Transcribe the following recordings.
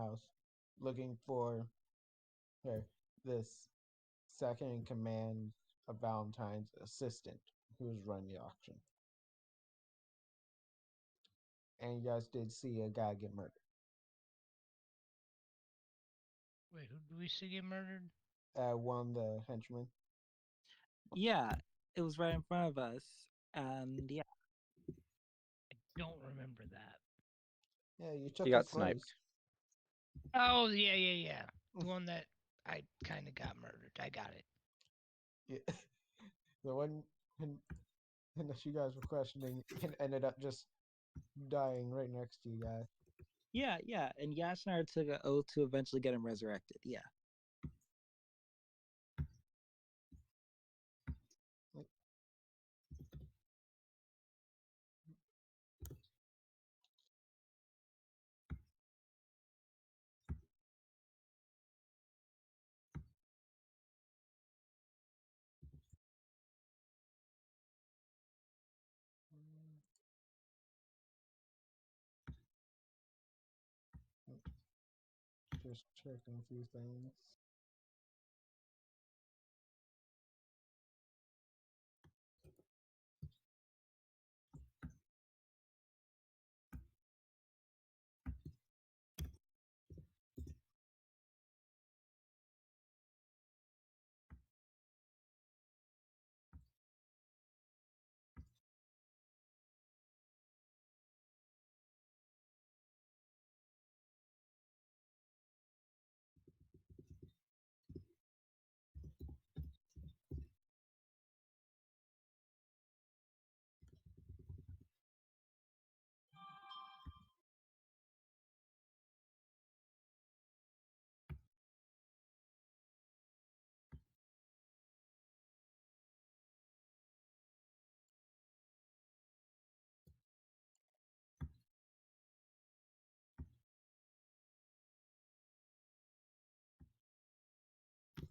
house looking for her, this second in command of Valentine's assistant who was running the auction. And you guys did see a guy get murdered. Wait, who do we see get murdered? One of the henchmen. Yeah, it was right in front of us, and yeah. I don't remember that. Yeah, you took He his got sniped. clothes. Oh, yeah. The one that I kind of got murdered. I got it. Yeah. The one that you guys were questioning ended up just dying right next to you guys. Yeah, and Yashnar took an oath to eventually get him resurrected. Yeah. Just checking a few things.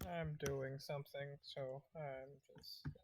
I'm doing something, so I'm just gonna...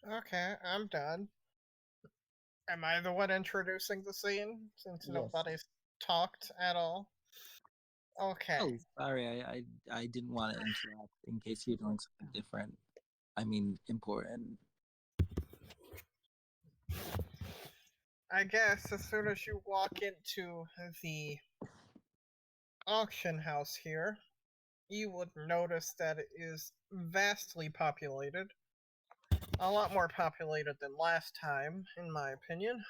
Okay, I'm done. Am I the one introducing the scene since Yes. nobody's talked at all? Okay. Oh, sorry, I didn't want to interrupt in case you're doing something different. I mean, important. I guess as soon as you walk into the auction house here, you would notice that it is vastly populated. A lot more populated than last time, in my opinion.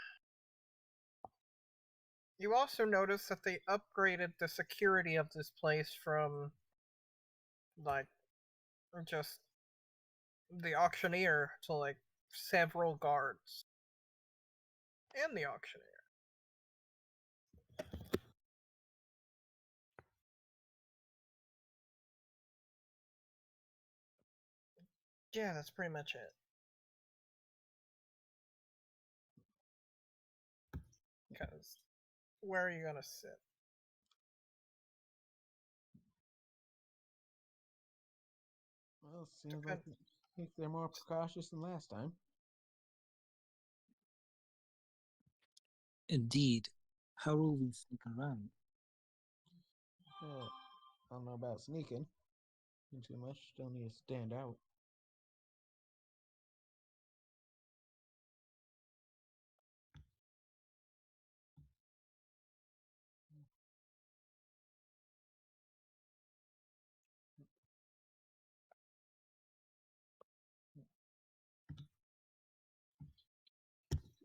You also notice that they upgraded the security of this place from, like, just the auctioneer to, like, several guards. And the auctioneer. Yeah, that's pretty much it. Because where are you gonna sit? Well, it seems like they're more precautious than last time. Indeed. How will we sneak around? I don't know about sneaking too much. Still need to stand out.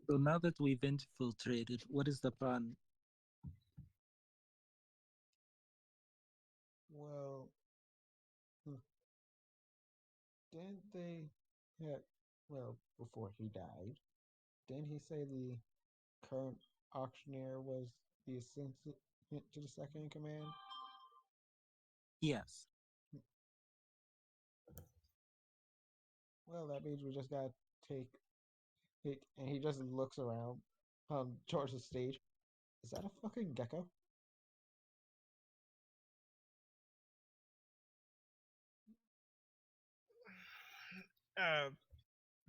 So now that we've infiltrated, what is the plan? Well, didn't they? Yeah. Well, before he died, didn't he say the current auctioneer was the assistant to the second in command? Yes. Well, that means we just gotta take it. And he just looks around towards the stage. Is that a fucking gecko?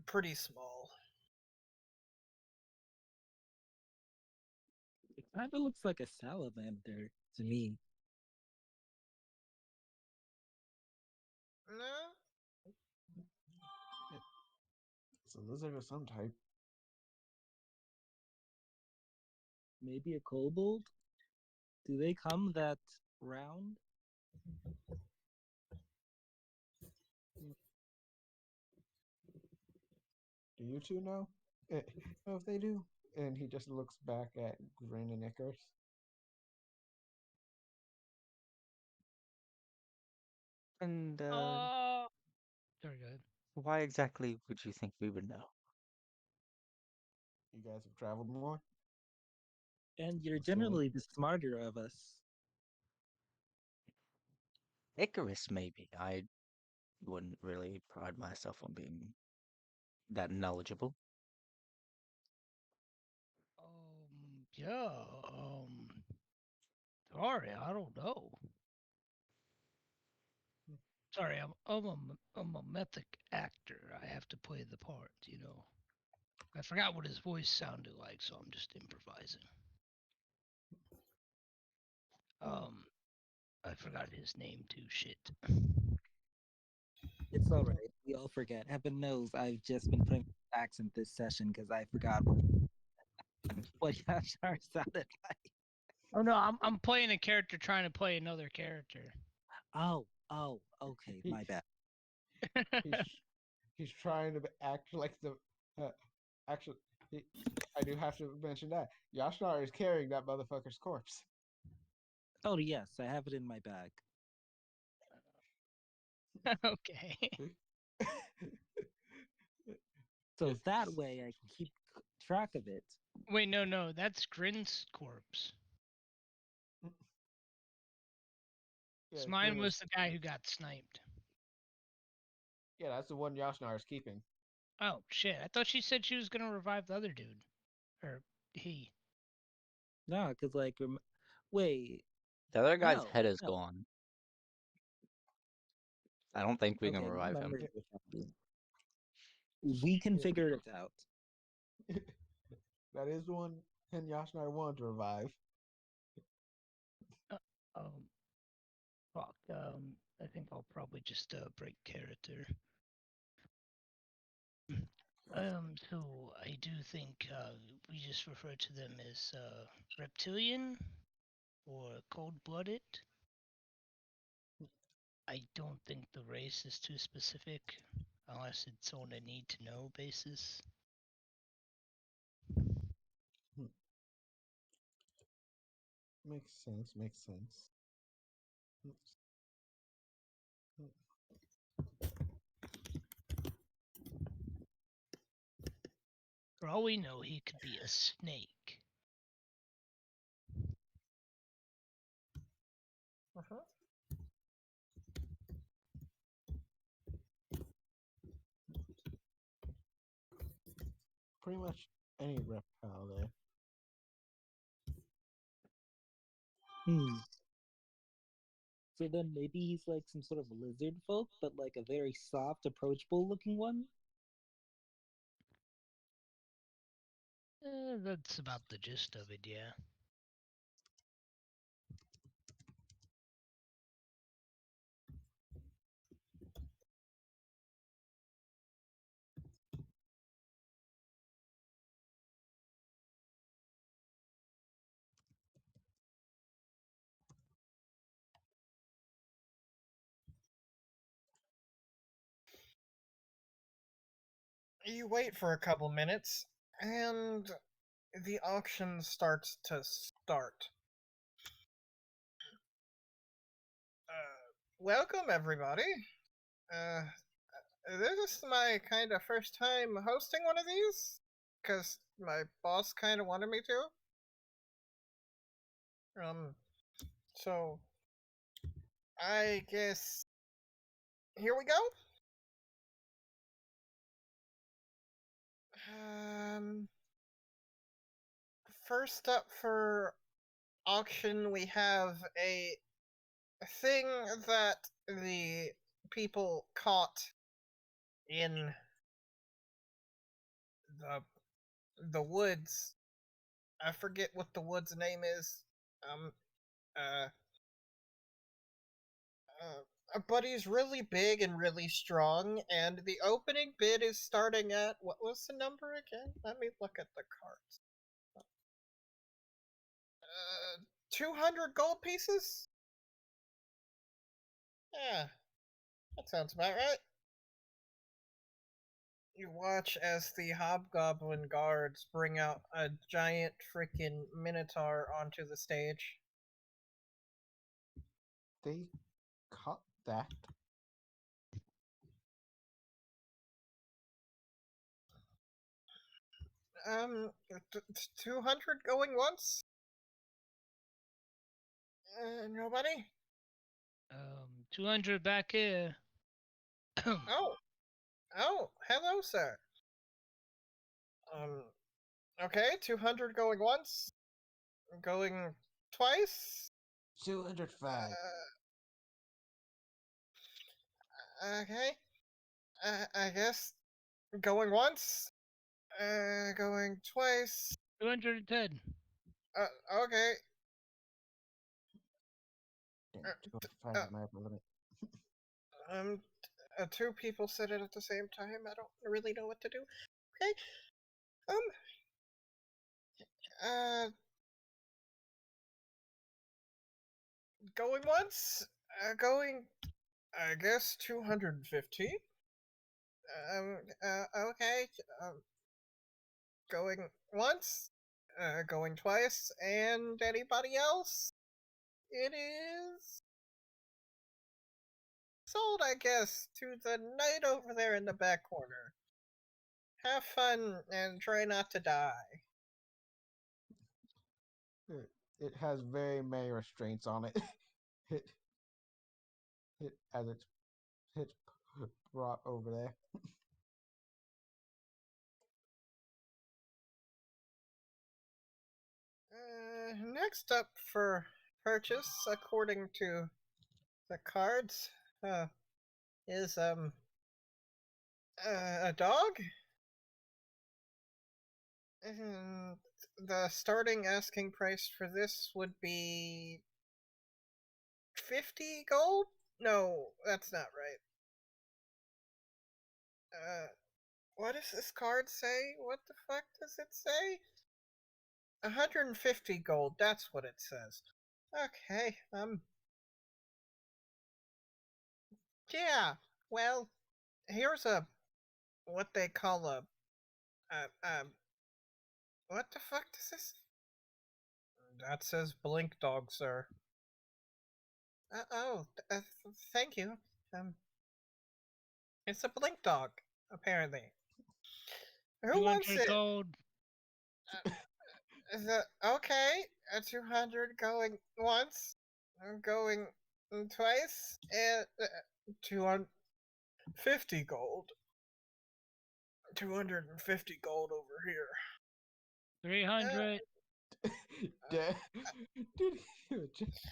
Pretty small. It kind of looks like a salamander to me. No? It's a lizard of some type. Maybe a kobold? Do they come that round? Do you two know? Know if they do? And he just looks back at Grin and Icarus. And Oh, sorry, go ahead. why exactly would you think we would know? You guys have traveled more? And you're Assuming- generally the smarter of us. Icarus, maybe. I wouldn't really pride myself on being that knowledgeable. Yeah. Sorry, I don't know. Sorry, I'm a method actor. I have to play the part, you know. I forgot what his voice sounded like, so I'm just improvising. I forgot his name too. Shit. It's all right. We all forget. Heaven knows I've just been putting accent this session because I forgot what Yashar sounded like. Oh no, I'm playing a character trying to play another character. Oh, okay, He- my bad. He's trying to act like the. Actually, I do have to mention that Yashnar is carrying that motherfucker's corpse. Oh yes, I have it in my bag. Okay. So Yes. that way I can keep track of it. Wait, no, that's Grin's corpse. Yeah, Mine Grin was is- the guy who got sniped. yeah, that's the one Yashnar is keeping. Oh shit! I thought she said she was gonna revive the other dude, or he. No, because like, wait, The other guy's No, head is no. gone. I don't think we can okay, my revive him. memory was happy. We can Yeah. figure it out. That is the one Yashnari wanted to revive. Um, fuck. I think I'll probably just break character. So I do think we just refer to them as reptilian or cold-blooded. I don't think the race is too specific, unless it's on a need-to-know basis. Makes sense. Makes sense. For all we know, he could be a snake. Uh-huh. Pretty much any reptile there. So then maybe he's like some sort of lizard folk, but like a very soft, approachable looking one? That's about the gist of it, yeah. You wait for a couple minutes, and the auction starts to start. Welcome, everybody. This is my kind of first time hosting one of these, because my boss kind of wanted me to. So I guess here we go. First up for auction, we have a thing that the people caught in the woods. I forget what the woods name is. Uh, but he's really big and really strong, and the opening bid is starting at, what was the number again? Let me look at the cards. 200 gold pieces? Yeah, that sounds about right. You watch as the hobgoblin guards bring out a giant freaking minotaur onto the stage. They caught that. Um, 200 going once? Nobody? 200 back here. Oh, hello, sir. Okay, 200 going once, going twice. 205. Okay. I guess going once, going twice. 210. Okay. Damn, 205 is my upper limit. Um, two people said it at the same time. I don't really know what to do. Okay. Going once, going, I guess 250. Okay. Going once, going twice, and anybody else? It is sold, I guess, to the knight over there in the back corner. Have fun and try not to die. It has very many restraints on it. it as it's brought over there. Next up for purchase, according to the cards, is A dog? And the starting asking price for this would be 50 gold? No, that's not right. What does this card say? What the fuck does it say? 150 gold, that's what it says. Okay, yeah, well, here's what they call what the fuck does this? That says Blink Dog, sir. Thank you. It's a Blink Dog, apparently. Who wants 200 it? gold. Okay, 200 going once, going twice, and 250 gold. 250 gold over here. 300. Did you just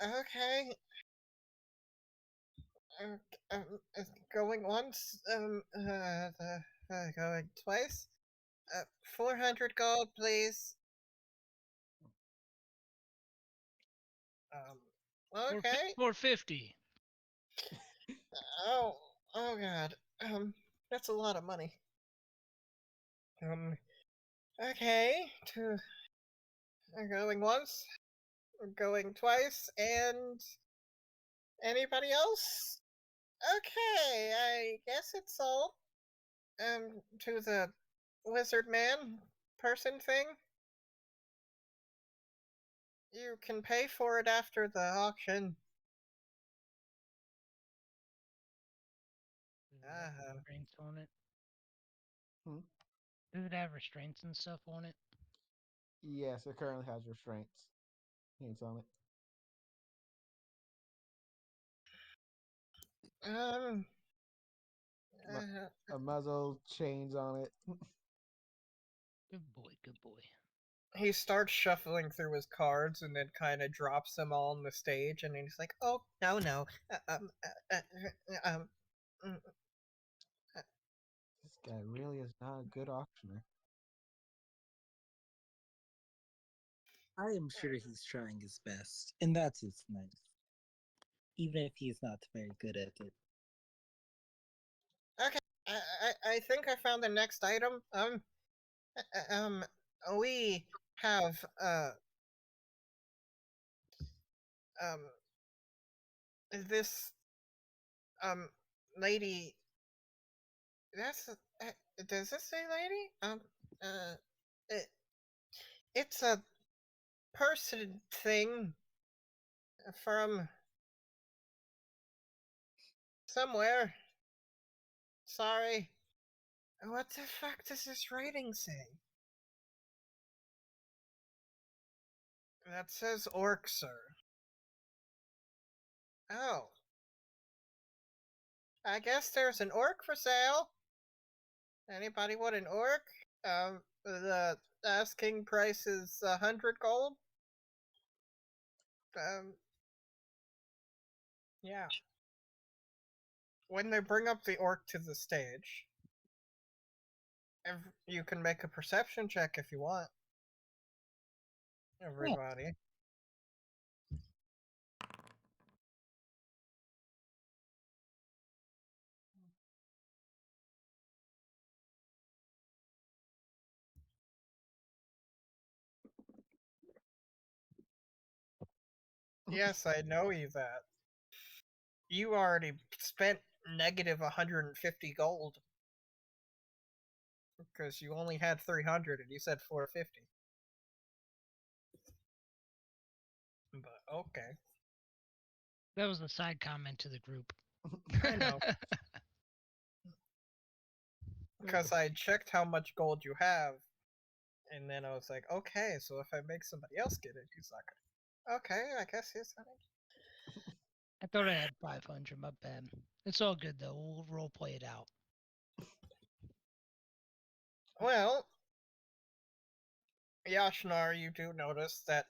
Okay. Going once, going twice. 400 gold, please. Okay. 450. Oh god. That's a lot of money. Okay. Going once, going twice, and anybody else? Okay, I guess it's all. To the wizard man person thing. You can pay for it after the auction. Restraints on it. Hmm? Does it have restraints and stuff on it? Yes, it currently has restraints. Hints on it. A muzzle, chains on it. Good boy, good boy. He starts shuffling through his cards and then kind of drops them all on the stage, and he's like, "Oh no. This guy really is not a good auctioneer. I am sure he's trying his best, and that's what's nice. Even if he's not very good at it. Okay, I think I found the next item. We have this lady. That's does this say lady? It's a person thing from somewhere. Sorry. What the fuck does this writing say? That says orc, sir. Oh. I guess there's an orc for sale. Anybody want an orc? The asking price is 100 gold. Yeah. When they bring up the orc to the stage, you can make a perception check if you want. Everybody. Yes, I know you that. You already spent negative 150 gold. Because you only had 300 and you said 450. But okay. That was a side comment to the group. I know. Because I checked how much gold you have, and then I was like, okay, so if I make somebody else get it, he's not gonna. Okay, I guess he's not. I thought I had 500. My bad. It's all good though. We'll role play it out. Well, Yashnar, you do notice that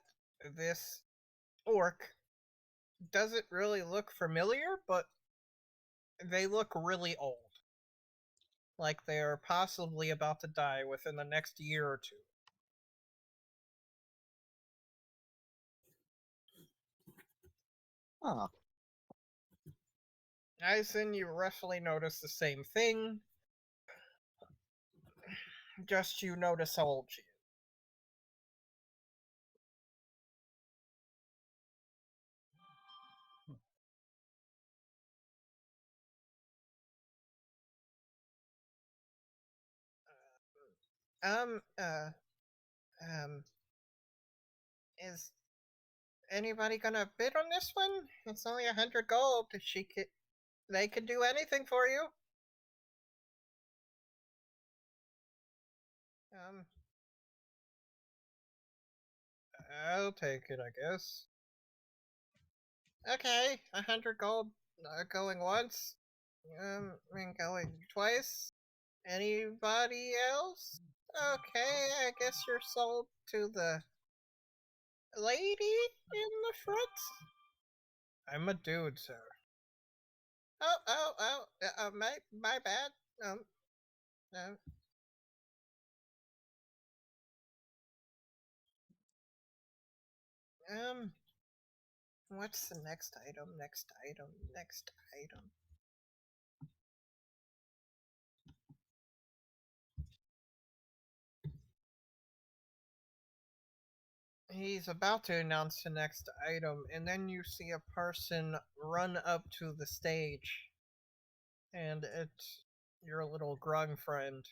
this orc doesn't really look familiar, but they look really old. Like they are possibly about to die within the next year or two. Oh, Aizen, you roughly notice the same thing. Just you notice how old she is. Um, uh, um, is anybody gonna bid on this one? It's only 100 gold. They could do anything for you. Um, I'll take it, I guess. Okay, 100 gold. Going once. Going twice. Anybody else? Okay, I guess you're sold to the lady in the front. I'm a dude, sir. My bad. Um, um, um, what's the next item? Next item. Next item. He's about to announce the next item, and then you see a person run up to the stage, and it's your little grung friend.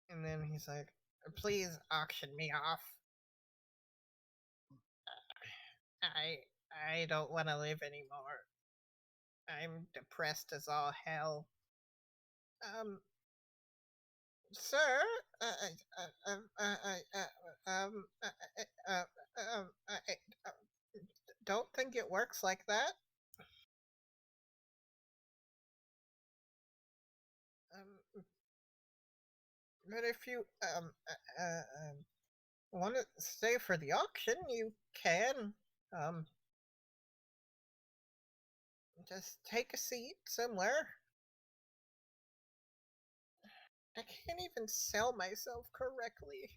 And then he's like, "Please auction me off. I don't want to live anymore. I'm depressed as all hell. Um, sir, I don't think it works like that. But if you want to stay for the auction, you can. Um, just take a seat somewhere. I can't even sell myself correctly.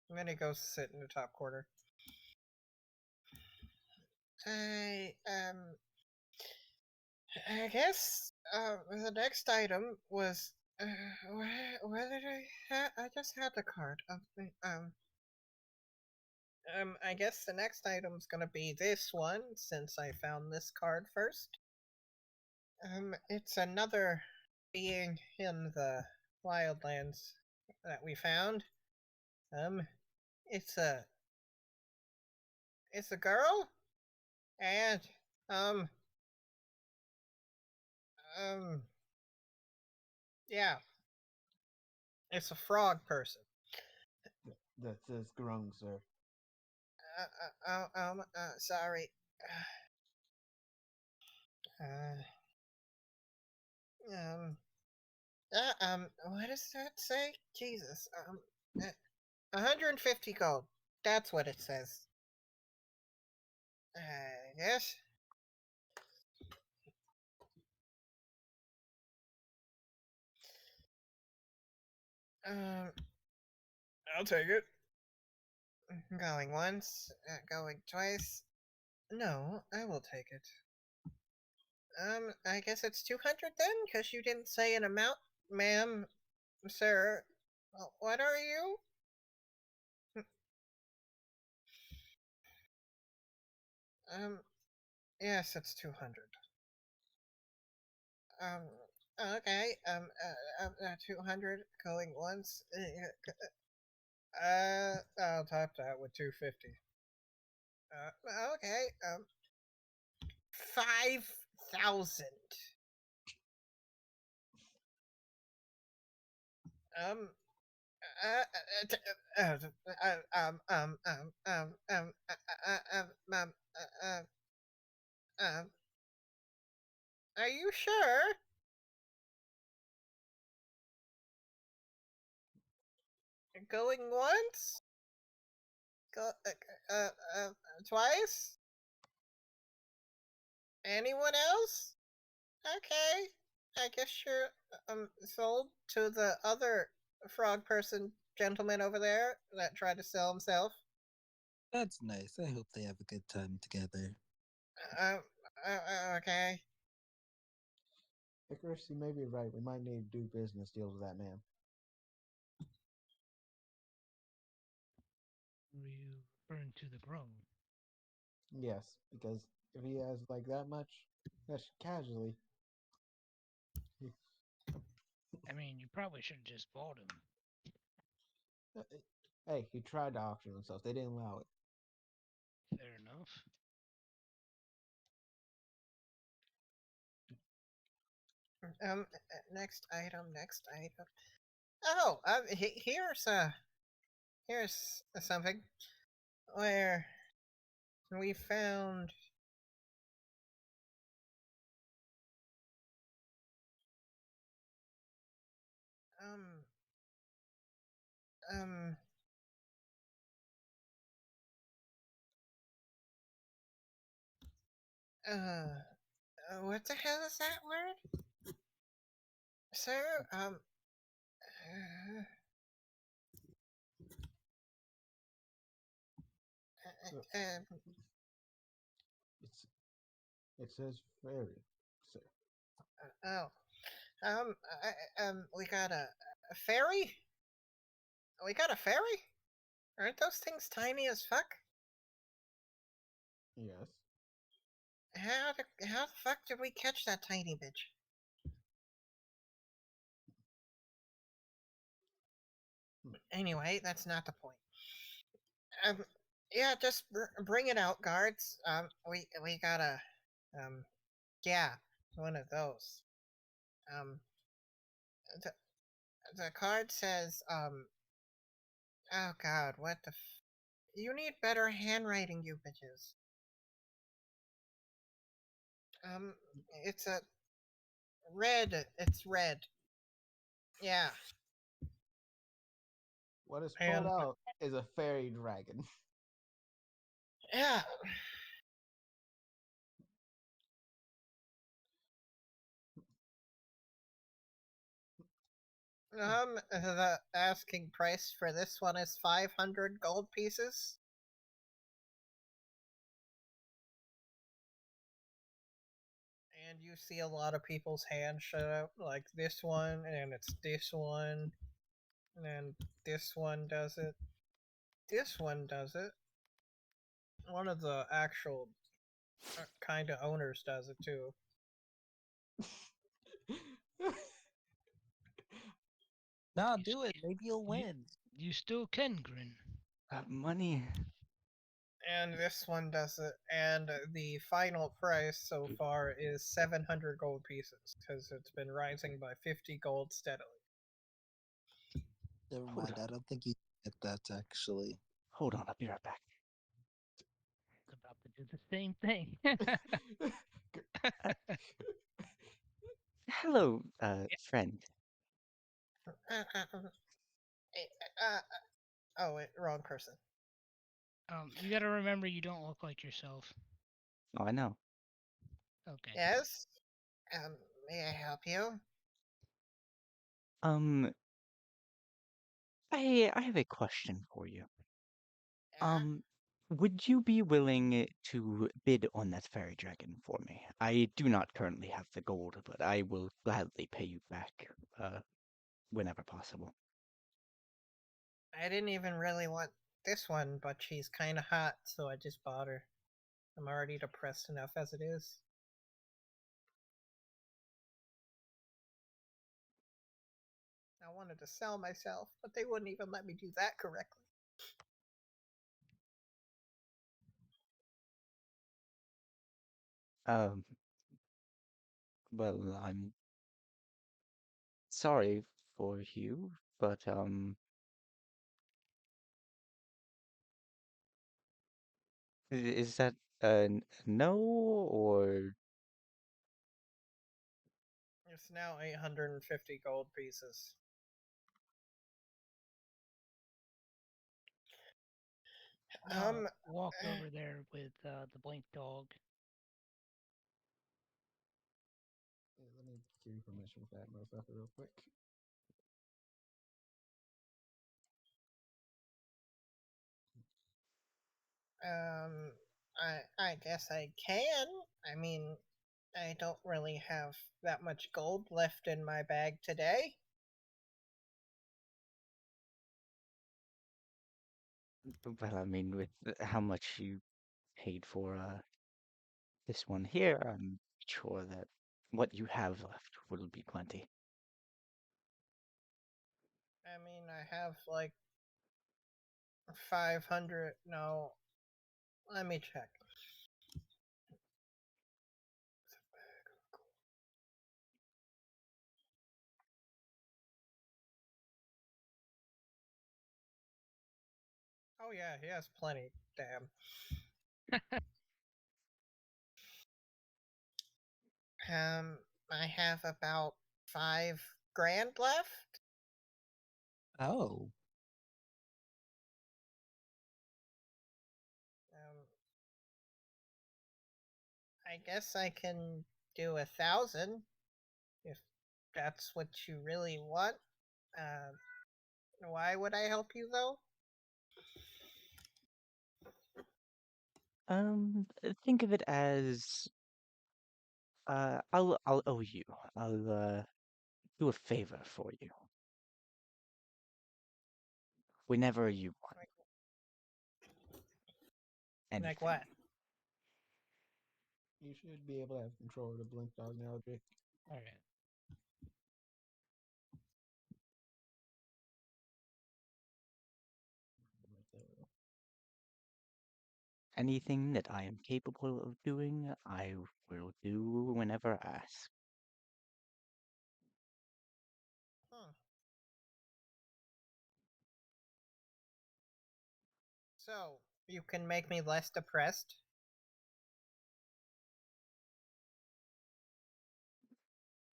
And then he goes to sit in the top corner. I guess the next item was where did I just had the card. I guess the next item's gonna be this one since I found this card first. It's another being in the wildlands that we found. Um, it's a girl, and um um yeah, it's a frog person. That says grung, sir. Sorry. What does that say? Jesus. 150 gold. That's what it says. Yes. I'll take it. Going once, going twice. No, I will take it. I guess it's 200 then, because you didn't say an amount, ma'am, sir. What are you? Yes, it's 200. Um, okay, 200 going once. I'll top that with 250. Okay, 5,000. Um, are you sure? Going once? Twice? Anyone else? Okay. I guess you're sold to the other frog person gentleman over there that tried to sell himself. That's nice. I hope they have a good time together. Okay. Icarus, you may be right. We might need to do business deals with that man. Were you referring to the crone? Yes, because if he has like that much, that's casually. I mean, you probably should have just bought him. Hey, he tried to auction himself. They didn't allow it. Fair enough. Next item. Oh, here's something where we found um um what the hell is that word, sir? It's it says fairy, sir. Oh, we got a ferry. We got a ferry. Aren't those things tiny as fuck? Yes. How the fuck did we catch that tiny bitch? Anyway, that's not the point. Yeah, just bring it out, guards. We got a, yeah, one of those. The the card says, oh god, what the? You need better handwriting, you bitches. It's a red. It's red. Yeah. What is pulled And out is a fairy dragon. yeah. The asking price for this one is 500 gold pieces. And you see a lot of people's hands show up, like this one, and it's this one, and this one does it. This one does it. One of the actual kind of owners does it too. Nah, You do it. Maybe you'll win. You still can grin. Money. And this one does it. And the final price so far is 700 gold pieces, because it's been rising by 50 gold steadily. Never Hold mind. on. I don't think you get that actually. Hold on, I'll be right back. It's about to do the same thing. Hello, friend. Oh, wait, wrong person. You gotta remember you don't look like yourself. Oh, I know. Okay. Yes? May I help you? Um, I have a question for you. Yeah? Would you be willing to bid on that fairy dragon for me? I do not currently have the gold, but I will gladly pay you back, whenever possible. I didn't even really want this one, but she's kinda hot, so I just bought her. I'm already depressed enough as it is. I wanted to sell myself, but they wouldn't even let me do that correctly. Um, well, I'm sorry for you, but is that a no or It's now 850 gold pieces. Um, walk eh. over there with the blink dog. Yeah, let me give you permission for that motherfucker real quick. I guess I can. I mean, I don't really have that much gold left in my bag today. Well, I mean, with how much you paid for this one here, I'm sure that what you have left will be plenty. I mean, I have like 500. No, let me check. Oh yeah, he has plenty. Damn. I have about 5 grand left. Oh, Um, I guess I can do 1,000 if that's what you really want. Uh, why would I help you though? Think of it as I'll owe you. I'll do a favor for you whenever you want anything. Like what? You should be able to have control of the blink dog now, Jake. All right. Right there. Anything that I am capable of doing, I will do whenever asked. Hmm. So you can make me less depressed.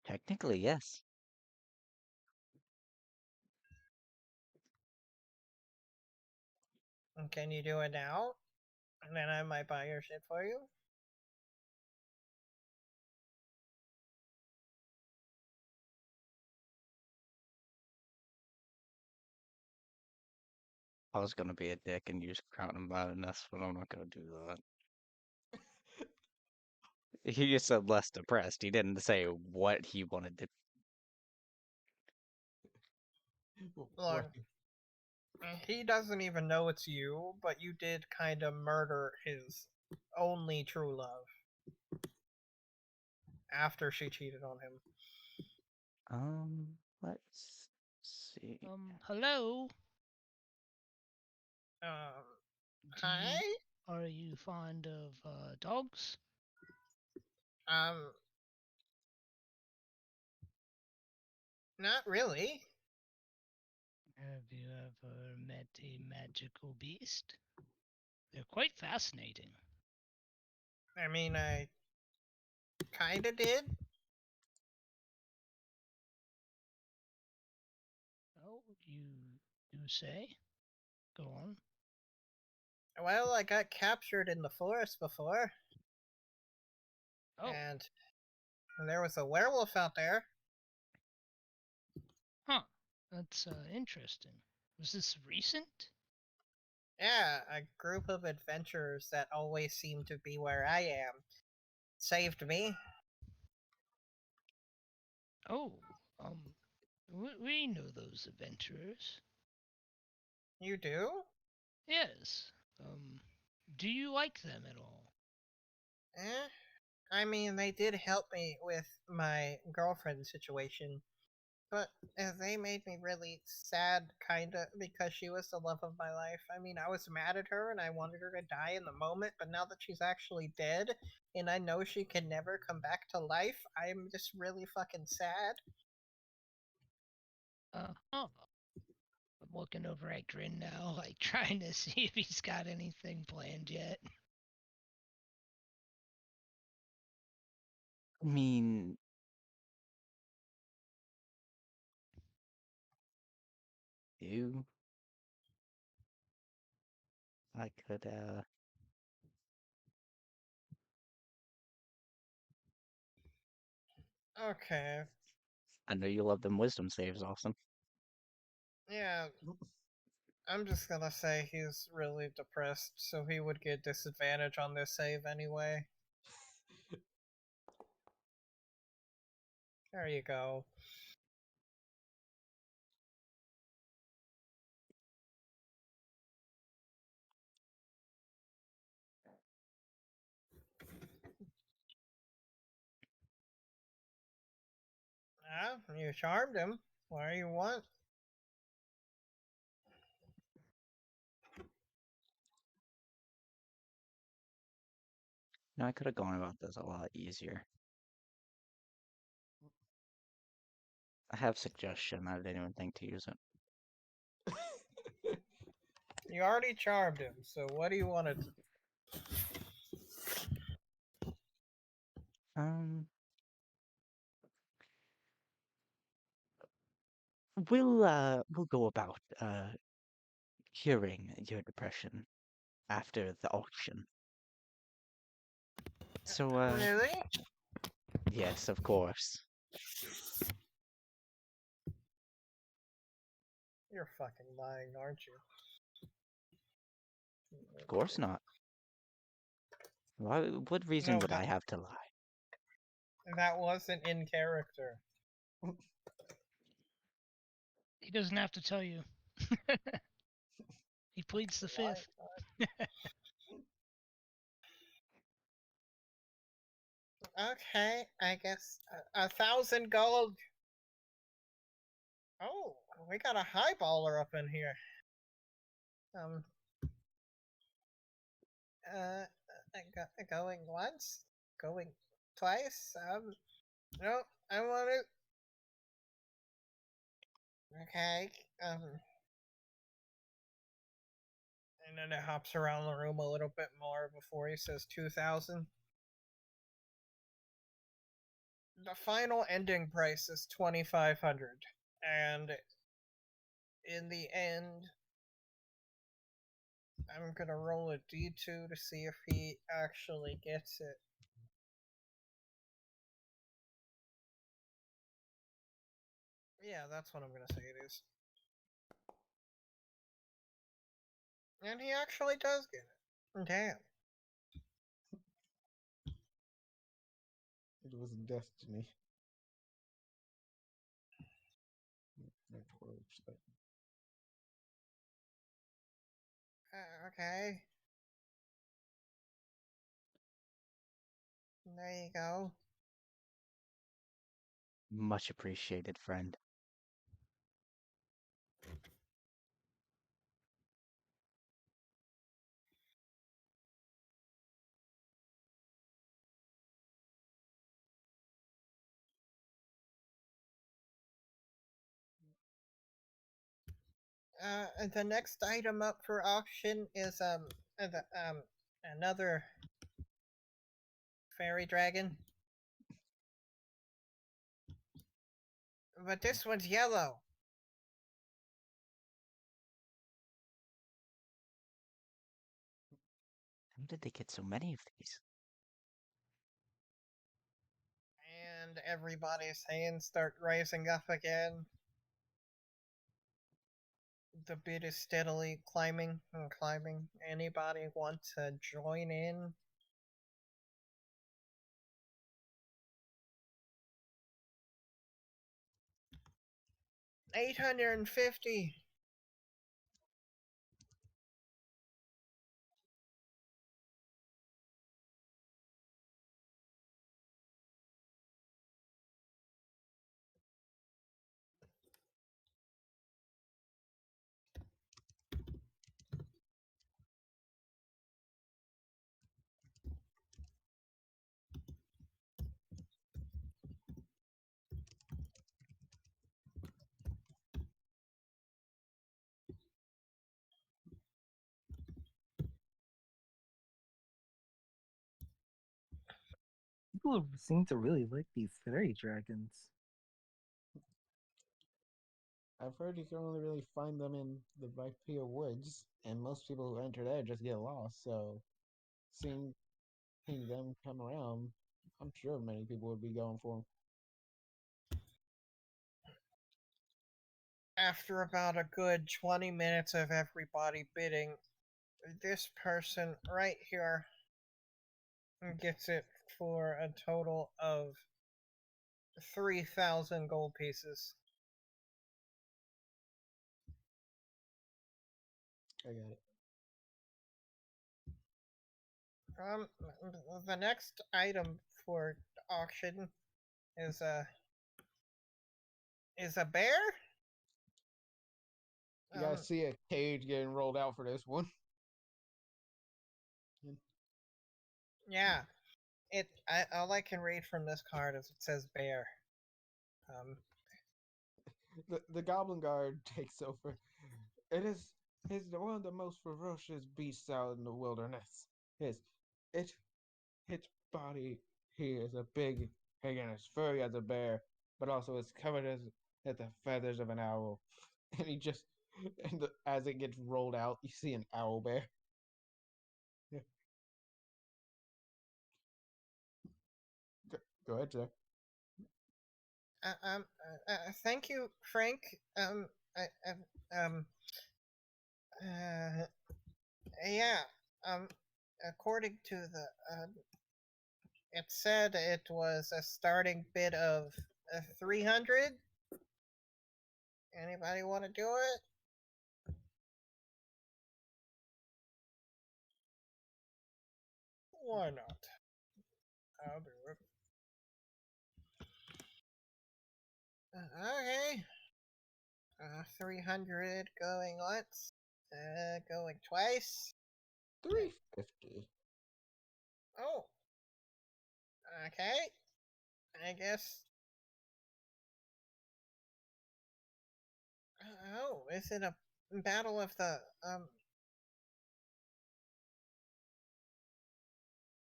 Technically, yes. And can you do it now? And then I might buy your shit for you. I was gonna be a dick and use crown and madness, but I'm not gonna do that. He just said less depressed. He didn't say what he wanted to. Look, he doesn't even know it's you, but you did kind of murder his only true love after she cheated on him. Let's see. Hello. Um, Do hi? you are you fond of dogs? Um, not really. Have you ever met a magical beast? They're quite fascinating. I mean, I kinda did. Oh, you do say? Go on. Well, I got captured in the forest before, Oh, and there was a werewolf out there. huh. That's interesting. Was this recent? Yeah, a group of adventurers that always seem to be where I am saved me. Oh, we know those adventurers. You do? Yes. Do you like them at all? Eh? I mean, they did help me with my girlfriend situation, but they made me really sad, kinda, because she was the love of my life. I mean, I was mad at her and I wanted her to die in the moment, but now that she's actually dead and I know she can never come back to life, I'm just really fucking sad. Oh. I'm looking over at Grin now, like trying to see if he's got anything planned yet. I mean, you. I could Okay. I know you love them wisdom saves, Austin. Yeah, I'm just gonna say he's really depressed, so he would get disadvantage on this save anyway. There you go. Ah, you charmed him. What do you want? No, I could have gone about this a lot easier. I have suggestion. I didn't even think to use it. You already charmed him, so what do you want to do? We'll go about curing your depression after the auction. So Really? yes, of course. You're fucking lying, aren't you? Of course not. Why, what reason No, would I that- have to lie? That wasn't in character. He doesn't have to tell you. He pleads the Lying. fifth. Okay, I guess 1,000 gold. Oh, we got a highballer up in here. Um. Going once, going twice. No, I want it. Okay. And then it hops around the room a little bit more before he says 2,000. The final ending price is 2,500, and in the end, I'm gonna roll a d2 to see if he actually gets it. Yeah, that's what I'm gonna say it is. And he actually does get it. Damn. It was destiny. My poor respect. Okay. There you go. Much appreciated, friend. And the next item up for auction is another fairy dragon. But this one's yellow. How did they get so many of these? And everybody's hands start rising up again. The bid is steadily climbing and climbing. Anybody want to join in? $850. People seem to really like these fairy dragons. I've heard you can only really find them in the Vipia Woods, and most people who enter there just get lost. So, seeing them come around, I'm sure many people would be going for them. After about a good 20 minutes of everybody bidding, this person right here gets it for a total of 3,000 gold pieces. I got it. The next item for auction is a bear. You guys see a cage getting rolled out for this one. Yeah, all I can read from this card is it says bear. The Goblin Guard takes over. It's one of the most ferocious beasts out in the wilderness. Its body here is a big, again, it's furry as a bear, but also it's covered as the feathers of an owl. And he just, as it gets rolled out, you see an owl bear. Yeah. Go ahead, sir. Thank you, Frank. Yeah. According to the, it said it was a starting bid of 300. Anybody want to do it? Why not? I'll do it. Okay. 300 going once. Going twice. 350. Oh. Okay. I guess. Oh, is it a battle of the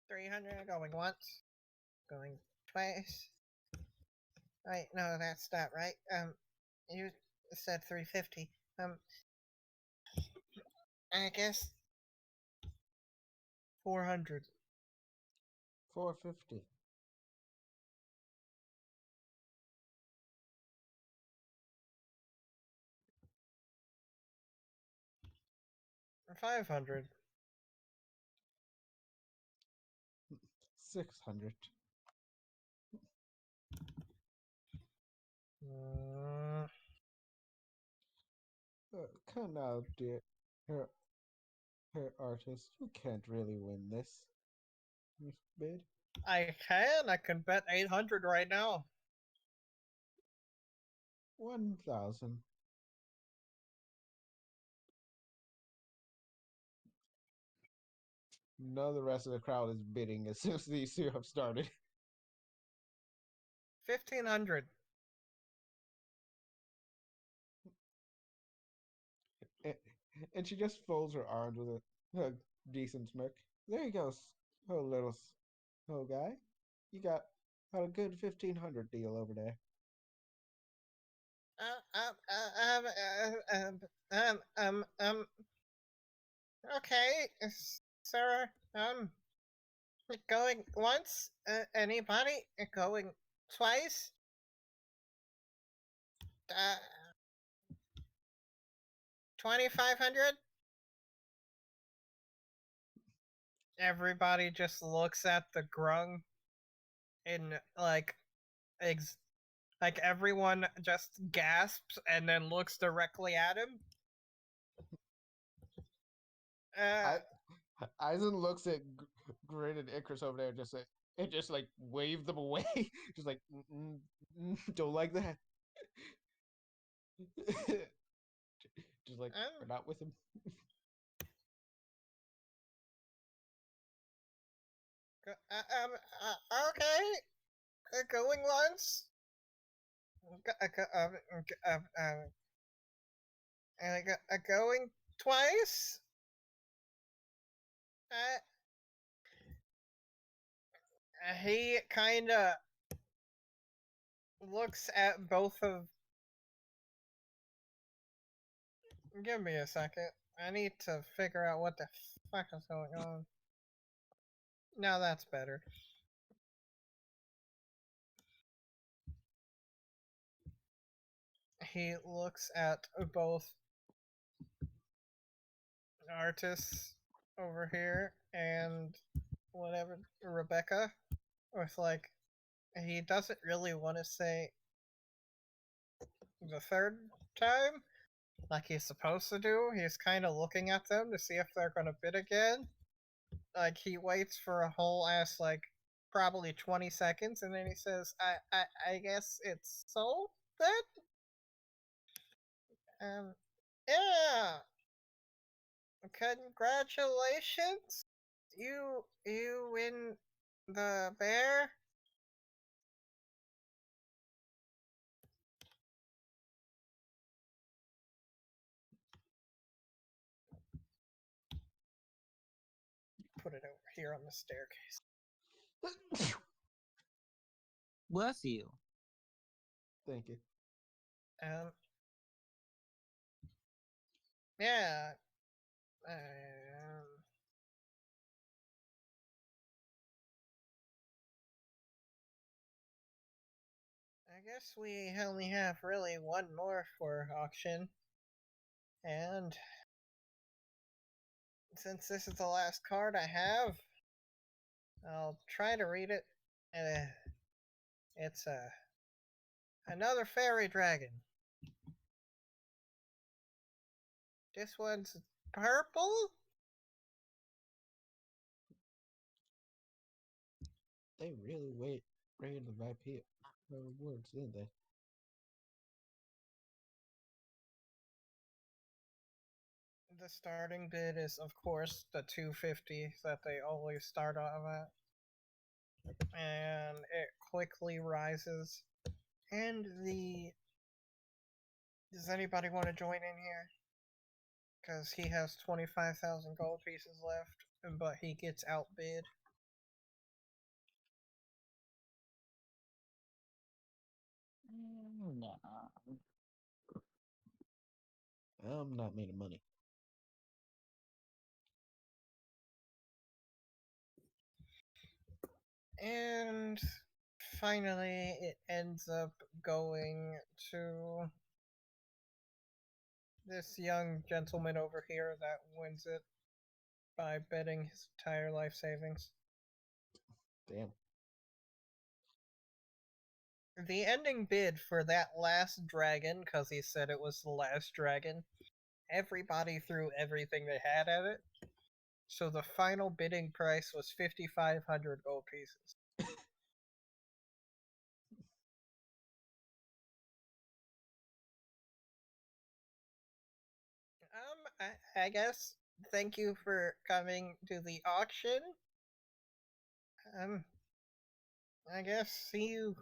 300 going once, going twice? Wait, no, that's not right. You said 350. I guess 400. 450. 500. 600. Come now, dear. Her, her artist, you can't really win this. Miss Bid. I can. I can bet 800 right now. 1,000. None of the rest of the crowd is bidding as soon as these two have started. 1,500. And she just folds her arms with a decent smirk. There you go, oh guy. You got a good 1,500 deal over there. Okay, sir. Going once. Anybody? Going twice. 2,500. Everybody just looks at the grung in like everyone just gasps and then looks directly at him. Eisen looks at Grin and Icarus over there, and just like wave them away, just like don't like that. Just like we're not with him. Okay. Going once. Going twice. He kind of looks at both of Give me a second. I need to figure out what the fuck is going on. Now that's better. He looks at both artists over here and whatever Rebecca with like he doesn't really want to say the third time like he's supposed to do. He's kind of looking at them to see if they're gonna bid again. Like he waits for a whole ass like probably 20 seconds and then he says, I guess it's sold then? Yeah. Congratulations. You win the bear. Put it over here on the staircase. Bless you. Thank you. Yeah. I guess we only have really one more for auction. And since this is the last card I have, I'll try to read it. It's another fairy dragon. This one's purple? They really rated the VIP rewards, didn't they? The starting bid is, of course, the 250 that they always start off at. And it quickly rises. And does anybody want to join in here? Because he has 25,000 gold pieces left, but he gets outbid. No. I'm not made of money. And finally, it ends up going to this young gentleman over here that wins it by betting his entire life savings. Damn. The ending bid for that last dragon, because he said it was the last dragon, everybody threw everything they had at it. So the final bidding price was 5,500 gold pieces. I guess thank you for coming to the auction. I guess see you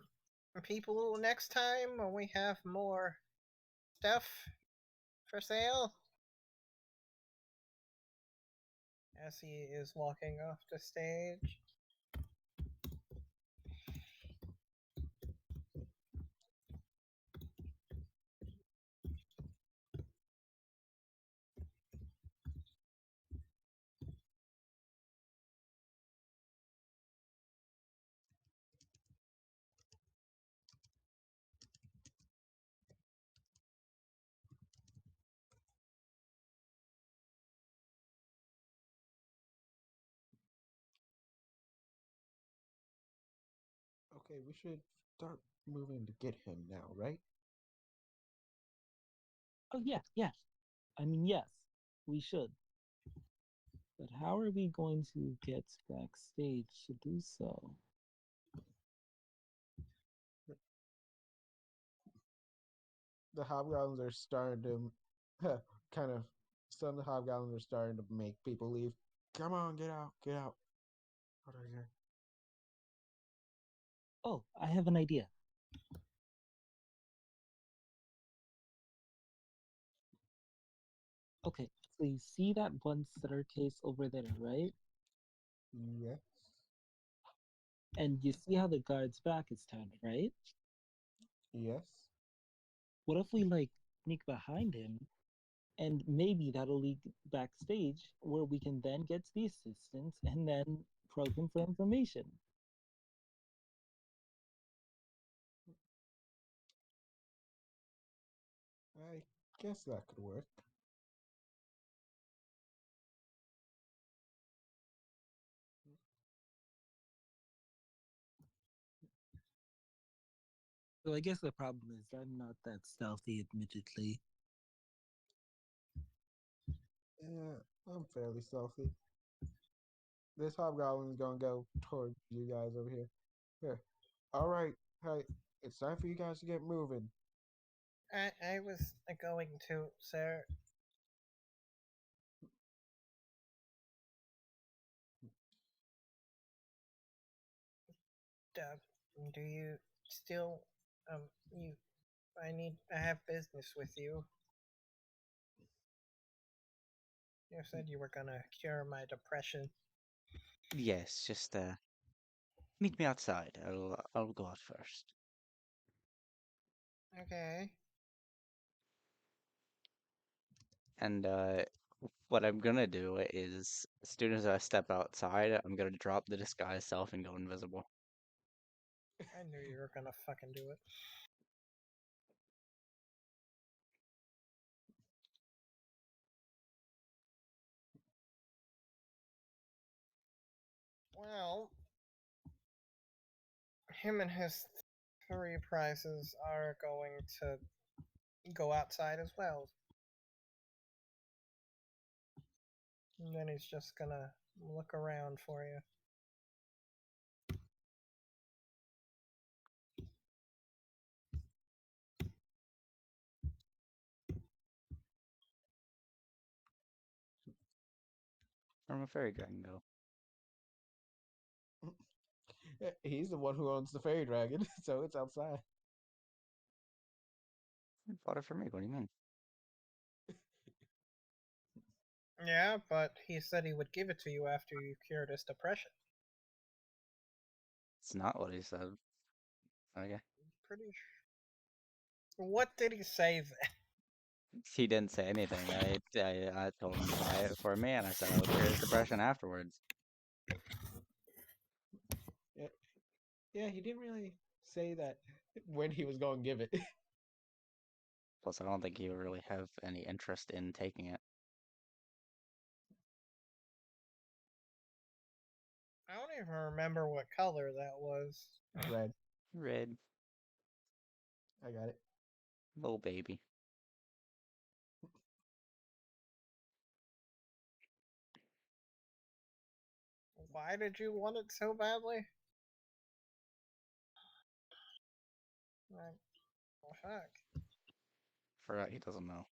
people next time when we have more stuff for sale. As he is walking off the stage. Okay, we should start moving to get him now, right? Oh yeah. I mean, yes, we should. But how are we going to get backstage to do so? The hobgoblins are starting to kind of. Some of the hobgoblins are starting to make people leave. Come on, get out, get out. Out of here. Oh, I have an idea. Okay, so you see that one staircase over there, right? Yes. And you see how the guard's back is turned, right? Yes. What if we like sneak behind him and maybe that'll lead backstage where we can then get to the assistants and then probe him for information. I guess that could work. So I guess the problem is I'm not that stealthy, admittedly. Yeah, I'm fairly stealthy. This hobgoblin's gonna go towards you guys over here. Here. Alright, hey, it's time for you guys to get moving. I was going to, sir. Do you still, you, I have business with you. You said you were gonna cure my depression. Yes, just meet me outside. I'll go out first. Okay. And what I'm gonna do is, as soon as I step outside, I'm gonna drop the disguise self and go invisible. I knew you were gonna fucking do it. Well, him and his 3 prizes are going to go outside as well. And then he's just gonna look around for you. Where'd my fairy dragon go? He's the one who owns the fairy dragon, so it's outside. You bought it for me. What do you mean? Yeah, but he said he would give it to you after you cured his depression. It's not what he said. Okay. Pretty sure. What did he say then? He didn't say anything. I told him to buy it for me, and I said I would cure his depression afterwards. Yeah, he didn't really say that when he was going to give it. Plus, I don't think he would really have any interest in taking it. I don't even remember what color that was. Red. Red, I got it. little baby. Why did you want it so badly? Like, oh, fuck. Forgot he doesn't know.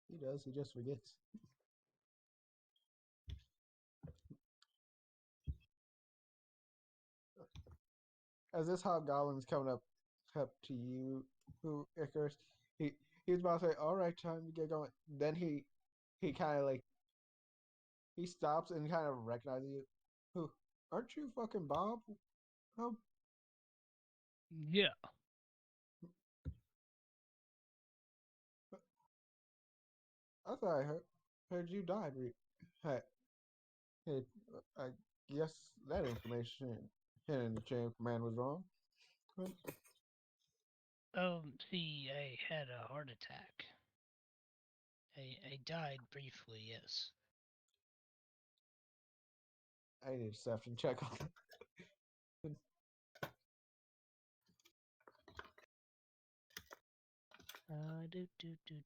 He does, he just forgets. As this hobgoblin's coming up to you, who Icarus, he was about to say, "Alright, time to get going." Then he kind of like he stops and kind of recognizes you. Who? Aren't you fucking Bob? Oh, Yeah. I thought I heard you died. Hey, hey, I guess that information hidden in the chain of command was wrong. See, I had a heart attack. I died briefly, yes. I need a deception check on that.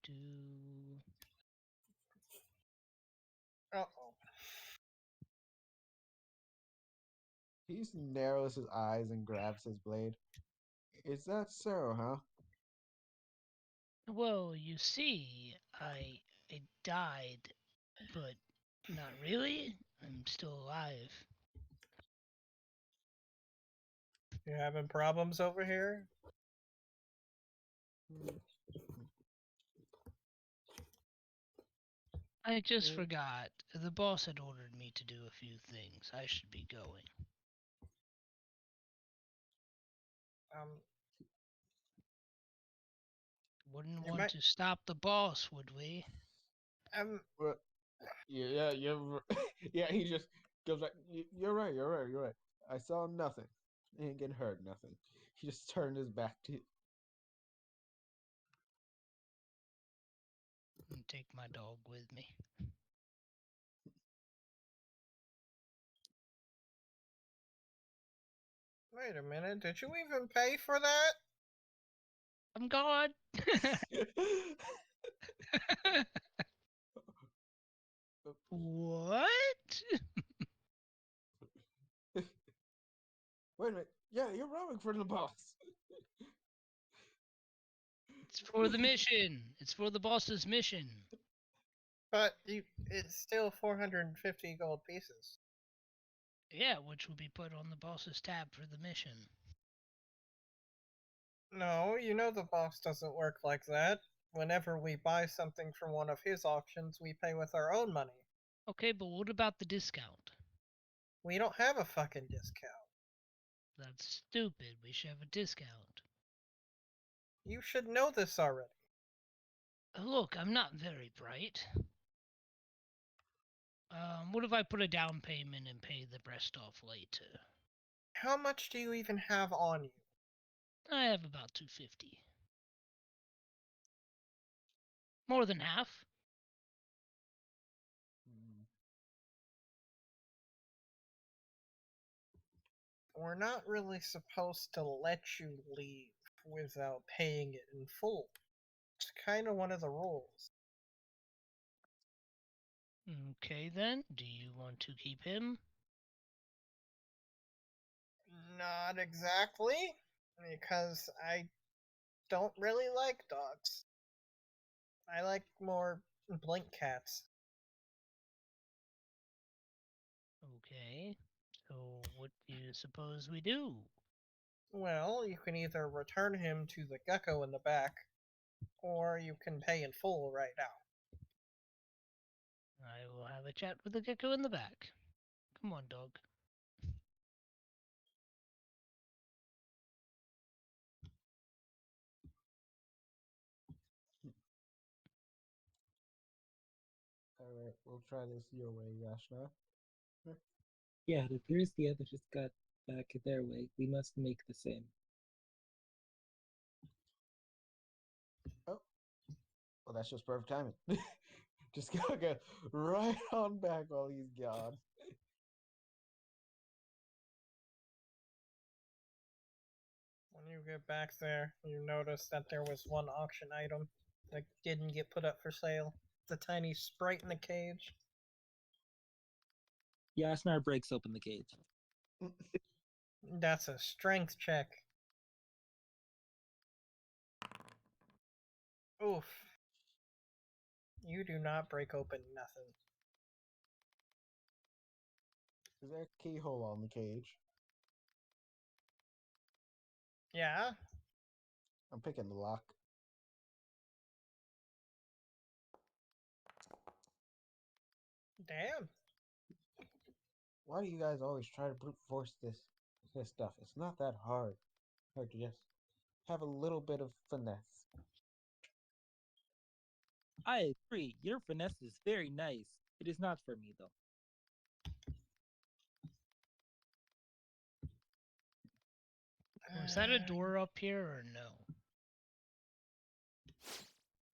Do. Uh-oh. He narrows his eyes and grabs his blade. Is that so, huh? Well, you see, I died, but not really. I'm still alive. You having problems over here? I just Mm. forgot. The boss had ordered me to do a few things. I should be going. Um, Wouldn't You want might- to stop the boss, would we? Well, yeah. He just goes like, You're right. I saw nothing. He didn't get hurt. Nothing. He just turned his back to. And take my dog with me. Wait a minute, did you even pay for that? I'm gone. What? Wait a minute. Yeah, you're robbing for the boss. It's for the mission. It's for the boss's mission. But it's still 450 gold pieces. Yeah, which will be put on the boss's tab for the mission. No, you know the boss doesn't work like that. Whenever we buy something from one of his auctions, we pay with our own money. Okay, but what about the discount? We don't have a fucking discount. That's stupid. We should have a discount. You should know this already. Look, I'm not very bright. What if I put a down payment and pay the rest off later? How much do you even have on you? I have about 250. More than half. We're not really supposed to let you leave without paying it in full. It's kind of one of the rules. Okay then, do you want to keep him? Not exactly, because I don't really like dogs. I like more blink cats. Okay, so what do you suppose we do? Well, you can either return him to the gecko in the back, or you can pay in full right now. I will have a chat with the gecko in the back. Come on, dog. All right, we'll try this your way, Yashna. Yeah, it appears the others just got back their way. We must make the same. Oh, well, that's just perfect timing. Just gotta go right on back while he's gone. When you get back there, you notice that there was one auction item that didn't get put up for sale. The tiny sprite in the cage. Yasnar breaks open the cage. That's a strength check. Oof. You do not break open nothing. Is there a keyhole on the cage? Yeah? I'm picking the lock. Damn. Why do you guys always try to brute force this stuff? It's not that hard. Hard to just have a little bit of finesse. I agree. Your finesse is very nice. It is not for me, though. Was that a door up here or no?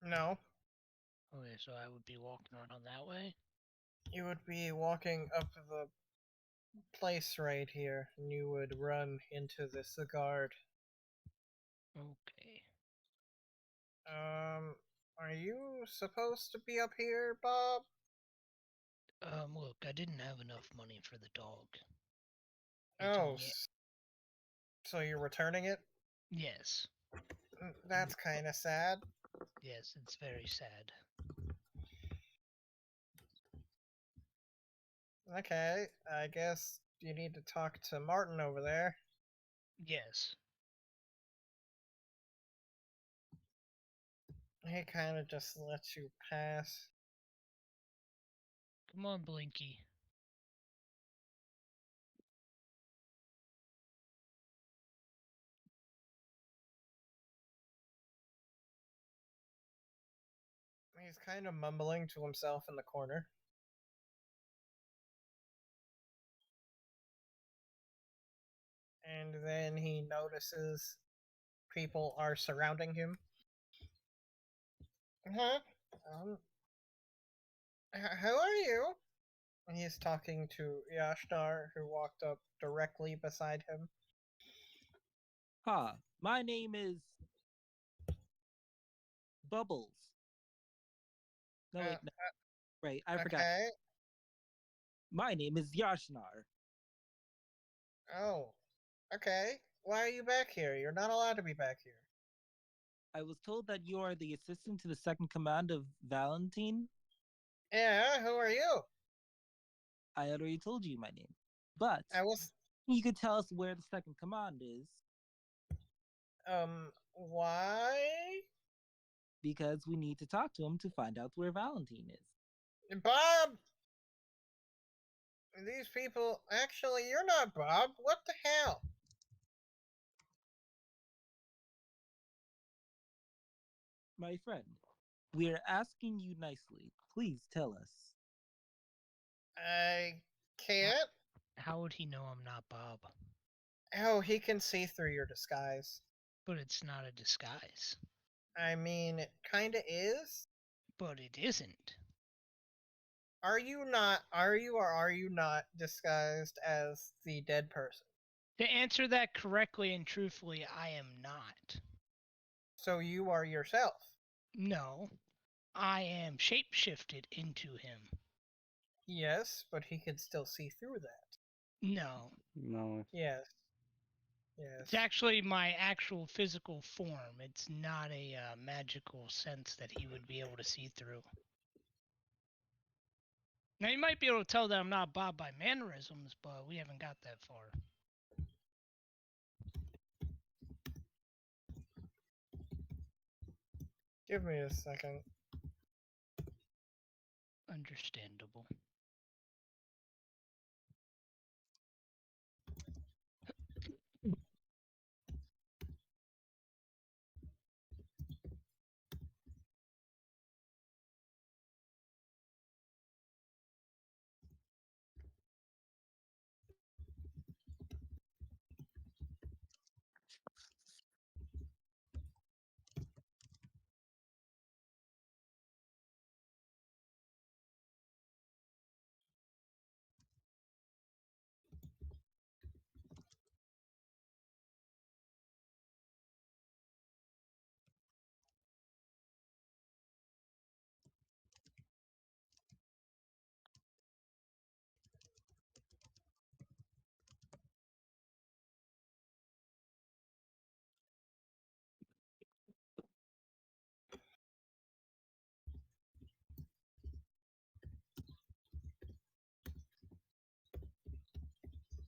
No. Okay, so I would be walking around that way? You would be walking up the place right here, and you would run into this guard. Okay. Are you supposed to be up here, Bob? Look, I didn't have enough money for the dog. Oh, Yeah. so you're returning it? Yes. That's kind of sad. Yes, it's very sad. Okay, I guess you need to talk to Martin over there. Yes. He kind of just lets you pass. Come on, Blinky. He's kind of mumbling to himself in the corner. And then he notices people are surrounding him. Huh? Who are you? And he's talking to Yashnar, who walked up directly beside him. My name is Bubbles. No, wait, no. Right, I forgot. Okay. My name is Yashnar. Oh. Okay. Why are you back here? You're not allowed to be back here. I was told that you are the assistant to the second command of Valentine. Yeah, who are you? I already told you my name. But I was you could tell us where the second command is. Why? Because we need to talk to him to find out where Valentine is. Bob! These people. Actually, you're not Bob. What the hell? My friend, we're asking you nicely. Please tell us. I can't. How would he know I'm not Bob? Oh, he can see through your disguise. But it's not a disguise. I mean, it kinda is. But it isn't. Are you or are you not disguised as the dead person? To answer that correctly and truthfully, I am not. So you are yourself. No, I am shapeshifted into him. Yes, but he can still see through that. No, No. Yes. Yes. it's actually my actual physical form. It's not a magical sense that he would be able to see through. Now, you might be able to tell that I'm not Bob by mannerisms, but we haven't got that far. Give me a second. Understandable.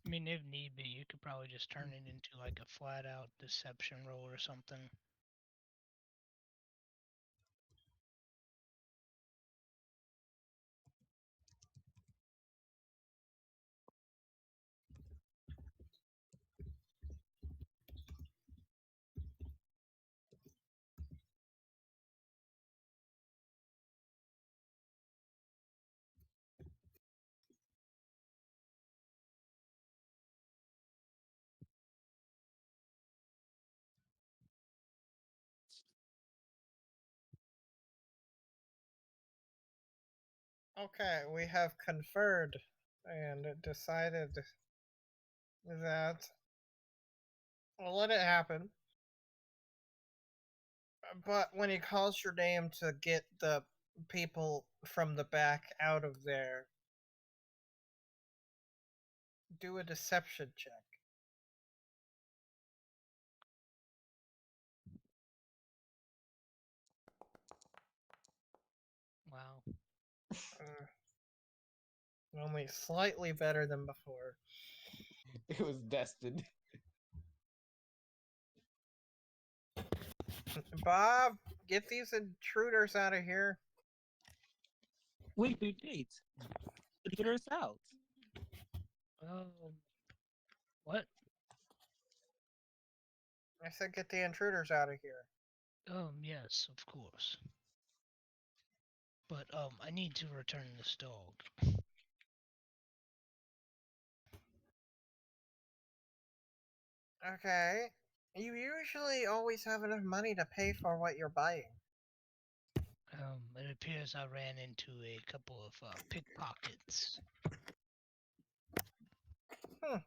I mean, if need be, you could probably just turn it into like a flat out deception roll or something. Okay, we have conferred and decided that we'll let it happen. But when he calls your name to get the people from the back out of there, do a deception check. Wow. Only slightly better than before. It was destined. Bob, get these intruders out of here. Wait, get us out. What? I said get the intruders out of here. Yes, of course. but I need to return this dog. Okay. You usually always have enough money to pay for what you're buying. It appears I ran into a couple of pickpockets. Hmm.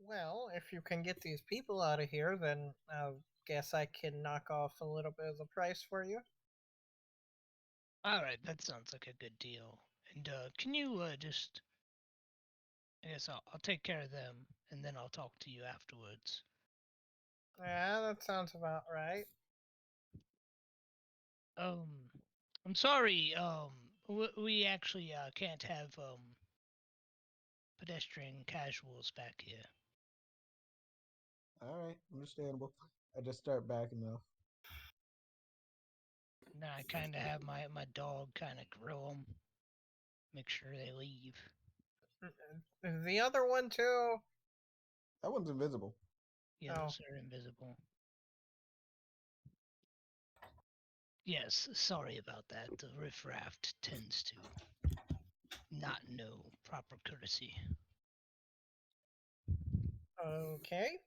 Well, if you can get these people out of here, then I guess I can knock off a little bit of the price for you. All right, that sounds like a good deal. And can you just? I guess I'll take care of them, and then I'll talk to you afterwards. Yeah, that sounds about right. Um, I'm sorry. We actually can't have pedestrian casuals back here. All right, understandable. I just start backing off. And then I kind of have my dog kind of grill them, make sure they leave. The other one too. That one's invisible. Yeah, Oh. those are invisible. Yes, sorry about that. The riffraff tends to not know proper courtesy. Okay.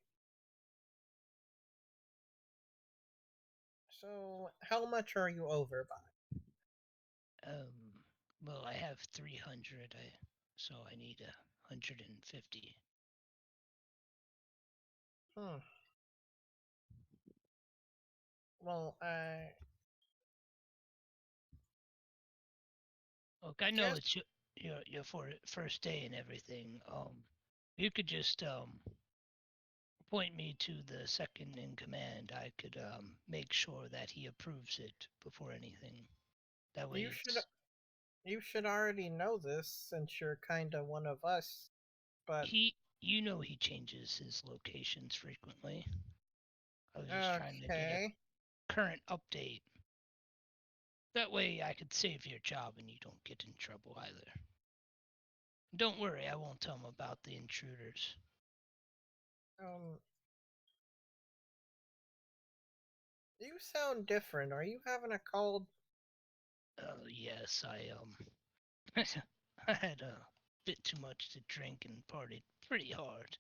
So, how much are you over by? Well, I have 300, so I need 150. Hmm. Well, I Look, I know guess it's your first day and everything. You could just point me to the second in command. I could make sure that he approves it before anything. That way, it's you should already know this since you're kind of one of us. But you know he changes his locations frequently. I was just trying to get a okay. current update. That way I could save your job and you don't get in trouble either. Don't worry, I won't tell him about the intruders. Um, you sound different. Are you having a cold? Yes, I had a bit too much to drink and partied pretty hard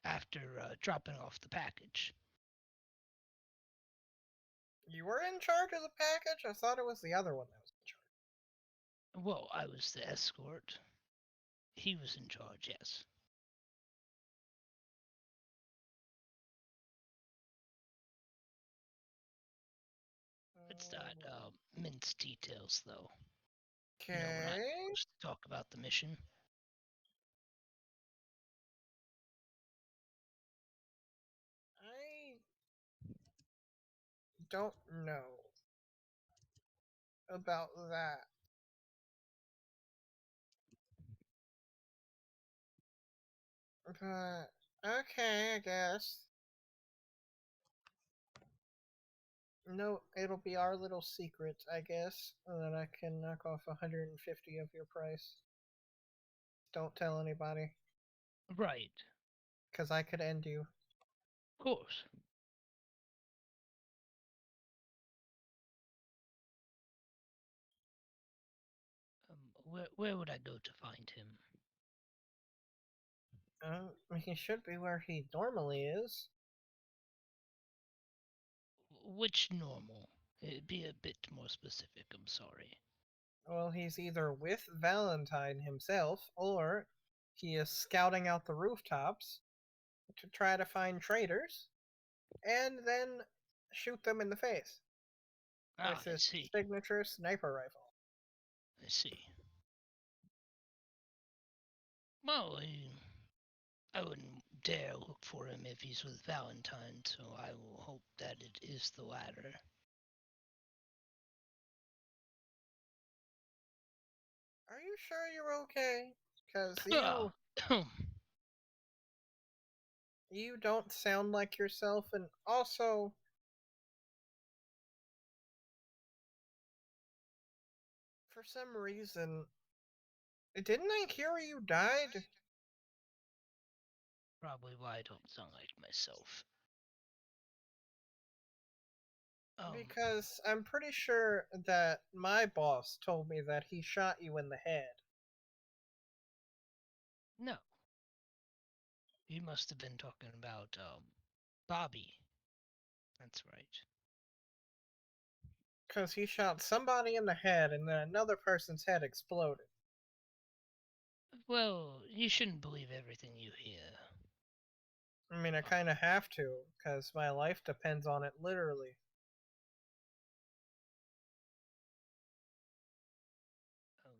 after dropping off the package. You were in charge of the package? I thought it was the other one that was in charge. Well, I was the escort. He was in charge, yes. Let's not mince details, though. You know, we're not Okay. supposed to talk about the mission. I don't know about that. But okay, I guess. No, it'll be our little secret, I guess, and then I can knock off 150 of your price. Don't tell anybody, Right, because I could end you. of course. Where would I go to find him? He should be where he normally is. Which normal? Be a bit more specific, I'm sorry. Well, he's either with Valentine himself, or he is scouting out the rooftops to try to find traitors, and then shoot them in the face Ah, with I his see. signature sniper rifle. I see. Well, I wouldn't dare look for him if he's with Valentine, so I will hope that it is the latter. Are you sure you're okay? Because Ah, you don't sound like yourself, and also for some reason, didn't I hear you died? Probably why I don't sound like myself. Because I'm pretty sure that my boss told me that he shot you in the head. No. You must have been talking about, Bobby. That's right. Because he shot somebody in the head and then another person's head exploded. Well, you shouldn't believe everything you hear. I mean, I kind of have to, because my life depends on it literally.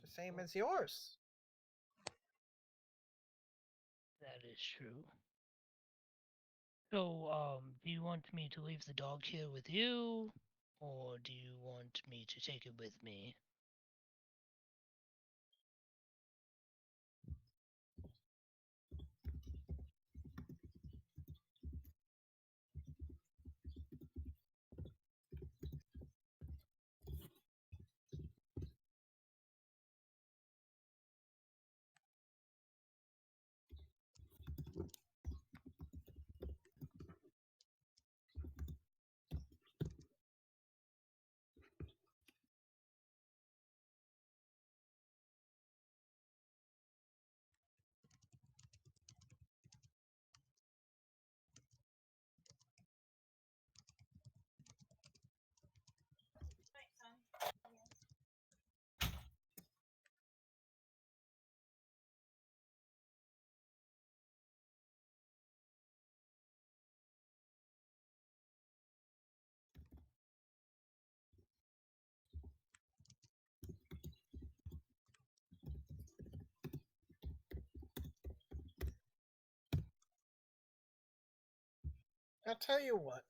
The same Well, as yours. that is true. So, do you want me to leave the dog here with you? Or do you want me to take it with me? I'll tell you what.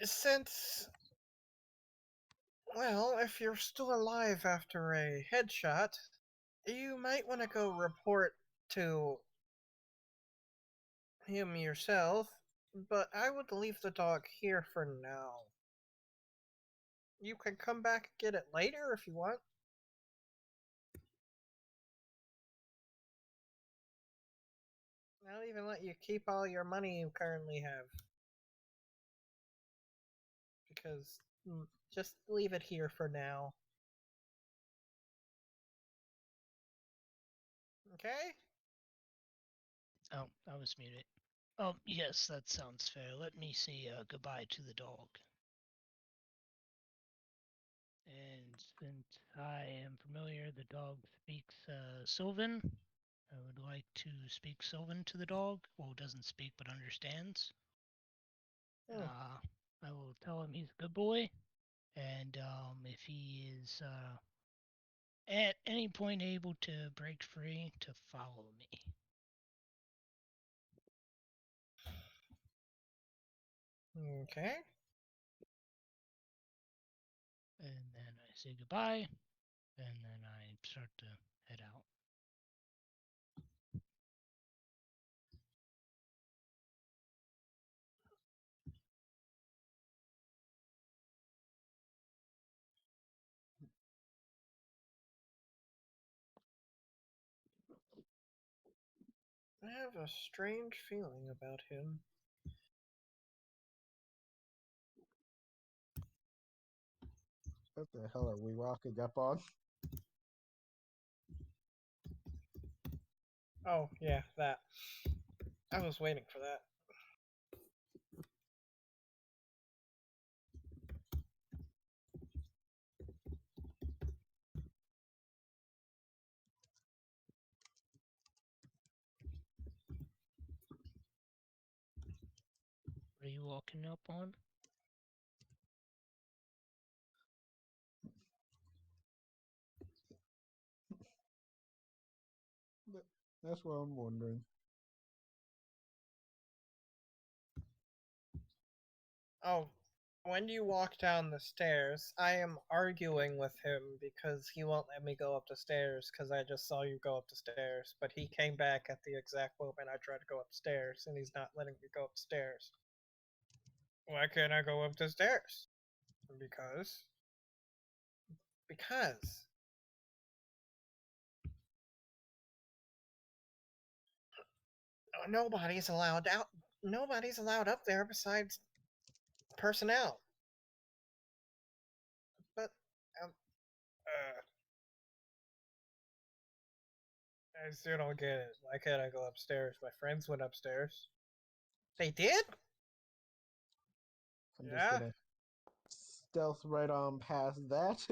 Since, well, if you're still alive after a headshot, you might want to go report to him yourself, but I would leave the dog here for now. You can come back and get it later if you want. I'll even let you keep all your money you currently have. Because just leave it here for now. Okay? Oh, I was muted. Oh, yes, that sounds fair. Let me say goodbye to the dog. And since I am familiar, the dog speaks Sylvan. I would like to speak Sylvan to the dog. Well, doesn't speak but understands. Hmm. I will tell him he's a good boy, and if he is at any point able to break free, to follow me. Okay. And then I say goodbye, and then I start to head out. I have a strange feeling about him. What the hell are we walking up on? Oh, yeah, that. I was waiting for that. What are you walking up on? That's what I'm wondering. Oh, when you walk down the stairs, I am arguing with him because he won't let me go up the stairs because I just saw you go up the stairs. But he came back at the exact moment I tried to go upstairs, and he's not letting me go upstairs. Why can't I go up the stairs? Because. Because. Nobody's allowed out. Nobody's allowed up there besides personnel. But um, I still don't get it. Why can't I go upstairs? My friends went upstairs. They did? I'm just Yeah. gonna stealth right on past that.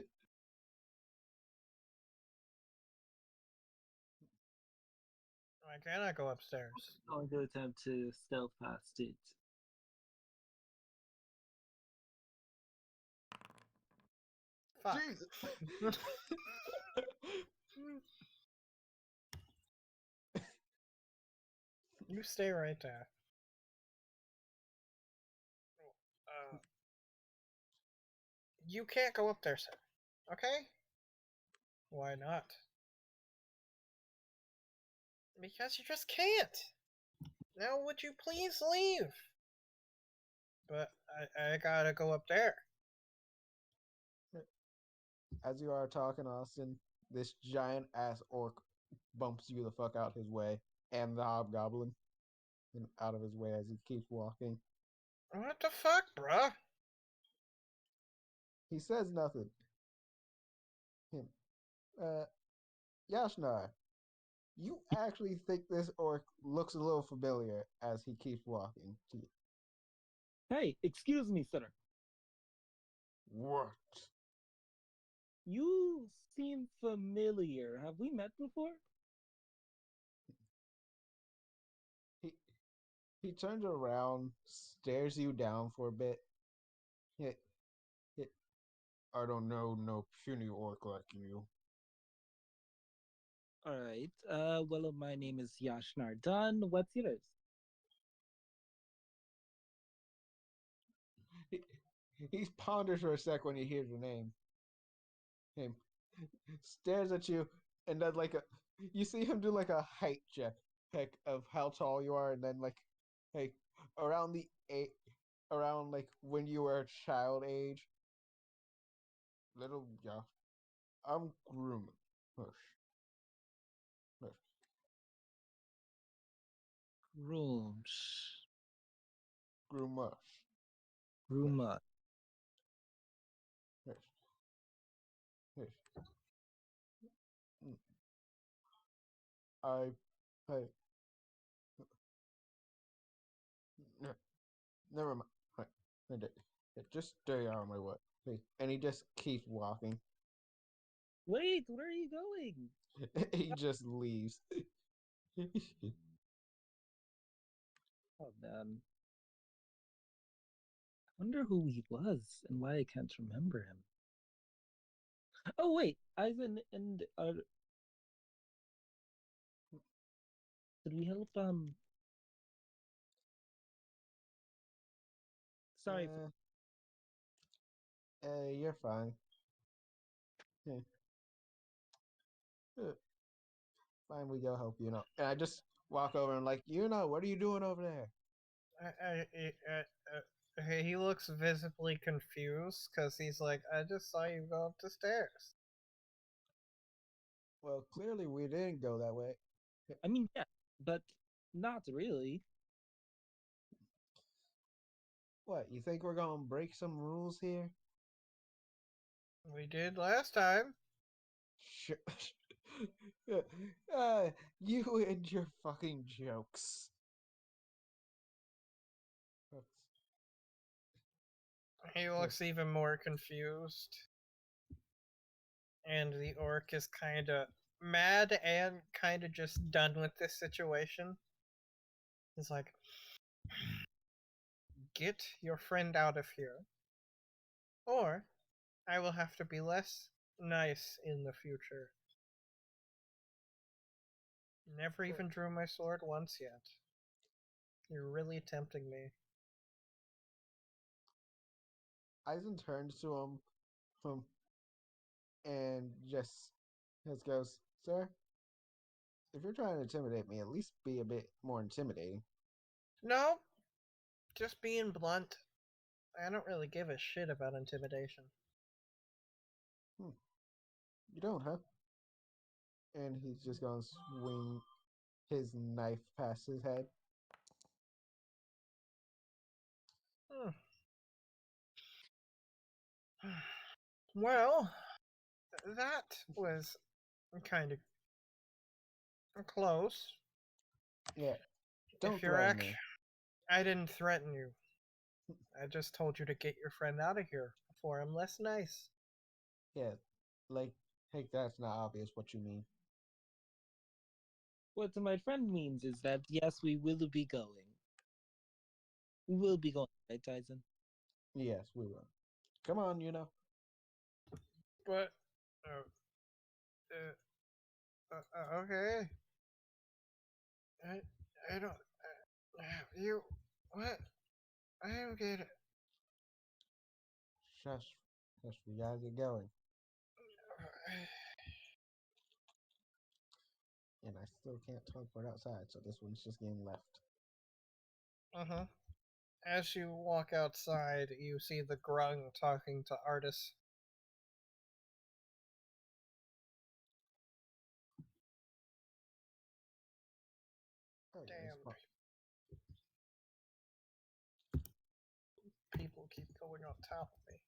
Why can't I go upstairs? I'm going to attempt to stealth past it. Fuck. Jesus. You stay right there. You can't go up there, sir. Okay? Why not? Because you just can't. Now, would you please leave? But I gotta go up there. As you are talking, Austin, this giant ass orc bumps you the fuck out his way, and the hobgoblin, and out of his way as he keeps walking. What the fuck, bruh? He says nothing. Him, Yashnar, you actually think this orc looks a little familiar as he keeps walking to you. Hey, excuse me, sir. What? You seem familiar. Have we met before? He turns around, stares you down for a bit. Hit, I don't know no puny orc like you. All right. Well, my name is Yashnar Dunn. What's yours? He ponders for a sec when he hears your name. Him stares at you and does like a. You see him do like a height check of how tall you are, and then like around the around like when you were a child age. Little yeah, I'm grooming. Hush, hush. Rooms. Groomush. Ruma. Hush, hush. Mm. I never mind. Just stay out of my way. Hey, and he just keeps walking. Wait, where are you going? He just leaves. Oh man. I wonder who he was and why I can't remember him. Oh wait, Ivan and did we help sorry for You're fine. Yeah. Fine, we go help you. And I just walk over and like, what are you doing over there? He looks visibly confused because he's like, I just saw you go up the stairs. Well, clearly we didn't go that way. I mean yeah, but not really. What, you think we're gonna break some rules here? We did last time. Sure. You and your fucking jokes. He looks even more confused. And the orc is kinda mad and kinda just done with this situation. He's like, get your friend out of here, or I will have to be less nice in the future. Never even drew my sword once yet. You're really tempting me. Eisen turns to him, and just goes, Sir, if you're trying to intimidate me, at least be a bit more intimidating. No, just being blunt. I don't really give a shit about intimidation. You don't, huh? And he's just gonna swing his knife past his head. Well, that was kind of close. Yeah. Don't If you're threaten me. I didn't threaten you. I just told you to get your friend out of here before I'm less nice. Yeah. Like, hey, that's not obvious what you mean. What my friend means is that yes, we will be going. We will be going, right, Tyson? Yes, we will. Come on, you know. But, okay. I don't. You. What? I don't get it. Shush. Shush, we gotta get going. And I still can't teleport outside, so this one's just getting left. Uh huh. As you walk outside, you see the Grung talking to Artis. Oh, yeah, Damn. it's fine. People keep going on top of me.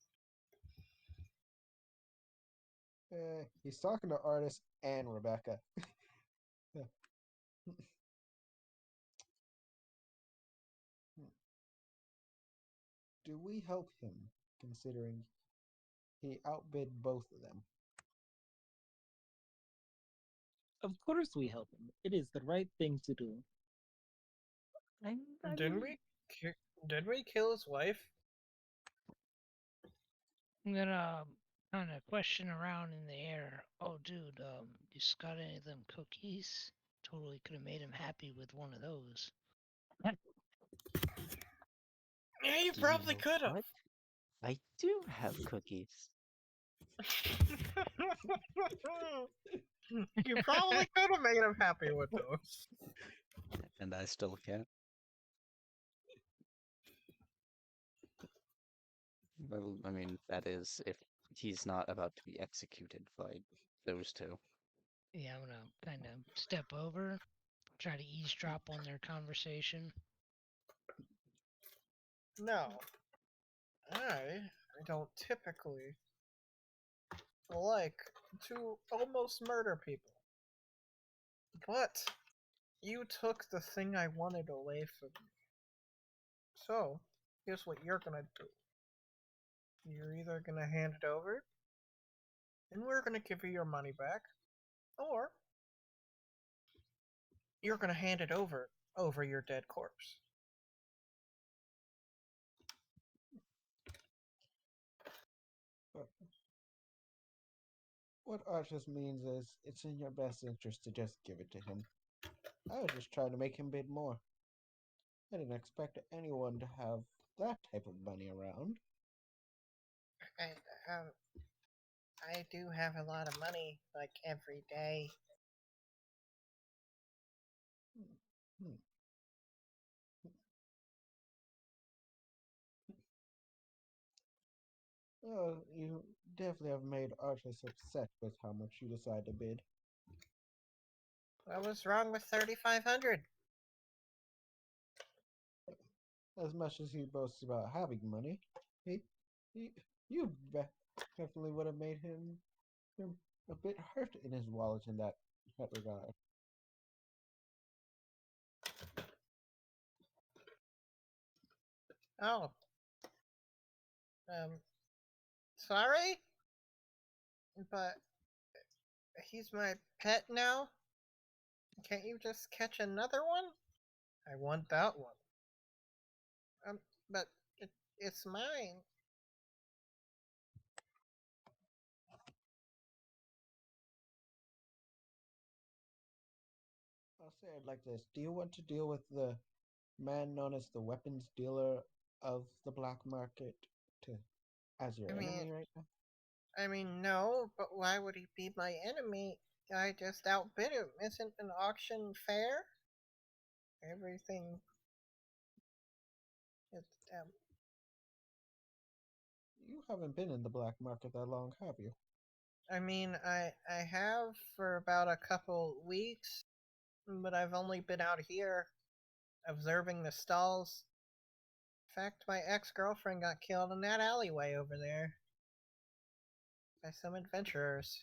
He's talking to Artis and Rebecca. Do we help him, considering he outbid both of them? Of course we help him. It is the right thing to do. Didn't we? Did we kill his wife? I'm gonna kind of question around in the air. Oh, dude, you got any of them cookies? Totally could have made him happy with one of those. Yeah, you Do probably know could have. what? I do have cookies. You probably could have made him happy with those. And I still can't. Well, I mean, that is if he's not about to be executed by those two. Yeah, I'm gonna kind of step over, try to eavesdrop on their conversation. No. I don't typically like to almost murder people. But you took the thing I wanted away from me. So, here's what you're gonna do. You're either gonna hand it over, and we're gonna give you your money back, or you're gonna hand it over your dead corpse. What Artis means is it's in your best interest to just give it to him. I was just trying to make him bid more. I didn't expect anyone to have that type of money around. I do have a lot of money, like every day. Hmm. Oh, you definitely have made Artis upset with how much you decide to bid. What was wrong with 3,500? As much as he boasts about having money, he, he you definitely would have made him a bit hurt in his wallet in that regard. Oh, sorry, but he's my pet now. Can't you just catch another one? I want that one. Um, but it's mine. I'll say it like this. Do you want to deal with the man known as the weapons dealer of the black market to as your I mean, enemy right now? no, but why would he be my enemy? I just outbid him. Isn't an auction fair? Everything is, You haven't been in the black market that long, have you? I have for about a couple weeks, but I've only been out here observing the stalls. In fact, my ex-girlfriend got killed in that alleyway over there. by some adventurers.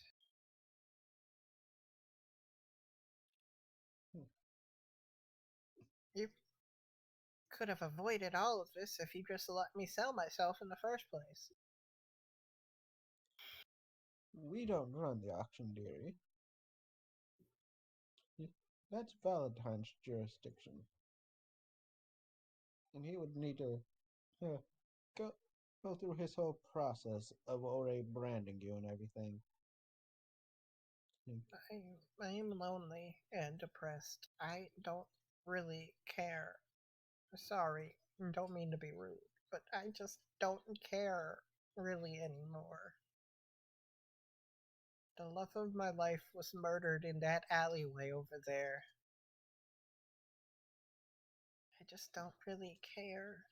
You could have avoided all of this if you just let me sell myself in the first place. We don't run the auction, dearie. That's Valentine's jurisdiction. And he would need to go through his whole process of already branding you and everything. I am lonely and depressed. I don't really care. Sorry, don't mean to be rude, but I just don't care really anymore. The love of my life was murdered in that alleyway over there. I just don't really care.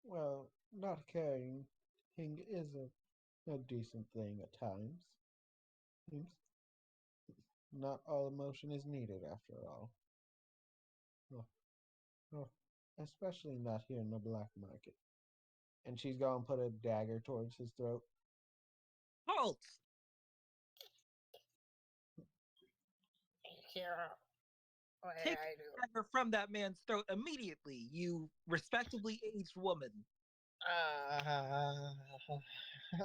Well, not caring is a decent thing at times. Not all emotion is needed after all. Oh, especially not here in the black market. And she's gonna put a dagger towards his throat. Halt! Here, what did Take I do? the dagger from that man's throat immediately, you respectably aged woman.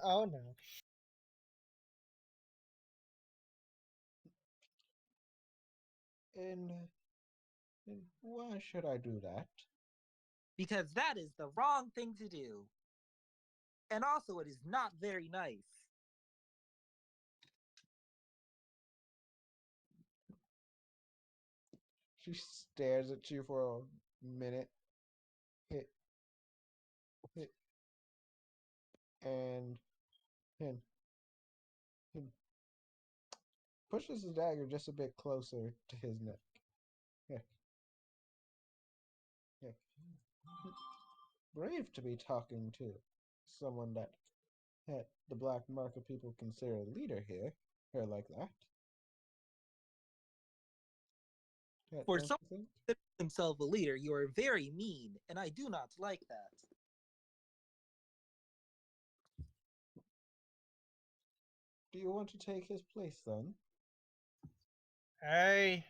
Oh no. And why should I do that? Because that is the wrong thing to do. And also, it is not very nice. She stares at you for a minute. Hit. And him pushes his dagger just a bit closer to his neck. Yeah. Brave to be talking to someone that the black market people consider a leader here like that. For don't someone you think? to consider himself a leader, you are very mean, and I do not like that. Do you want to take his place then? Hey,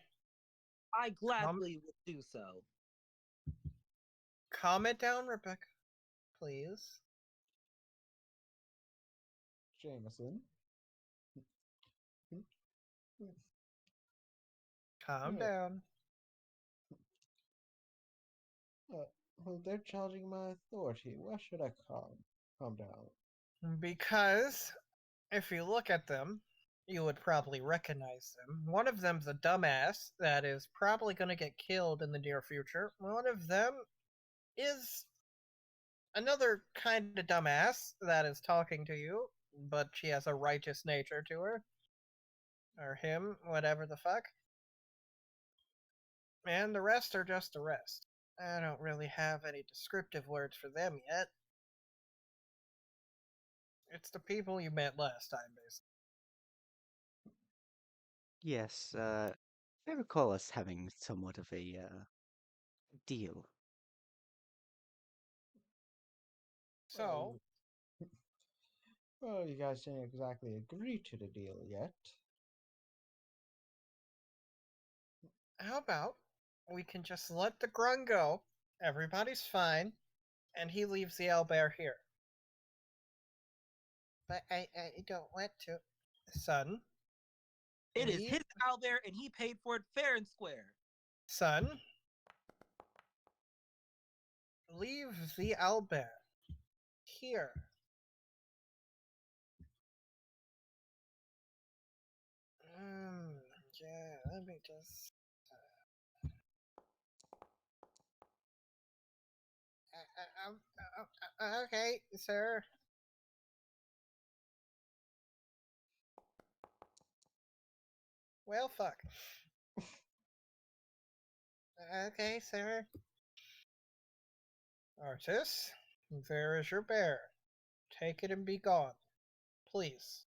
I gladly would do so. calm it down, Rebecca, please. Jameson. Calm Yeah. down. Well, they're challenging my authority. Why should I calm down? Because if you look at them, you would probably recognize them. One of them's a dumbass that is probably going to get killed in the near future. One of them is another kind of dumbass that is talking to you, but she has a righteous nature to her. Or him, whatever the fuck. And the rest are just the rest. I don't really have any descriptive words for them yet. It's the people you met last time, basically. Yes, I recall us having somewhat of a deal. So, Well, you guys didn't exactly agree to the deal yet. how about we can just let the grung go, everybody's fine, and he leaves the owlbear here. But I don't want to. Son, It is leave, his owlbear, and he paid for it fair and square. son, leave the owlbear here. Yeah, let me just. Okay, sir. Well, fuck. Okay, sir. Artis, there is your bear. Take it and be gone. Please.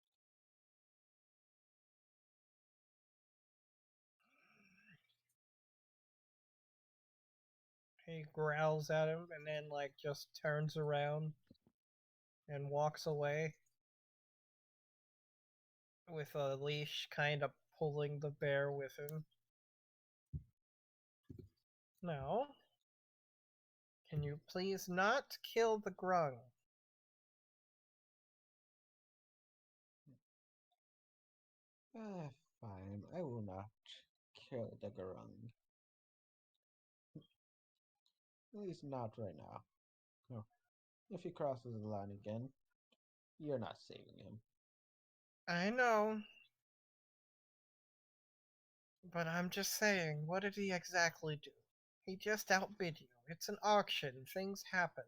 He growls at him and then like just turns around and walks away with a leash kind of pulling the bear with him. Now, can you please not kill the grung? Ah, fine. I will not kill the Garung. At least not right now. No. If he crosses the line again, you're not saving him. I know. But I'm just saying, what did he exactly do? He just outbid you. It's an auction. Things happen.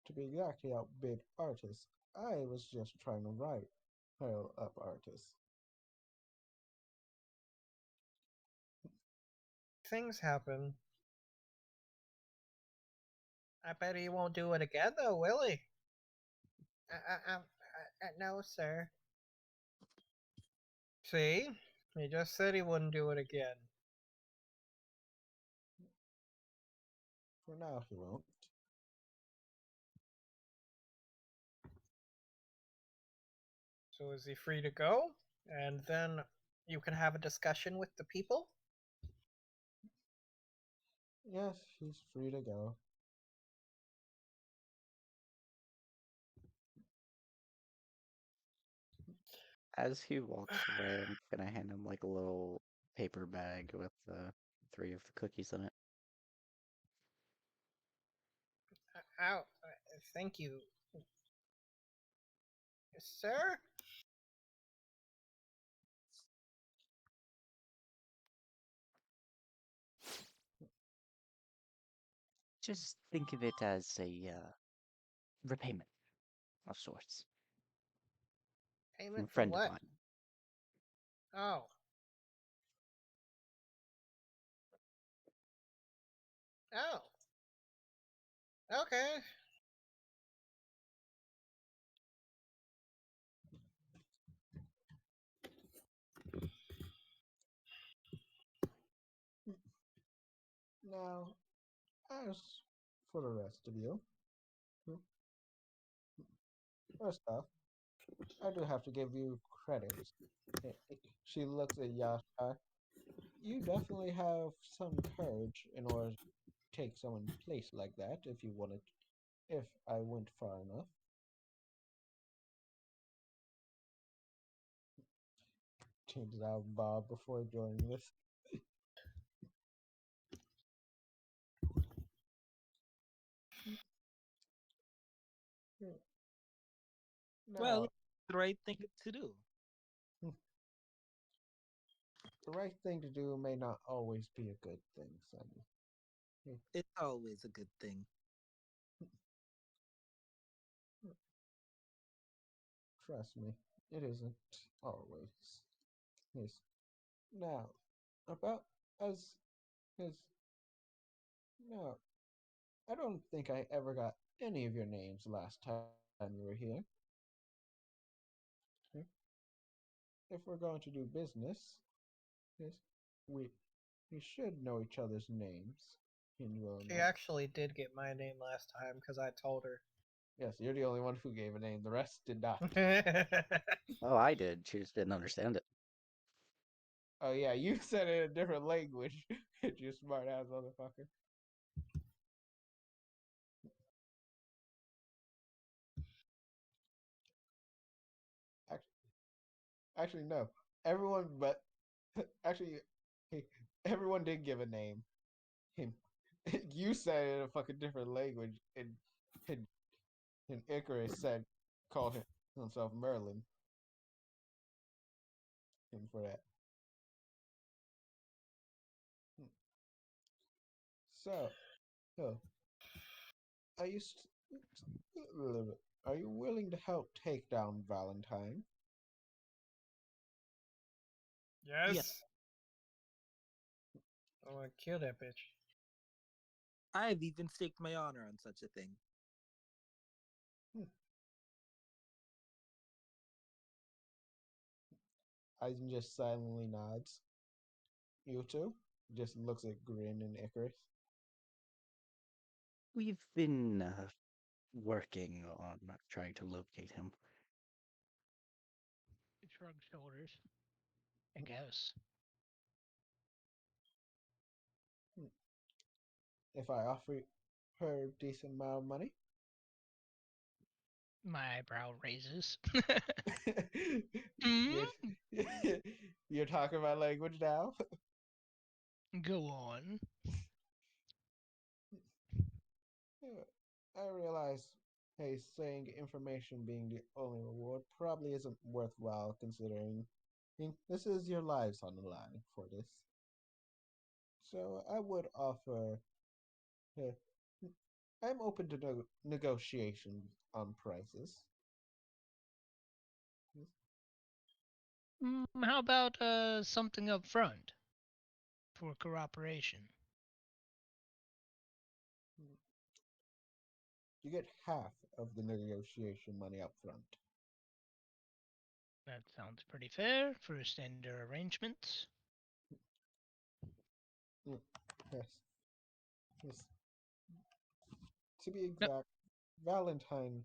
To be exactly outbid Artis, I was just trying to rile up Artis. Things happen. I bet he won't do it again, though, will he? No, sir. See? He just said he wouldn't do it again. For now, he won't. So is he free to go? And then you can have a discussion with the people? Yes, he's free to go. As he walks away, I'm gonna hand him like a little paper bag with 3 of the cookies in it. Ow. Thank you. Sir? Just think of it as a repayment of sorts from a Payment for friend of what? mine. Oh. Oh. Okay. Now, as for the rest of you, first off, I do have to give you credit. She looks at Yasha. You definitely have some courage in order to take someone's place like that if you wanted, if I went far enough. Turns out Bob before joining this. Well, Now, it's the right thing to do. the right thing to do may not always be a good thing, Sonny. It's always a good thing. Trust me, it isn't always. Yes. Now, about as now, I don't think I ever got any of your names last time you were here. Hmm? If we're going to do business, yes, we we should know each other's names. And well She enough. actually did get my name last time because I told her. Yes, you're the only one who gave a name. The rest did not. Oh, I did. She just didn't understand it. Oh yeah, you said it in a different language. You smart ass motherfucker. Actually, no. Everyone but actually, hey, everyone did give a name. Him, you said it in a fucking different language, and, and Icarus said called himself Merlin. And for that. So, so are you are you willing to help take down Valentine? Yes. Yeah. I want to kill that bitch. I've even staked my honor on such a thing. Eisen just silently nods. You too? Just looks at Grin and Icarus. We've been working on trying to locate him. Shrug shoulders. I guess. If I offer her a decent amount of money, My eyebrow raises. you're, you're talking my language now. Go on. I realize, hey, saying information being the only reward probably isn't worthwhile considering this is your lives on the line for this. So I would offer. Uh, I'm open to negotiation on prices. How about something up front for cooperation? You get half of the negotiation money up front. That sounds pretty fair for a standard arrangement. Yes. Yes. To be exact, Valentine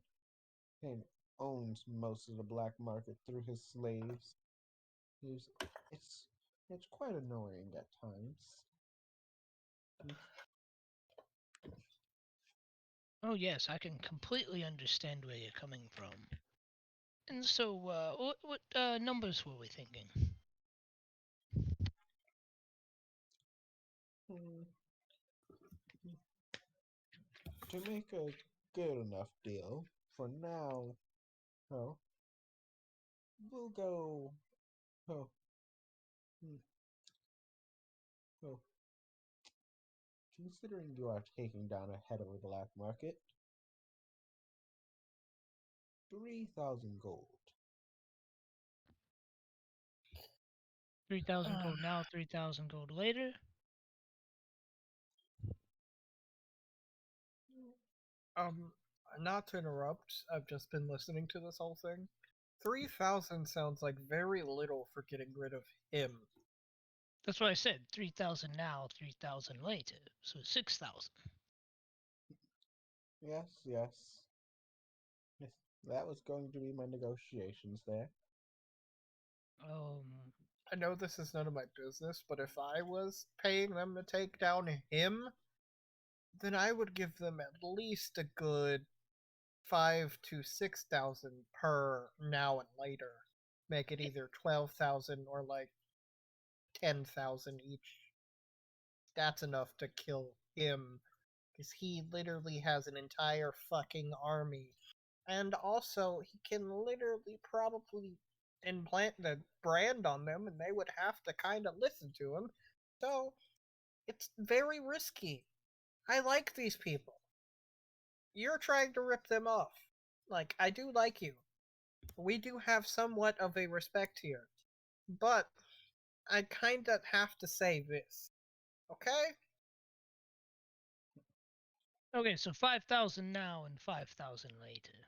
owns most of the black market through his slaves. He's, it's it's quite annoying at times. Oh yes, I can completely understand where you're coming from. And so, what numbers were we thinking? Hmm. To make a good enough deal, for now, oh, we'll go. Oh, hmm, oh. Considering you are taking down a head of the black market, 3,000 gold. 3,000 gold now, 3,000 gold later. Not to interrupt, I've just been listening to this whole thing. 3,000 sounds like very little for getting rid of him. That's what I said. 3,000 now, 3,000 later. So 6,000. Yes, yes. Yes, that was going to be my negotiations there. I know this is none of my business, but if I was paying them to take down him, then I would give them at least a good 5 to 6,000 per now and later. Make it either 12,000 or like 10,000 each. That's enough to kill him, because he literally has an entire fucking army. And also, he can literally probably implant the brand on them, and they would have to kind of listen to him. So, it's very risky. I like these people. You're trying to rip them off. Like, I do like you. We do have somewhat of a respect here. But, I kinda have to say this. Okay? Okay, so 5,000 now and 5,000 later.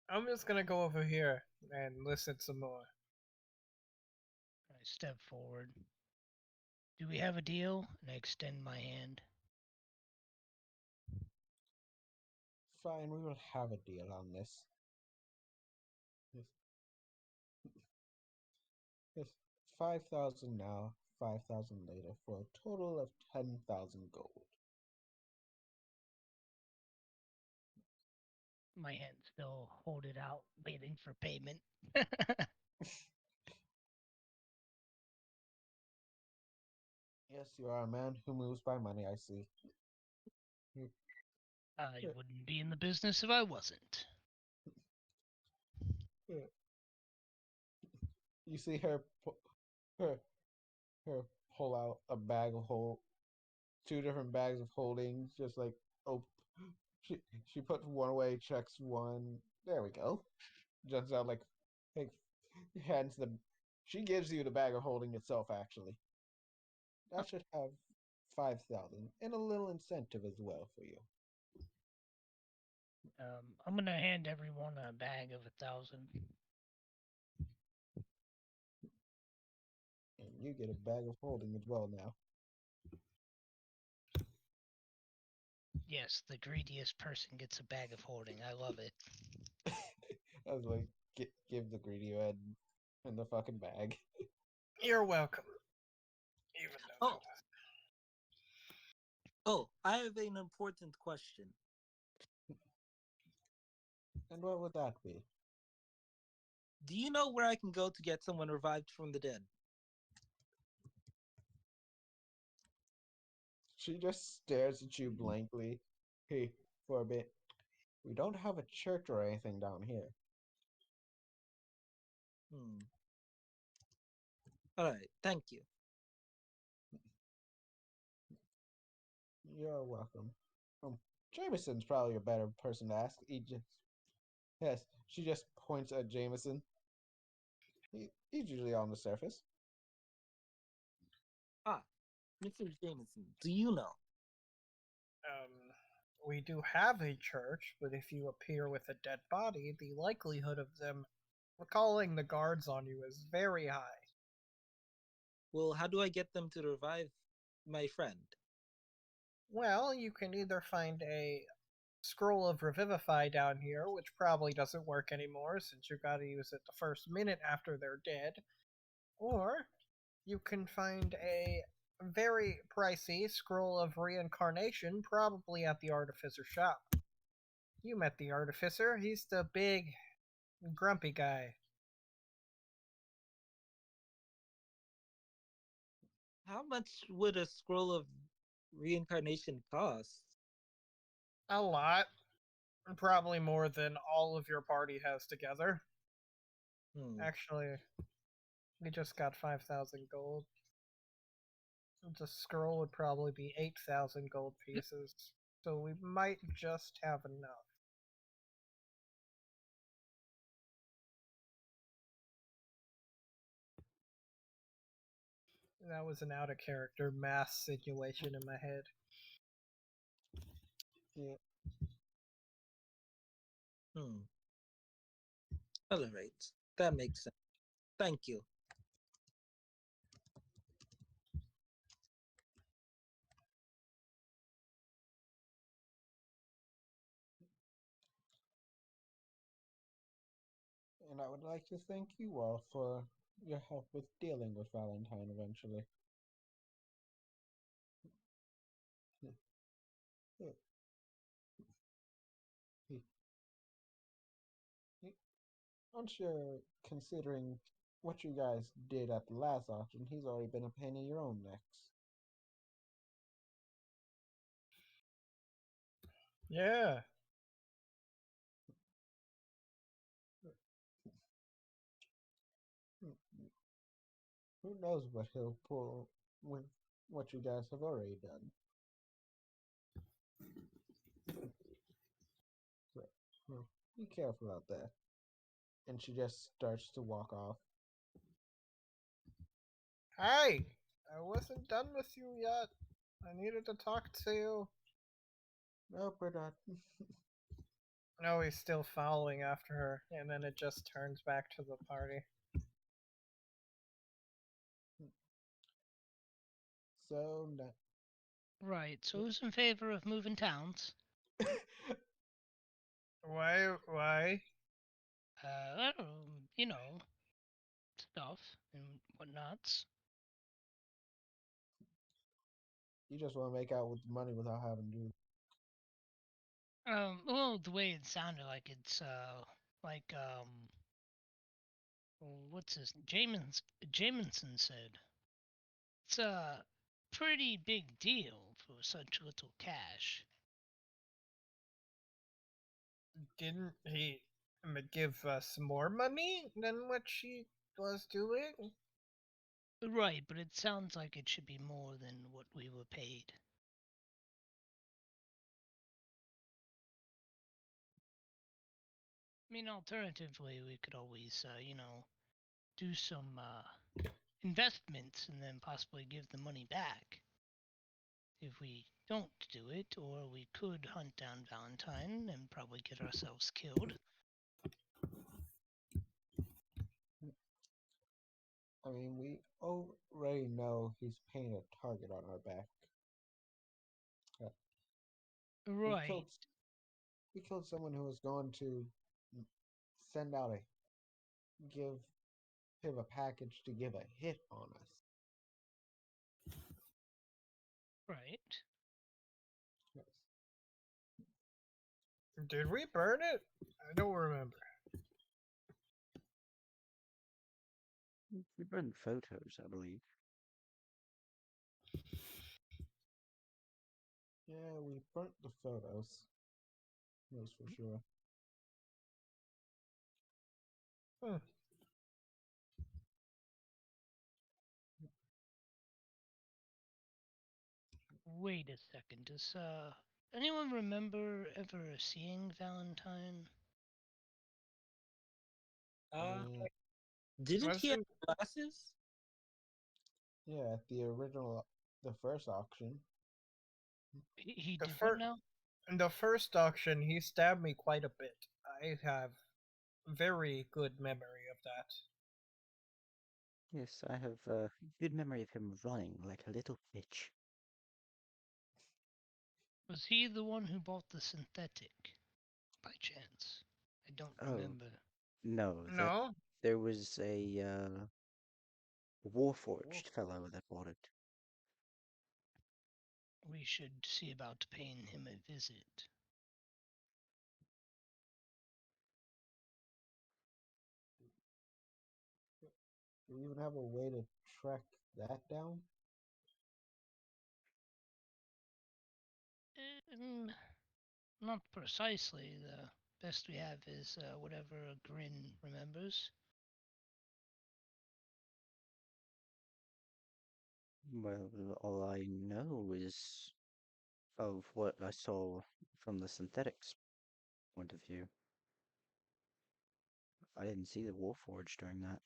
I'm just gonna go over here and listen some more. I step forward. Do we have a deal? And I extend my hand. Fine, we will have a deal on this. Yes. Yes. 5,000 now, 5,000 later, for a total of 10,000 gold. My hand still hold it out, waiting for payment. Yes, you are a man who moves by money, I see. I wouldn't be in the business if I wasn't. You see her her her pull out a bag of two different bags of holdings, just like, oh, she puts one away, checks one. There we go. Jumps out like hands the. She gives you the bag of holding itself. Actually, that should have 5,000 and a little incentive as well for you. I'm gonna hand everyone a bag of 1,000. And You get a bag of holding as well now. Yes, the greediest person gets a bag of holding. I love it. I was like, give the greedy head and the fucking bag. You're welcome. Even though Oh. Oh, I have an important question. And what would that be? Do you know where I can go to get someone revived from the dead? She just stares at you blankly. Hey, for a bit. We don't have a church or anything down here. Alright, thank you. You're welcome. Jameson's probably a better person to ask. Yes, she just points at Jameson. He's usually on the surface. Ah, Mr. Jameson, do you know? We do have a church, but if you appear with a dead body, the likelihood of them calling the guards on you is very high. Well, how do I get them to revive my friend? Well, you can either find a scroll of Revivify down here, which probably doesn't work anymore since you gotta use it the first minute after they're dead, or you can find a very pricey scroll of Reincarnation, probably at the Artificer shop. You met the Artificer, he's the big, grumpy guy. How much would a scroll of reincarnation cost? A lot. Probably more than all of your party has together. Actually, we just got 5,000 gold. The scroll would probably be 8,000 gold pieces, so we might just have enough. That was an out of character mass situation in my head. Yeah. Alright, that makes sense. Thank you. And I would like to thank you all for your help with dealing with Valentine eventually. I'm sure, considering what you guys did at the last auction, he's already been a pain in your own necks. Yeah. Who knows what he'll pull with what you guys have already done. So, be careful out there. And she just starts to walk off. Hey! I wasn't done with you yet. I needed to talk to you. Nope, we're not. No, he's still following after her, and then it just turns back to the party. So, no. Right, so who's in favor of moving towns? Why? I don't know, you know, stuff and whatnots. You just want to make out with the money without having to do. Well, the way it sounded like it's, what's his, Jameson said. It's a pretty big deal for such little cash. Didn't he give us more money than what she was doing? Right, but it sounds like it should be more than what we were paid. I mean, alternatively, we could always, do some investments and then possibly give the money back if we don't do it, or we could hunt down Valentine and probably get ourselves killed. I mean, we already know he's painted a target on our back. Uh, we Right. killed we killed someone who was going to send out a give him a package to give a hit on us. Right. Yes. Did we burn it? I don't remember. We burned photos, I believe. Yeah, we burnt the photos. That's for sure. Hmm. Wait a second. Does anyone remember ever seeing Valentine? Yeah, Didn't he have Wasn't glasses? yeah, at the first auction. He the did what first now? in the first auction he stabbed me quite a bit. I have very good memory of that. Yes, I have a good memory of him running like a little bitch. Was he the one who bought the synthetic, by chance? I don't Oh, remember. no, No? there was a Warforged fellow that bought it. We should see about paying him a visit. Do we even have a way to track that down? Um, Not precisely. The best we have is whatever Grin remembers. Well, all I know is of what I saw from the synthetics point of view. I didn't see the Warforged during that.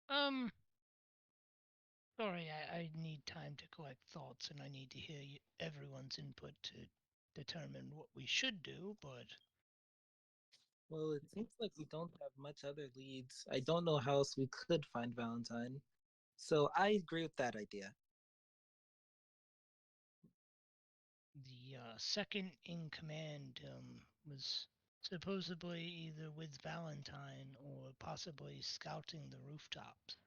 Right. Sorry, I need time to collect thoughts and I need to hear everyone's input to determine what we should do, but Well, it seems like we don't have much other leads. I don't know how else we could find Valentine. So I agree with that idea. the second in command was supposedly either with Valentine or possibly scouting the rooftops.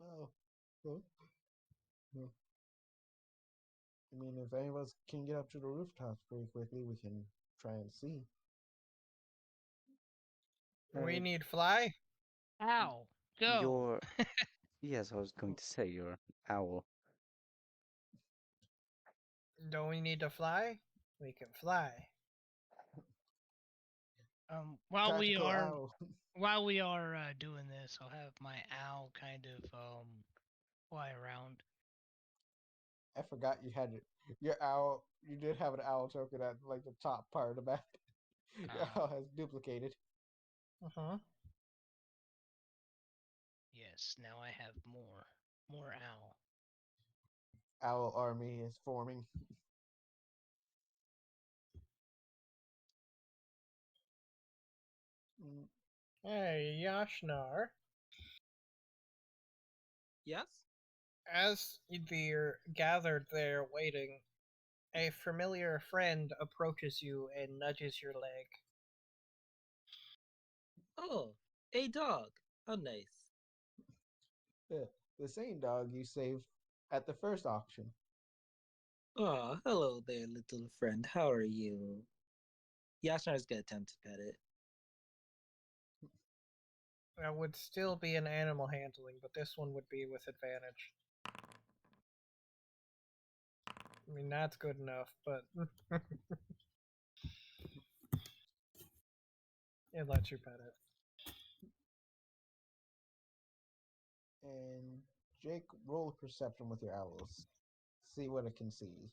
Oh, well, well, I mean, if any of us can get up to the rooftops pretty quickly, we can try and see. We need fly? Ow! Go! Your yes, I was going to say your owl. Don't we need to fly? We can fly. While we Tactical are owl. doing this, I'll have my owl kind of fly around. I forgot you had your owl. You did have an owl token at like the top part of the map. Your Ah. owl has duplicated. Uh-huh. Yes, now I have more owl. Owl army is forming. Mm, Hey, Yashnar. Yes? As you're gathered there waiting, a familiar friend approaches you and nudges your leg. Oh, a dog. How nice. yeah, the same dog you saved at the first auction. Oh, hello there, little friend. How are you? Yashnar's gonna attempt to pet it. That would still be an animal handling, but this one would be with advantage. I mean, that's good enough, but it lets you pet it. And Jake, roll perception with your owls. See what it can see.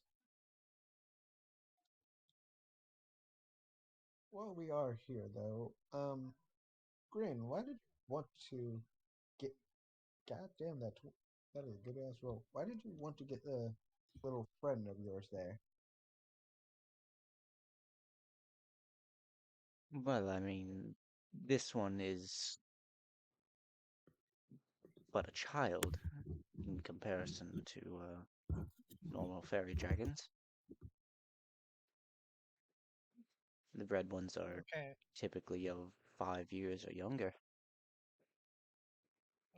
While we are here, though, Grin, why did you want to get? God damn, that is a good ass roll. Why did you want to get the little friend of yours there? Well, I mean, this one is but a child in comparison to normal fairy dragons. The red ones are Okay. typically of 5 years or younger.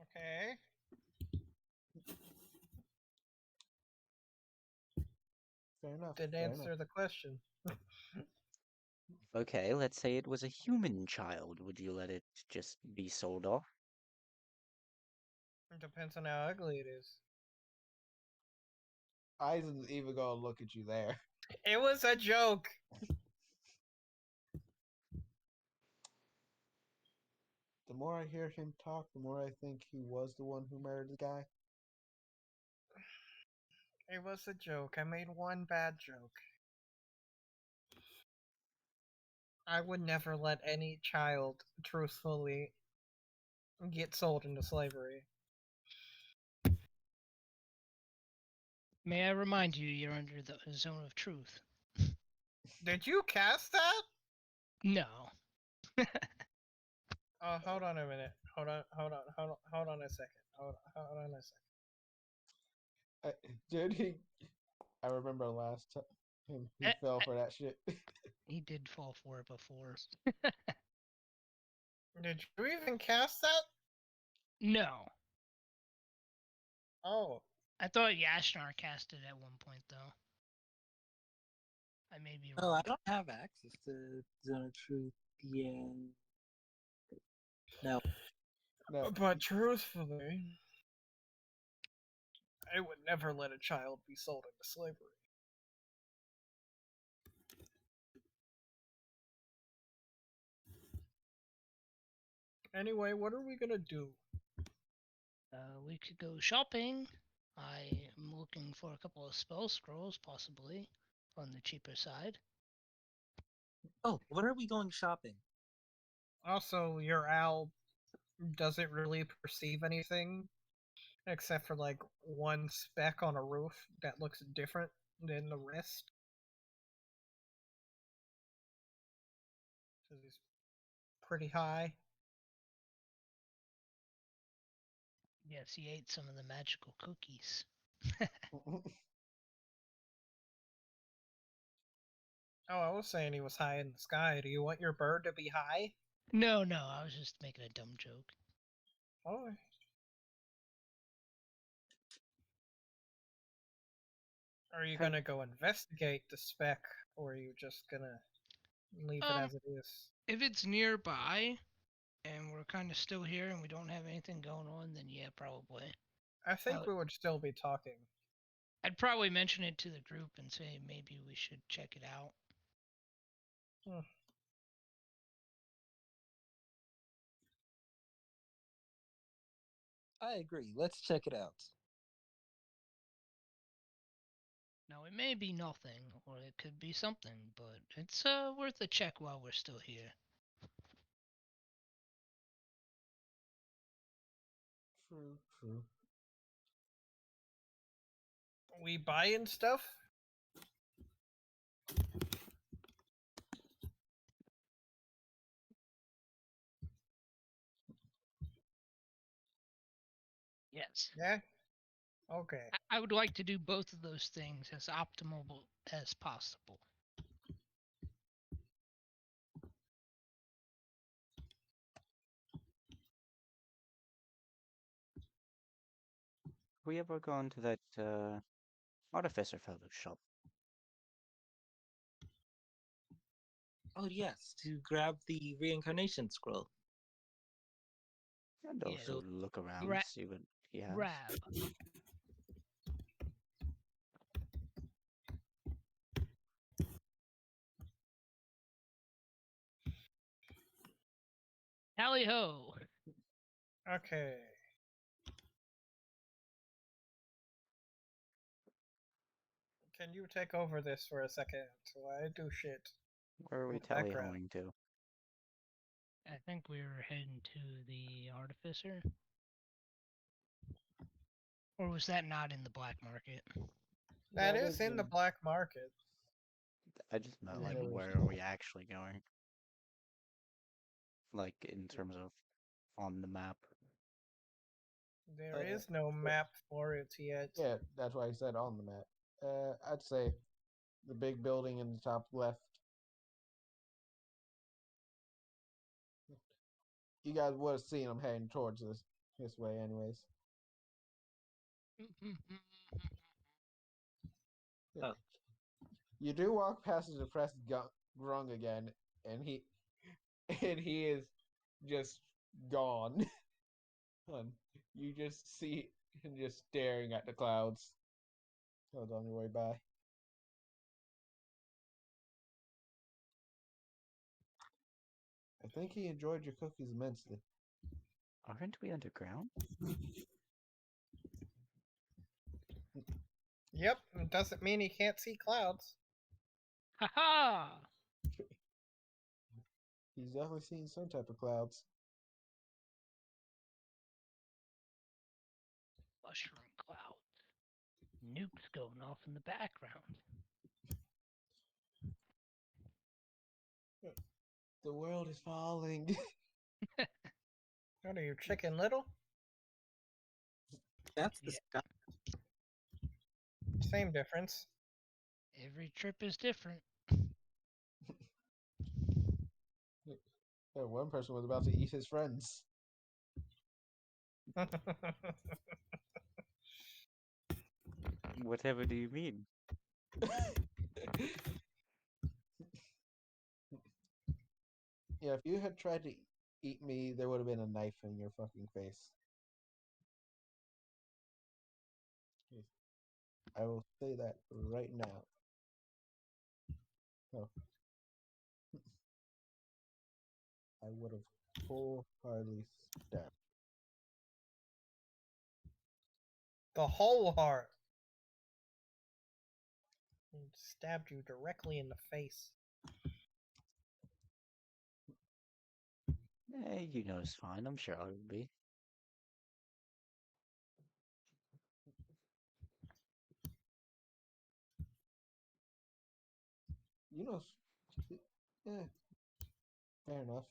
Okay. Fair enough. Didn't fair answer enough. the question. Okay, let's say it was a human child. Would you let it just be sold off? It depends on how ugly it is. Eisen's even gonna look at you there. It was a joke. The more I hear him talk, the more I think he was the one who murdered the guy. It was a joke. I made one bad joke. I would never let any child truthfully get sold into slavery. May I remind you, you're under the zone of truth. Did you cast that? No. Oh, hold on a minute. Hold on a second. Hold on a second. Did he? I remember last time he Eh, fell eh. for that shit. He did fall for it before. Did you even cast that? No. Oh, I thought Yashnar cast it at one point, though. I may be Oh, wrong. I don't have access to Zone of Truth yet. No. No, but truthfully, I would never let a child be sold into slavery. Anyway, what are we gonna do? We could go shopping. I am looking for a couple of spell scrolls, possibly, on the cheaper side. Oh, what are we going shopping? Also, your owl doesn't really perceive anything except for like one speck on a roof that looks different than the rest. Because he's pretty high. Yes, he ate some of the magical cookies. Oh, I was saying he was high in the sky. Do you want your bird to be high? No, I was just making a dumb joke. Oh. Are you Kind gonna go investigate the speck, or are you just gonna leave it as it is? If it's nearby, and we're kind of still here, and we don't have anything going on, then yeah, probably. I think we would still be talking. I'd probably mention it to the group and say maybe we should check it out. I agree. Let's check it out. Now, it may be nothing, or it could be something, but it's worth a check while we're still here. True. We buying stuff? Yes. Yeah? Okay. I would like to do both of those things as optimal as possible. we ever gone to that artificer fellow's shop? Oh, yes, to grab the reincarnation scroll. And Yeah. also look around, Ra- see what he has. Rab. Tally ho! Okay. Can you take over this for a second while I do shit? Where are we in the background? tally-hoing to? I think we were heading to the artificer. Or was that not in the black market? That That is in the in- black market. I just meant Yeah, like there is. where are we actually going? Like in terms of on the map. There is no map for it yet. Yeah, that's why I said on the map. I'd say the big building in the top left. You guys would have seen them heading towards this way, anyways. Oh. You do walk past the depressed Grung again, and he is just gone. And you just see him just staring at the clouds. That was on your way by. I think he enjoyed your cookies immensely. Aren't we underground? Yep, it doesn't mean he can't see clouds. Ha He's definitely seen some type of clouds. Mushroom cloud. Nukes going off in the background. The world is falling. What are you, Chicken Little? That's the Yeah. sky. Same difference. Every trip is different. One person was about to eat his friends. Whatever do you mean? Yeah, if you had tried to eat me, there would have been a knife in your fucking face. I will say that right now. Oh. I would have wholeheartedly stabbed. The whole heart. He stabbed you directly in the face. You know it's fine. I'm sure I will be. You know, yeah, fair enough.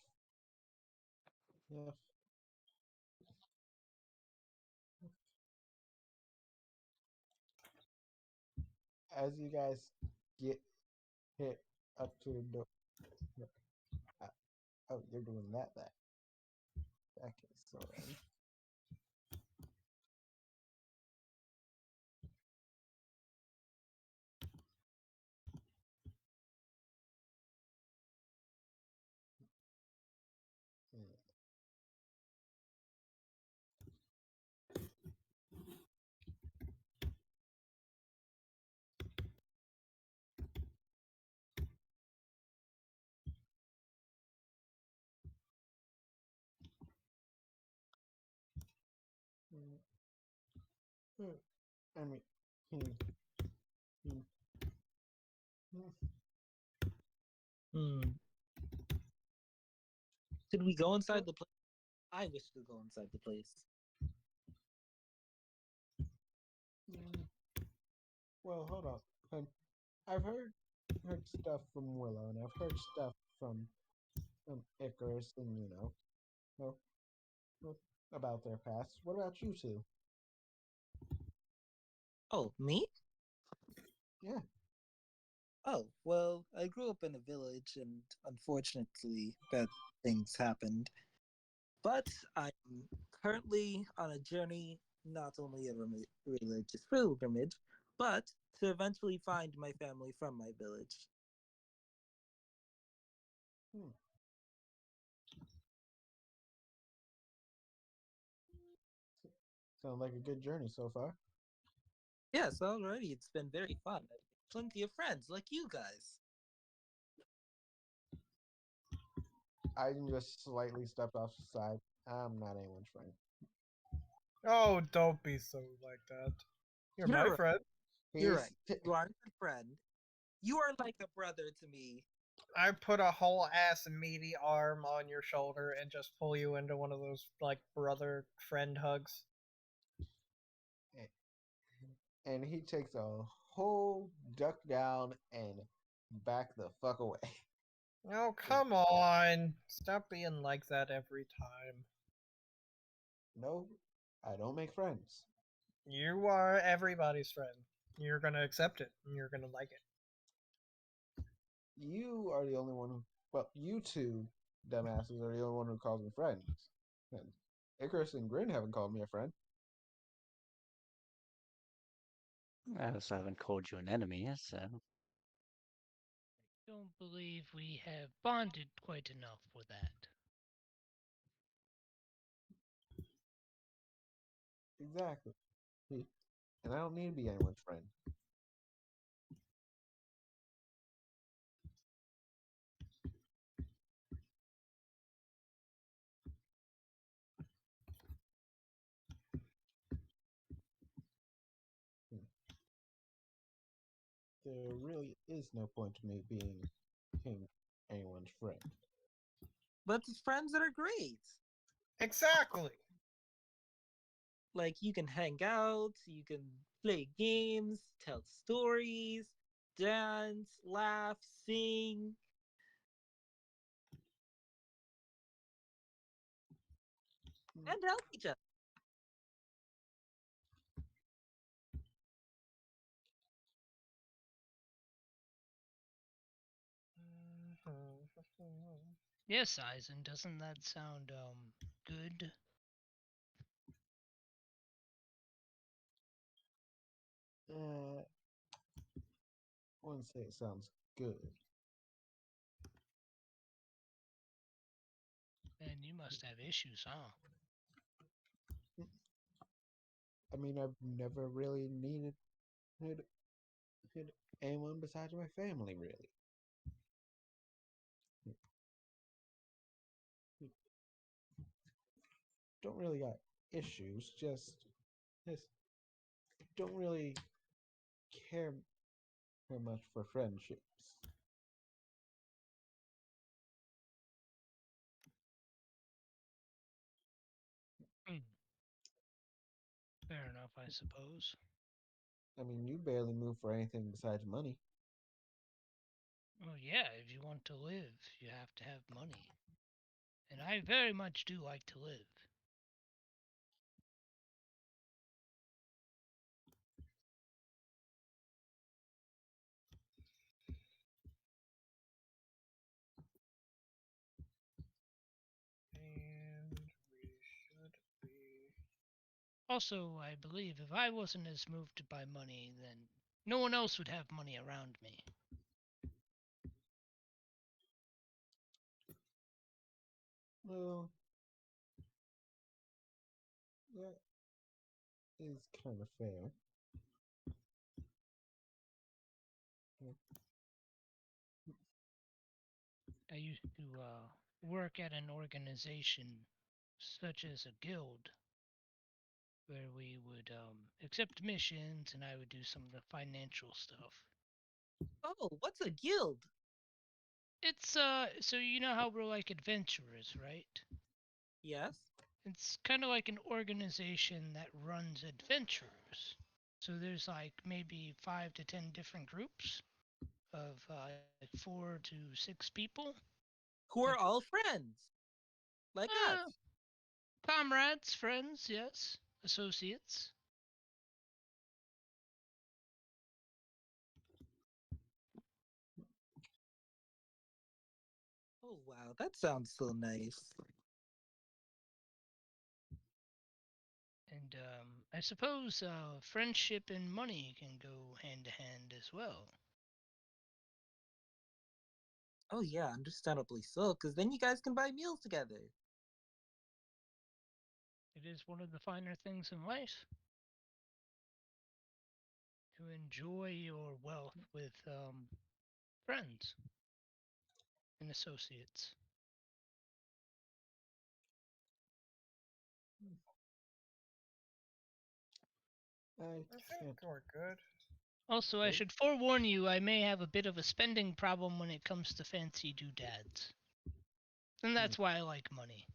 Yeah. As you guys get hit up to the door. Oh, you're doing that. That is so right. I mean, Should we go inside the place? I wish to go inside the place. Well, hold on. I've heard stuff from Willow, and I've heard stuff from Icarus, and about their past. What about you two? Oh, me? Yeah. Oh, well, I grew up in a village, and unfortunately, bad things happened. But I'm currently on a journey, not only a religious pilgrimage, but to eventually find my family from my village. Sounds like a good journey so far. Yes, already it's been very fun. I've made plenty of friends like you guys. I just slightly stepped off the side. I'm not anyone's friend. Oh, don't be so like that. You're my right. friend. You're right. You are a good friend. You are like a brother to me. I put a whole ass meaty arm on your shoulder and just pull you into one of those like brother friend hugs. And he takes a pull, duck down, and back the fuck away. Oh, come on. Stop being like that every time. No, I don't make friends. You are everybody's friend. You're gonna accept it, and you're gonna like it. You are the only one who. Well, you two dumbasses are the only one who calls me friends. And Icarus and Grin haven't called me a friend. I also haven't called you an enemy, so Don't believe we have bonded quite enough for that. Exactly. And I don't need to be anyone's friend. There really is no point to me being anyone's friend. But the friends that are great. Exactly. Like you can hang out, you can play games, tell stories, dance, laugh, sing. And help each other. Yes, Eisen, doesn't that sound good? I wouldn't say it sounds good. And you must have issues, huh? I mean, I've never really needed anyone besides my family, really. Don't really got issues, just don't really care very much for friendships. Hmm. Fair enough, I suppose. I mean, you barely move for anything besides money. Well, yeah, if you want to live, you have to have money. And I very much do like to live. And we should be. Also, I believe if I wasn't as moved by money, then no one else would have money around me. Well, that is kind of fair. I used to work at an organization such as a guild where we would accept missions and I would do some of the financial stuff. Oh, what's a guild? It's so you know how we're like adventurers, right? Yes. It's kind of like an organization that runs adventurers. So there's like maybe 5 to 10 different groups of like 4 to 6 people. Who are all friends. Like us. Uh, Comrades, friends, yes, associates. Oh wow, that sounds so nice. And I suppose friendship and money can go hand to hand as well. Oh yeah, understandably so, because then you guys can buy meals together. It is one of the finer things in life to enjoy your wealth with friends and associates. I I think can't. we're good. Also, I Good. should forewarn you, I may have a bit of a spending problem when it comes to fancy doodads. And that's why I like money.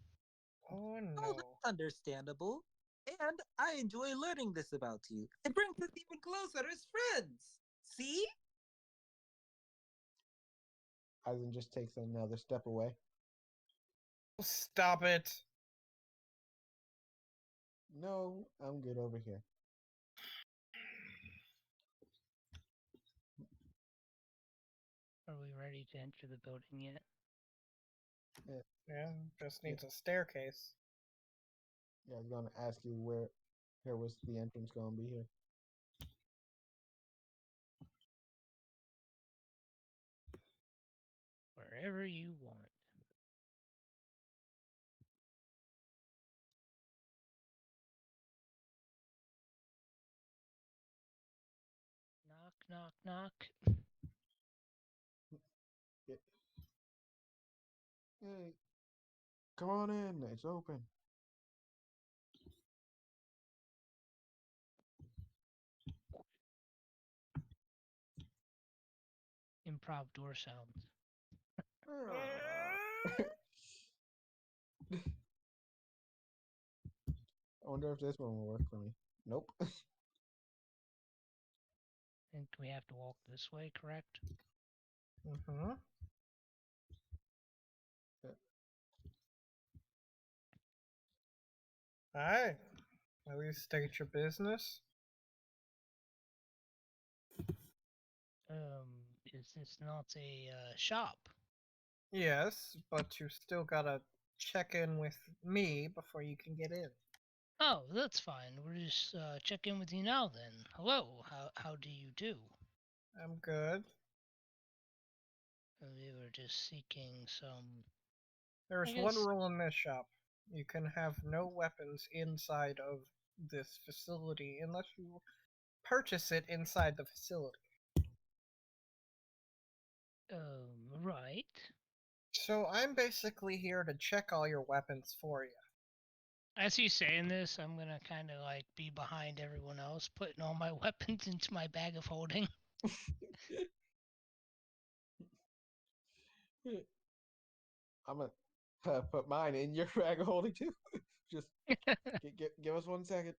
Oh Oh, no. that's understandable. And I enjoy learning this about you. It brings us even closer as friends. See? Aizen just takes another step away. Stop it. No, I'm good over here. Are we ready to enter the building yet? Yeah, just needs a staircase. Yeah, I was gonna ask you where was the entrance gonna be here. Wherever you want. Knock, knock, knock. Hey, come on in. It's open. Improv door sounds. I wonder if this one will work for me. Nope. think we have to walk this way, correct? Mm-hmm. Alright. At least state your business. Is this not a shop? Yes, but you still gotta check in with me before you can get in. Oh, that's fine. We'll just check in with you now then. Hello, how do you do? I'm good. We were just seeking some. There's I one guess- rule in this shop. You can have no weapons inside of this facility unless you purchase it inside the facility. Right. So I'm basically here to check all your weapons for you. As he's saying this, I'm gonna kind of like be behind everyone else, putting all my weapons into my bag of holding. I'm gonna put mine in your bag of holding too. Just give us 1 second.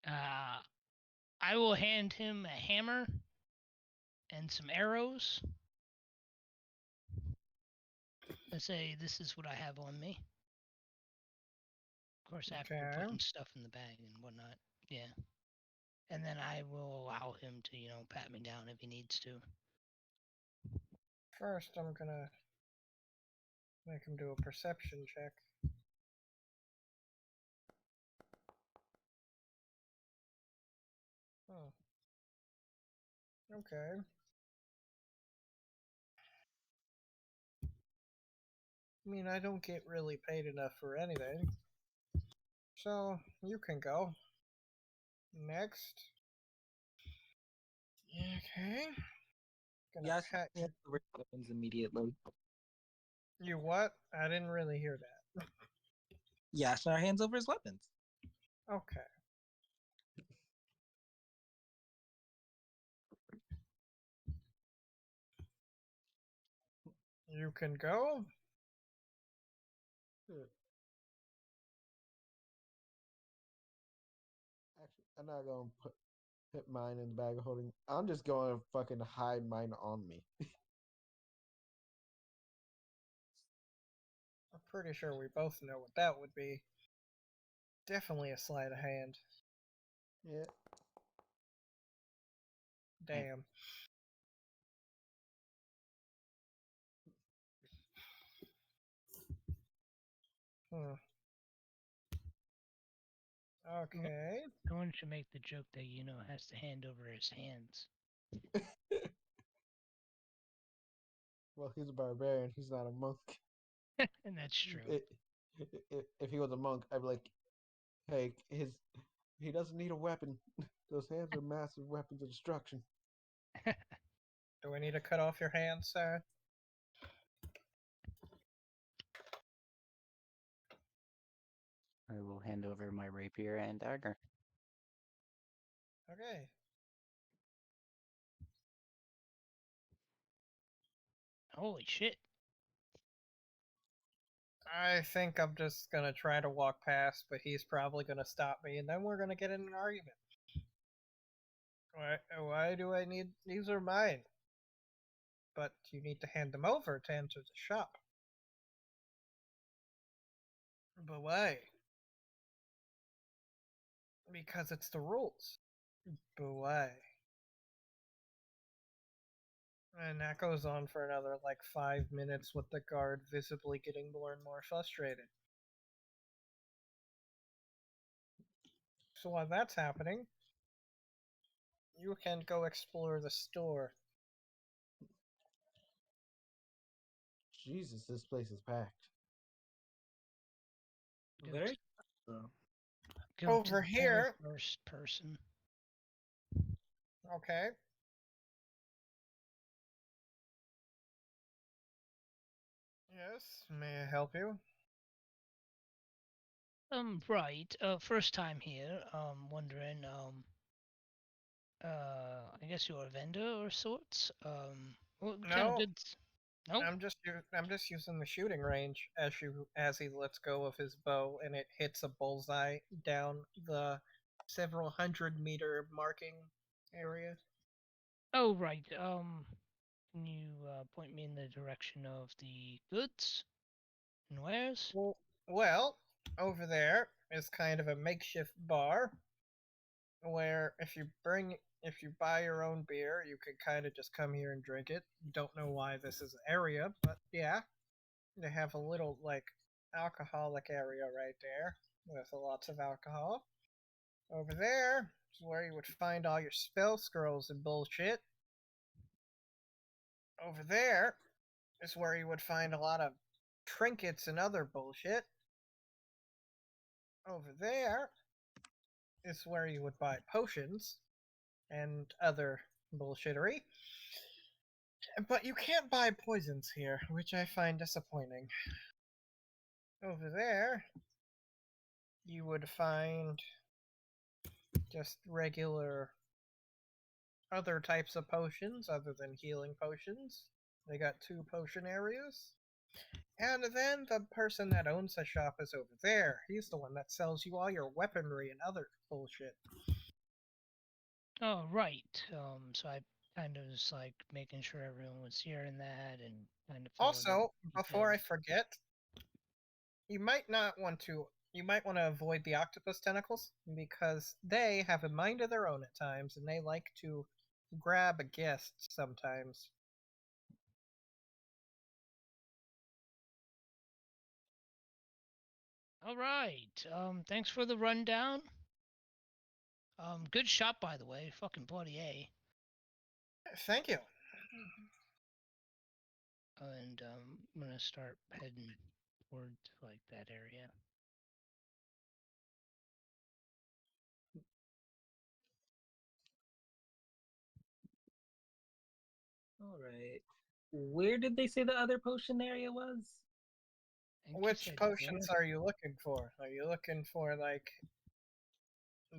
I will hand him a hammer and some arrows. I say, this is what I have on me. Of course, after Okay. putting stuff in the bag and whatnot. Yeah. And then I will allow him to, pat me down if he needs to. First, I'm gonna make him do a perception check. Oh. Okay. I mean, I don't get really paid enough for anything. So, you can go. Next. Okay. Gonna Yes, pat you. hands over his weapons immediately. You what? I didn't really hear that. Yashnar hands over his weapons. Okay. You can go. Actually, I'm not gonna put mine in the bag of holding. I'm just gonna fucking hide mine on me. I'm pretty sure we both know what that would be. Definitely a sleight of hand. Yeah. Damn. Hmm. Okay. Someone should make the joke that, has to hand over his hands. Well, he's a barbarian. He's not a monk. And that's true. If he was a monk, I'd be like, hey, he doesn't need a weapon. Those hands are massive weapons of destruction. Do we need to cut off your hands, sir? I will hand over my rapier and dagger. Okay. Holy shit. I think I'm just gonna try to walk past, but he's probably gonna stop me, and then we're gonna get in an argument. Why do I need? These are mine. But you need to hand them over to enter the shop. But why? Because it's the rules. But why? And that goes on for another like 5 minutes with the guard visibly getting more and more frustrated. So while that's happening, you can go explore the store. Jesus, this place is packed. Good. Very so. Go to Over the here- first person. Okay. Yes, may I help you? Right. First time here. Wondering. I guess you're a vendor or sorts. What kind of No. goods? No. I'm just using the shooting range as he lets go of his bow and it hits a bullseye down the several 100-meter marking area. Oh, right. Can you point me in the direction of the goods and wares? Well, over there is kind of a makeshift bar where if you buy your own beer, you can kind of just come here and drink it. Don't know why this is an area, but yeah, they have a little like alcoholic area right there with lots of alcohol. Over there is where you would find all your spell scrolls and bullshit. Over there is where you would find a lot of trinkets and other bullshit. Over there is where you would buy potions and other bullshittery. But you can't buy poisons here, which I find disappointing. Over there, you would find just regular other types of potions other than healing potions. They got 2 potion areas. And then the person that owns the shop is over there. He's the one that sells you all your weaponry and other bullshit. Oh, right. So I kind of was like making sure everyone was hearing that and kind of Also, before I forget, you might not want to. You might want to avoid the octopus tentacles because they have a mind of their own at times and they like to grab a guest sometimes. All right. Thanks for the rundown. Good shop by the way. Fucking bloody A. Thank you. And I'm gonna start heading towards like that area. All right. Where did they say the other potion area was? I think you Which said potions where? are you looking for? Are you looking for like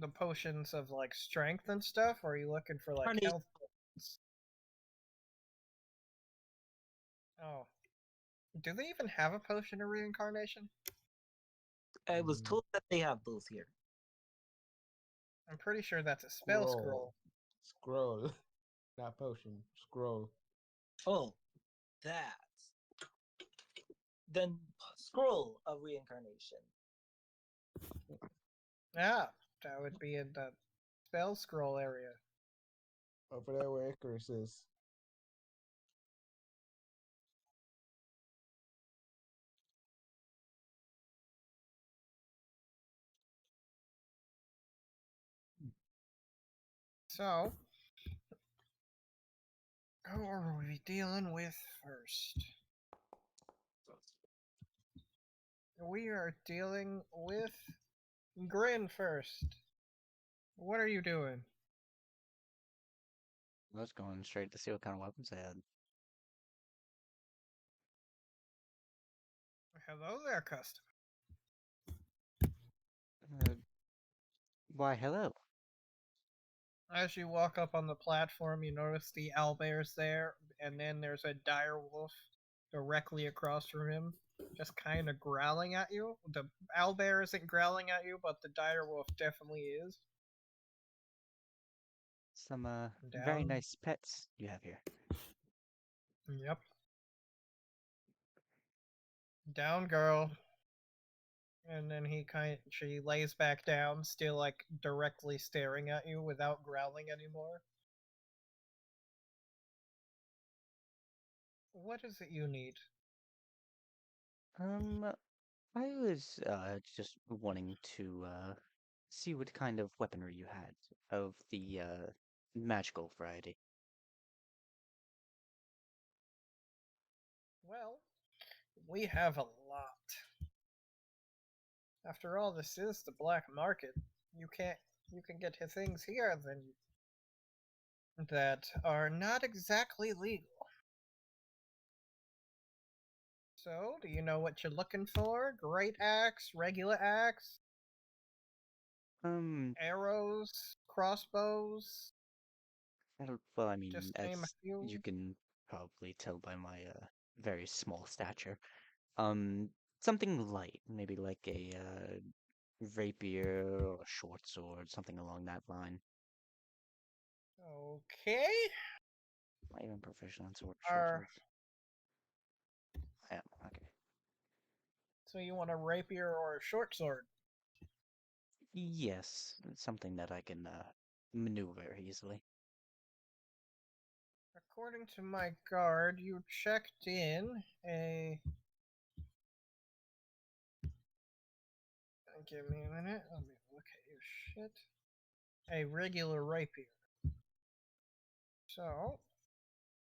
the potions of like strength and stuff, or are you looking for like Carnage. health potions? Oh. Do they even have a potion of reincarnation? I was Mm. told that they have those here. I'm pretty sure that's a spell scroll. Scroll. Not potion. Scroll. Oh, that. Then scroll of reincarnation. Yeah, that would be in the spell scroll area. Over there where Icarus is. So, who are we dealing with first? We are dealing with Grin first. What are you doing? I was going straight to see what kind of weapons they had. Hello there, customer. Why, hello. As you walk up on the platform, you notice the owlbear's there, and then there's a dire wolf directly across from him, just kind of growling at you. The owlbear isn't growling at you, but the dire wolf definitely is. Some very Down. nice pets you have here. Yep. Down, girl. And then she lays back down, still like directly staring at you without growling anymore. What is it you need? I was just wanting to see what kind of weaponry you had of the magical variety. Well, we have a lot. After all, this is the black market. You can get things here that are not exactly legal. So, do you know what you're looking for? Great axe, regular axe, Um, arrows, crossbows? well, I mean, Just name a as you few. can probably tell by my very small stature, um, something light, maybe like a rapier or a short sword, something along that line. Okay. Am I even proficient on short Are swords? I am. Okay. so you want a rapier or a short sword? Yes, something that I can maneuver easily. According to my guard, you checked in a. Give me a minute. Let me look at your shit. A regular rapier. So,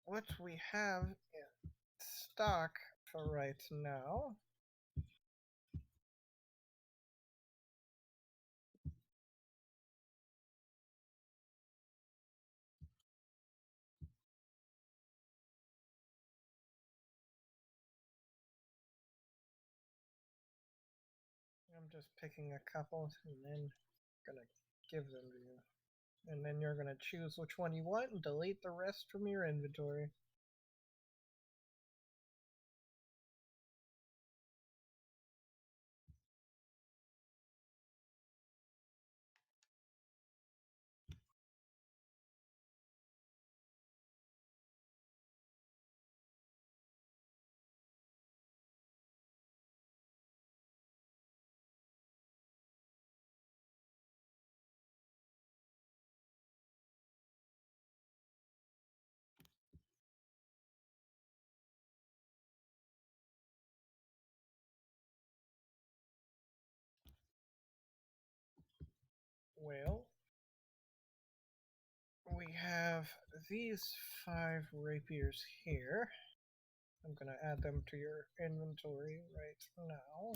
what we have in stock for right now. I'm just picking a couple and then gonna give them to you. And then you're gonna choose which one you want and delete the rest from your inventory. Well, we have these 5 rapiers here. I'm gonna add them to your inventory right now.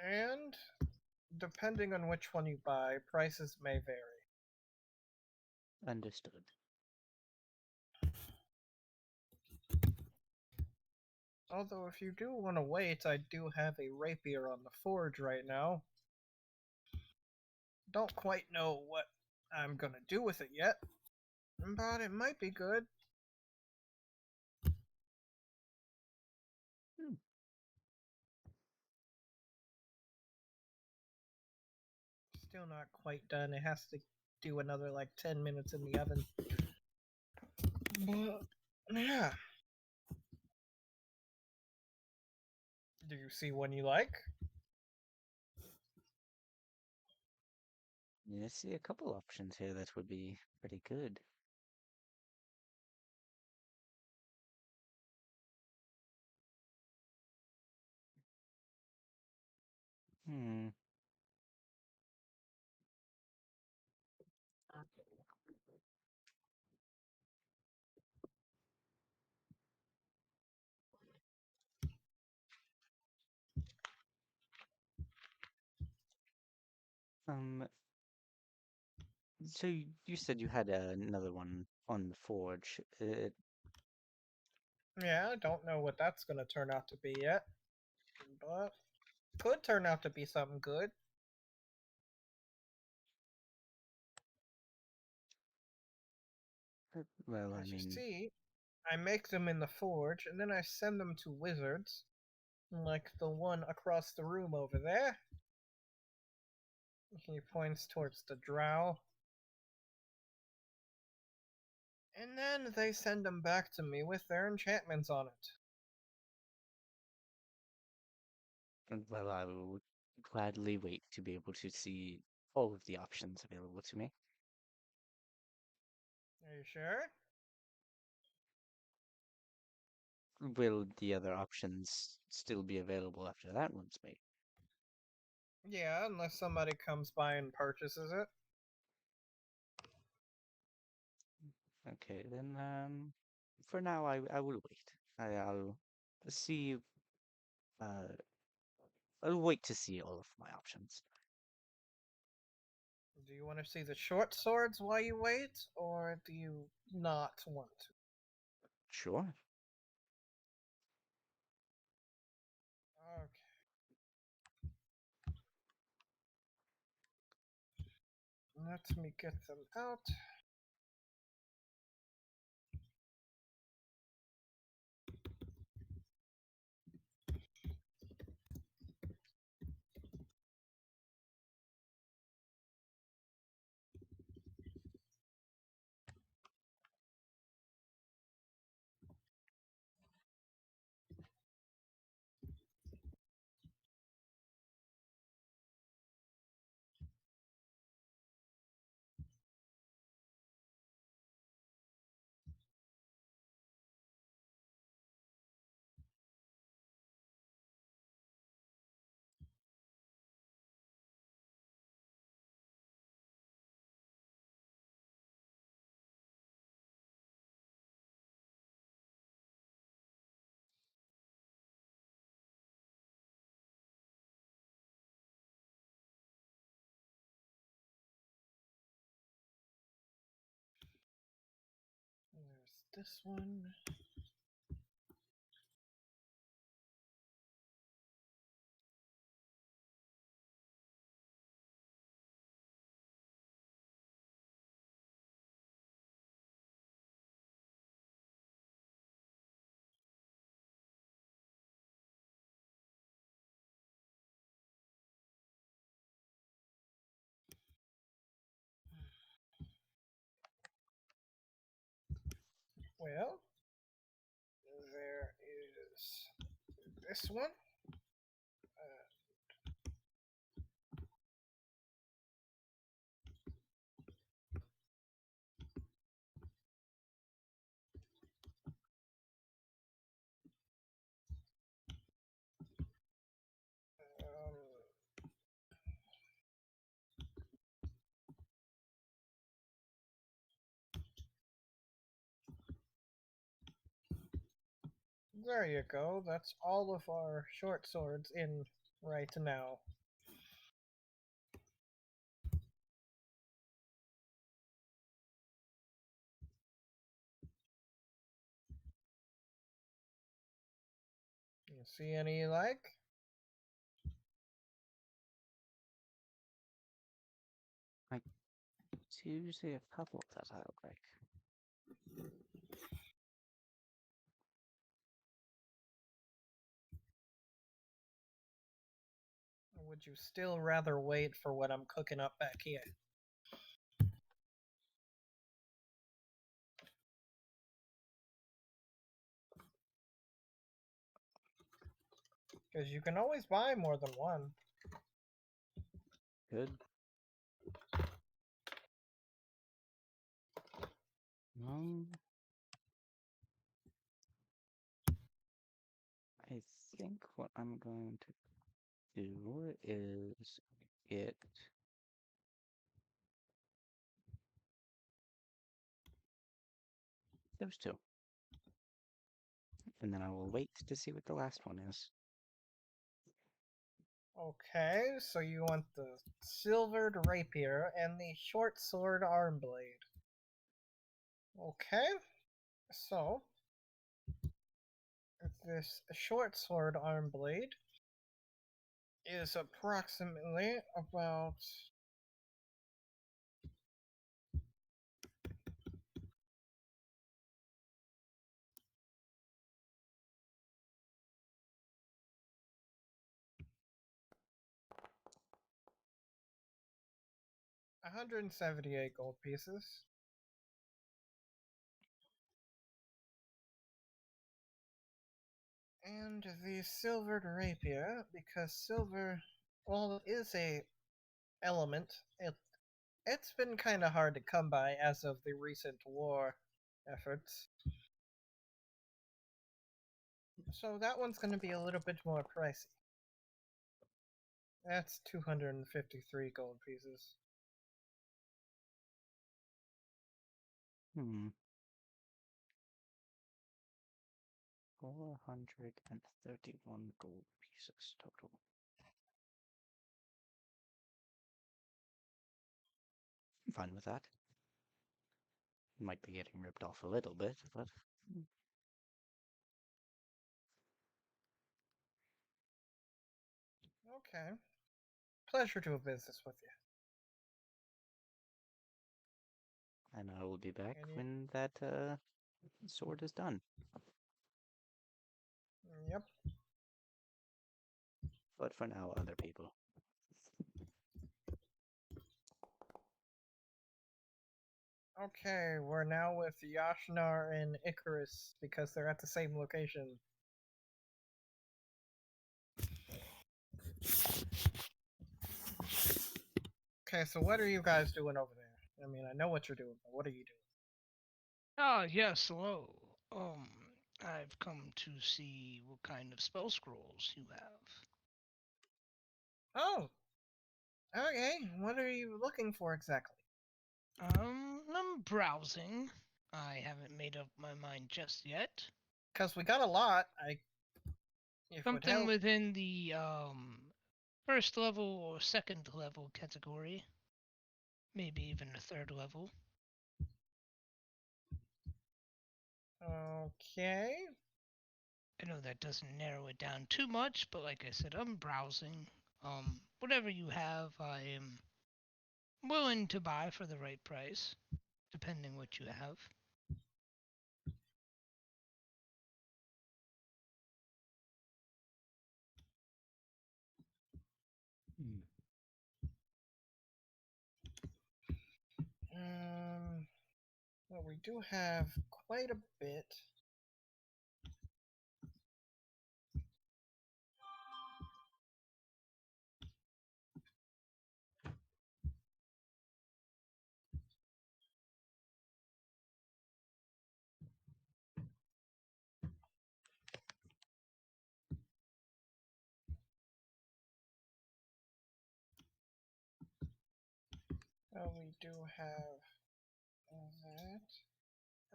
And depending on which one you buy, prices may vary. Understood. Although, if you do want to wait, I do have a rapier on the forge right now. Don't quite know what I'm gonna do with it yet, but it might be good. Hmm. Still not quite done. It has to do another like 10 minutes in the oven. But, yeah. Do you see one you like? Yeah, I see a couple options here that would be pretty good. Hmm. Um, so you said you had another one on the forge. Yeah, I don't know what that's gonna turn out to be yet. But could turn out to be something good. Well, I As you mean, see, I make them in the forge, and then I send them to wizards, like the one across the room over there. He points towards the drow. And then they send them back to me with their enchantments on it. well, I will gladly wait to be able to see all of the options available to me. Are you sure? Will the other options still be available after that one's made? Yeah, unless somebody comes by and purchases it. Okay, then for now I will wait. I'll see uh I'll wait to see all of my options. Do you want to see the short swords while you wait, or do you not want to? Sure. Okay. Let me get them out. There's this one. Well, there is this one. There you go. That's all of our short swords in right now. You see any you like? I do see a couple that I like. Or would you still rather wait for what I'm cooking up back here? Because you can always buy more than one. Good. I think what I'm going to do is get those two. And then I will wait to see what the last one is. Okay, so you want the silvered rapier and the short sword arm blade. Okay, so this short sword arm blade is approximately about 178 gold pieces. And the silvered rapier, because silver, well, it is a element. It's been kind of hard to come by as of the recent war efforts. So that one's going to be a little bit more pricey. That's 253 gold pieces. Hmm. 431 gold pieces total. I'm fine with that. Might be getting ripped off a little bit, but Okay. Pleasure to do business with you. and I will be back And you, when that sword is done. yep. But for now, other people. Okay, we're now with Yashnar and Icarus because they're at the same location. Okay, so what are you guys doing over there? I mean, I know what you're doing, but what are you doing? Ah, yes, hello. I've come to see what kind of spell scrolls you have. Oh, okay. What are you looking for exactly? I'm browsing. I haven't made up my mind just yet. Because we got a lot. If it would Something help. within the first level or second level category. Maybe even a third level. Okay. I know that doesn't narrow it down too much, but like I said, I'm browsing. Whatever you have, I am willing to buy for the right price, depending what you have. Hmm. Well, we do have quite a bit. We do have that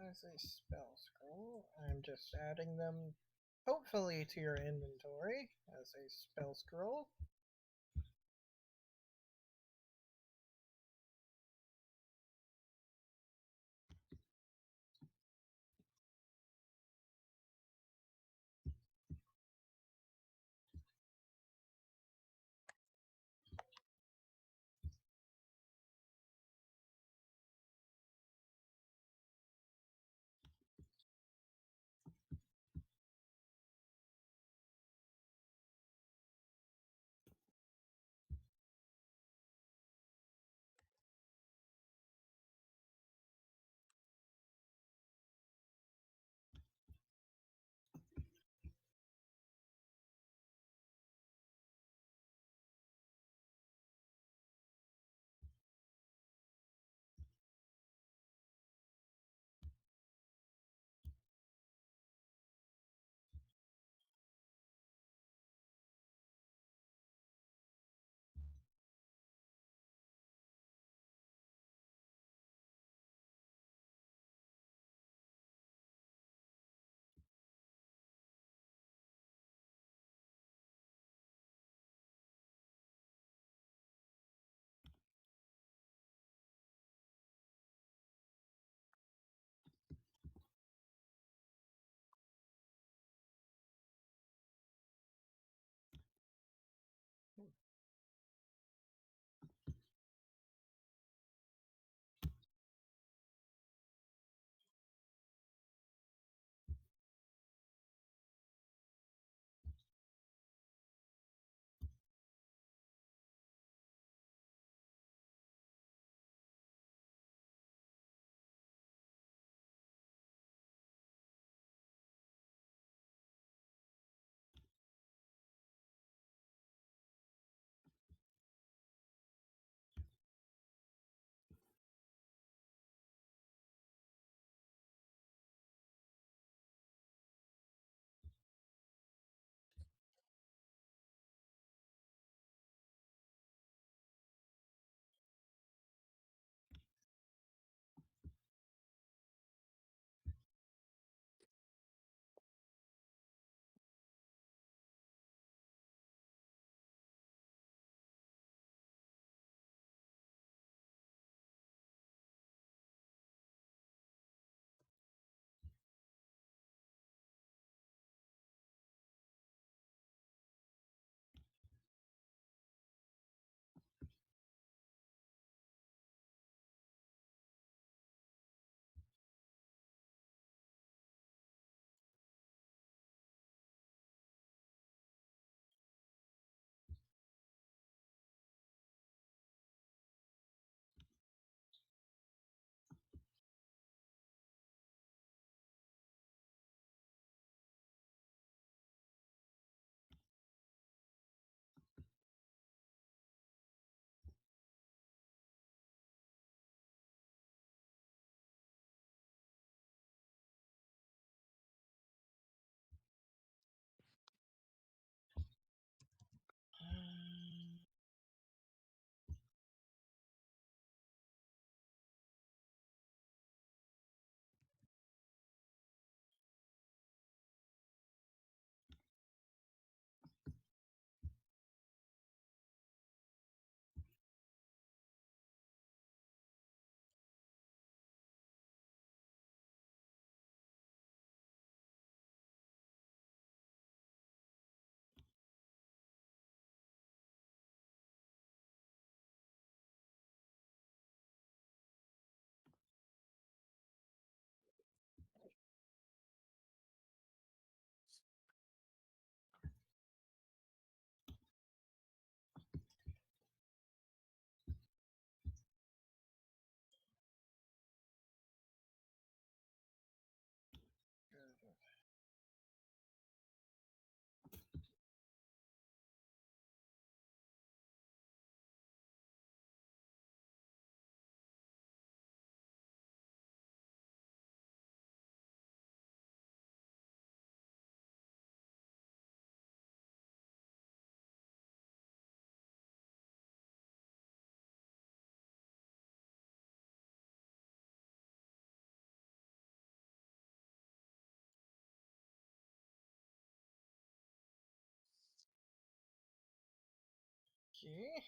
as a spell scroll. I'm just adding them, hopefully, to your inventory as a spell scroll. Okay.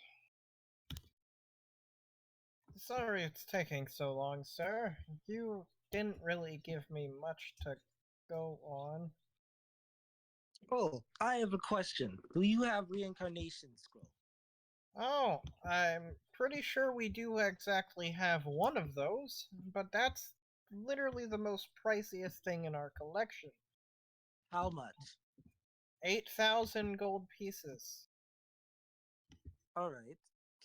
Sorry it's taking so long, sir. You didn't really give me much to go on. Oh, I have a question. Do you have reincarnation scroll? Oh, I'm pretty sure we do exactly have one of those, but that's literally the most priciest thing in our collection. How much? 8,000 gold pieces. All right.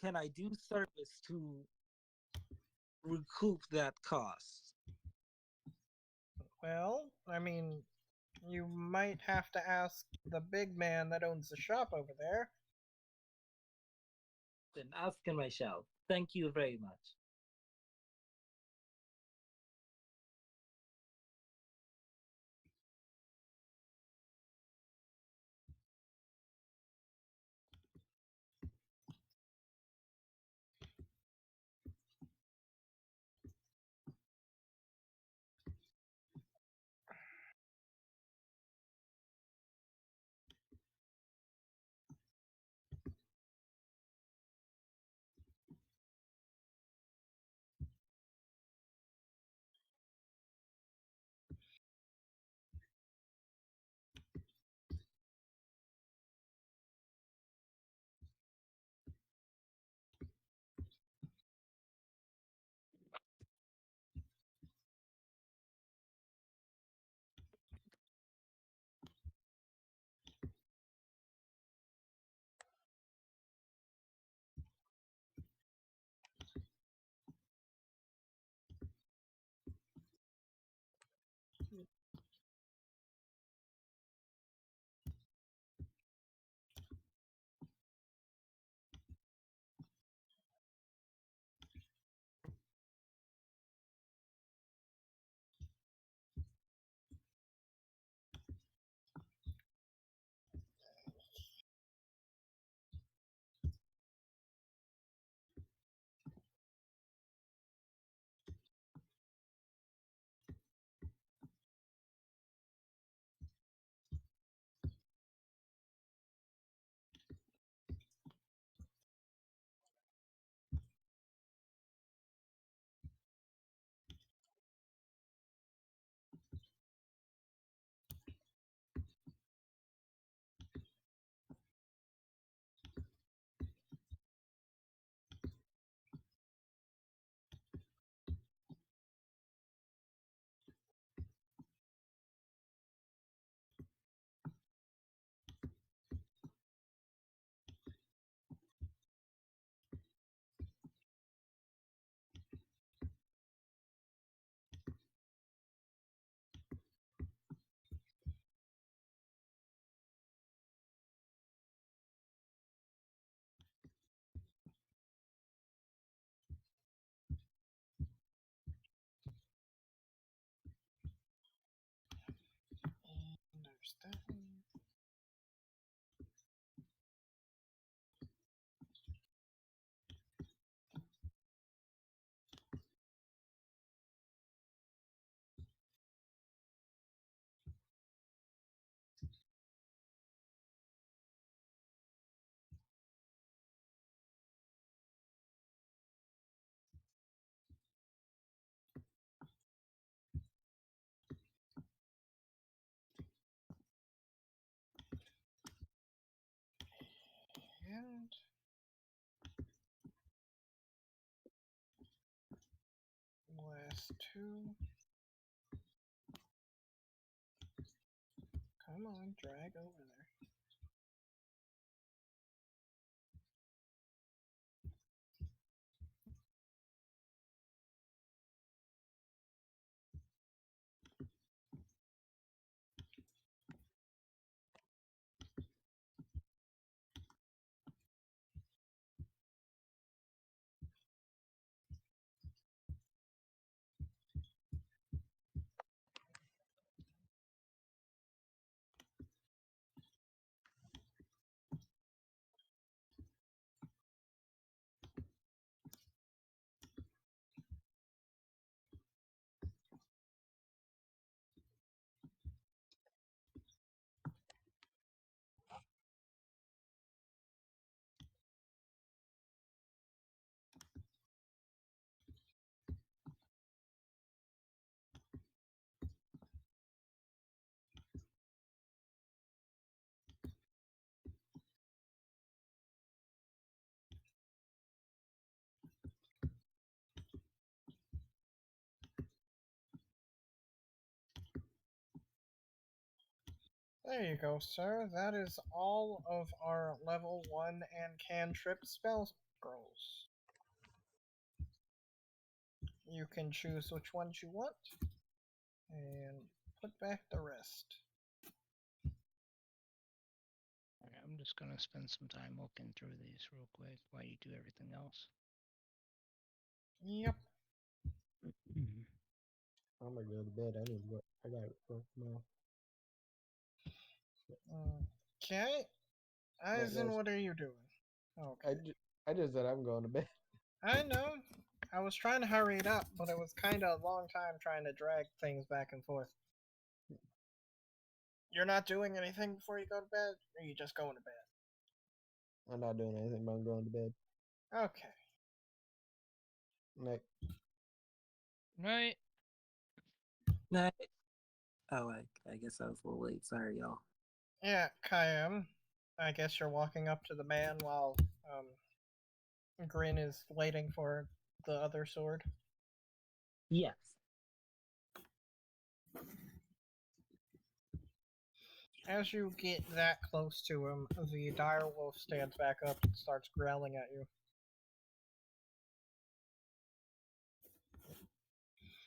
Can I do service to recoup that cost? Well, I mean, you might have to ask the big man that owns the shop over there. Then ask him I shall. Thank you very much. And there's that one. And last two. Come on, drag over there. There you go, sir. That is all of our level 1 and cantrip spell scrolls. You can choose which ones you want and put back the rest. Alright, I'm just gonna spend some time looking through these real quick while you do everything else. Yep. I'm gonna go to bed. I need work. I got work tomorrow. Okay. Eisen, what are you doing? Okay. I just said I'm going to bed. I know. I was trying to hurry it up, but it was kind of a long time trying to drag things back and forth. You're not doing anything before you go to bed, or are you just going to bed? I'm not doing anything, but I'm going to bed. Okay. Night. Right. Nah. Oh, I guess I was a little late. Sorry, y'all. Yeah, Kayam. I guess you're walking up to the man while Grin is waiting for the other sword. Yes. As you get that close to him, the direwolf stands back up and starts growling at you.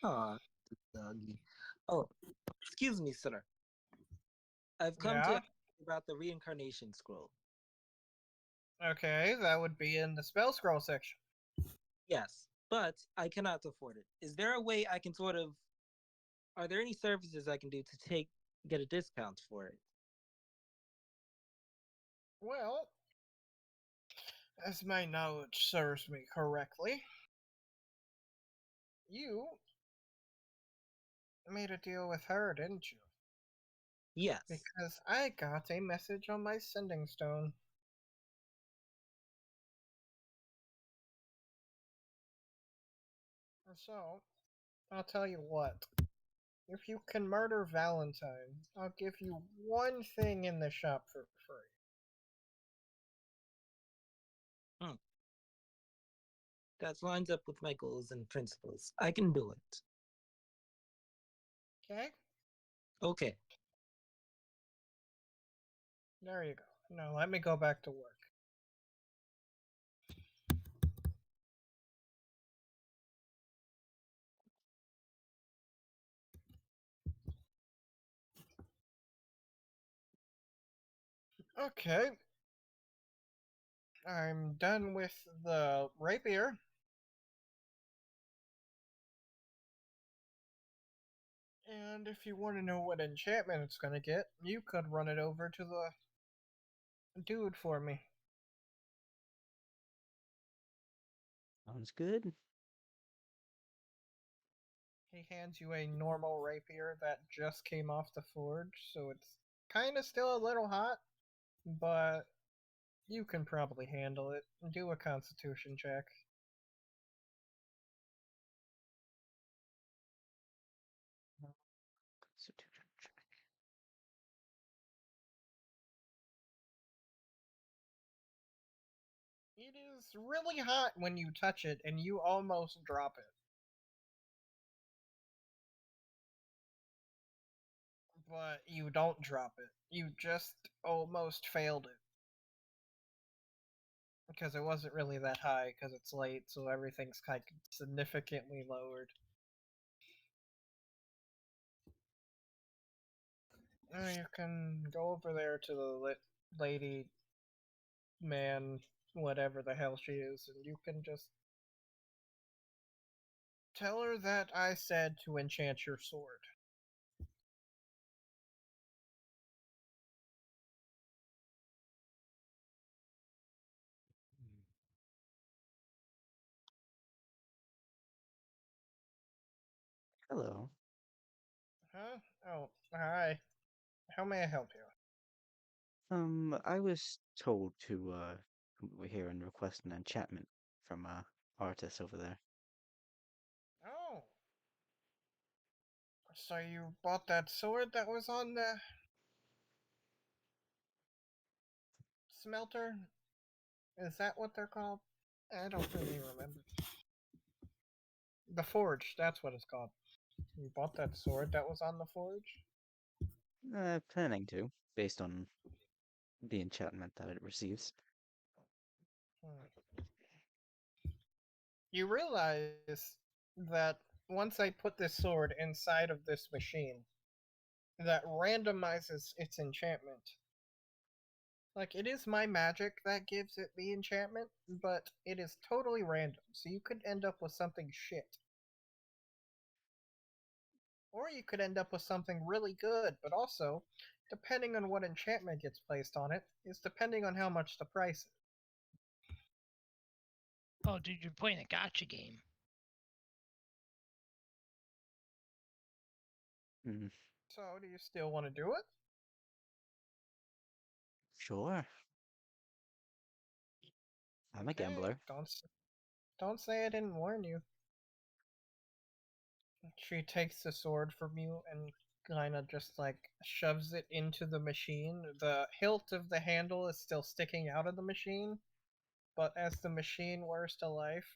Aw, doggy. Oh, excuse me, sir. I've come Yeah? to ask you about the reincarnation scroll. Okay, that would be in the spell scroll section. Yes, but I cannot afford it. Is there a way I can sort of? Are there any services I can do to get a discount for it? Well, as my knowledge serves me correctly, you made a deal with her, didn't you? Yes. Because I got a message on my sending stone. So, I'll tell you what. If you can murder Valentine, I'll give you one thing in the shop for free. That lines up with my goals and principles. I can do it. Okay? Okay. There you go. Now let me go back to work. Okay. I'm done with the rapier. And if you want to know what enchantment it's gonna get, you could run it over to the dude for me. Sounds good. He hands you a normal rapier that just came off the forge, so it's kind of still a little hot, but you can probably handle it. Do a constitution check. Constitution check. It is really hot when you touch it, and you almost drop it. But you don't drop it. You just almost failed it. Because it wasn't really that high, because it's late, so everything's kind of significantly lowered. You can go over there to the lady, man, whatever the hell she is, and you can just tell her that I said to enchant your sword. Hello. Huh? Oh, hi. How may I help you? I was told to come over here and request an enchantment from Artis over there. Oh. So you bought that sword that was on the smelter? Is that what they're called? I don't really remember. The forge, that's what it's called. You bought that sword that was on the forge? Planning to. based on the enchantment that it receives. Hmm. You realize that once I put this sword inside of this machine, that randomizes its enchantment. Like, it is my magic that gives it the enchantment, but it is totally random, so you could end up with something shit. Or you could end up with something really good, but also, depending on what enchantment gets placed on it, is depending on how much the price is. Oh, dude, you're playing a gotcha game. Hmm. So, do you still want to do it? Sure. I'm a Okay, gambler. don't say I didn't warn you. She takes the sword from you and kind of just like shoves it into the machine. The hilt of the handle is still sticking out of the machine, but as the machine wears to life,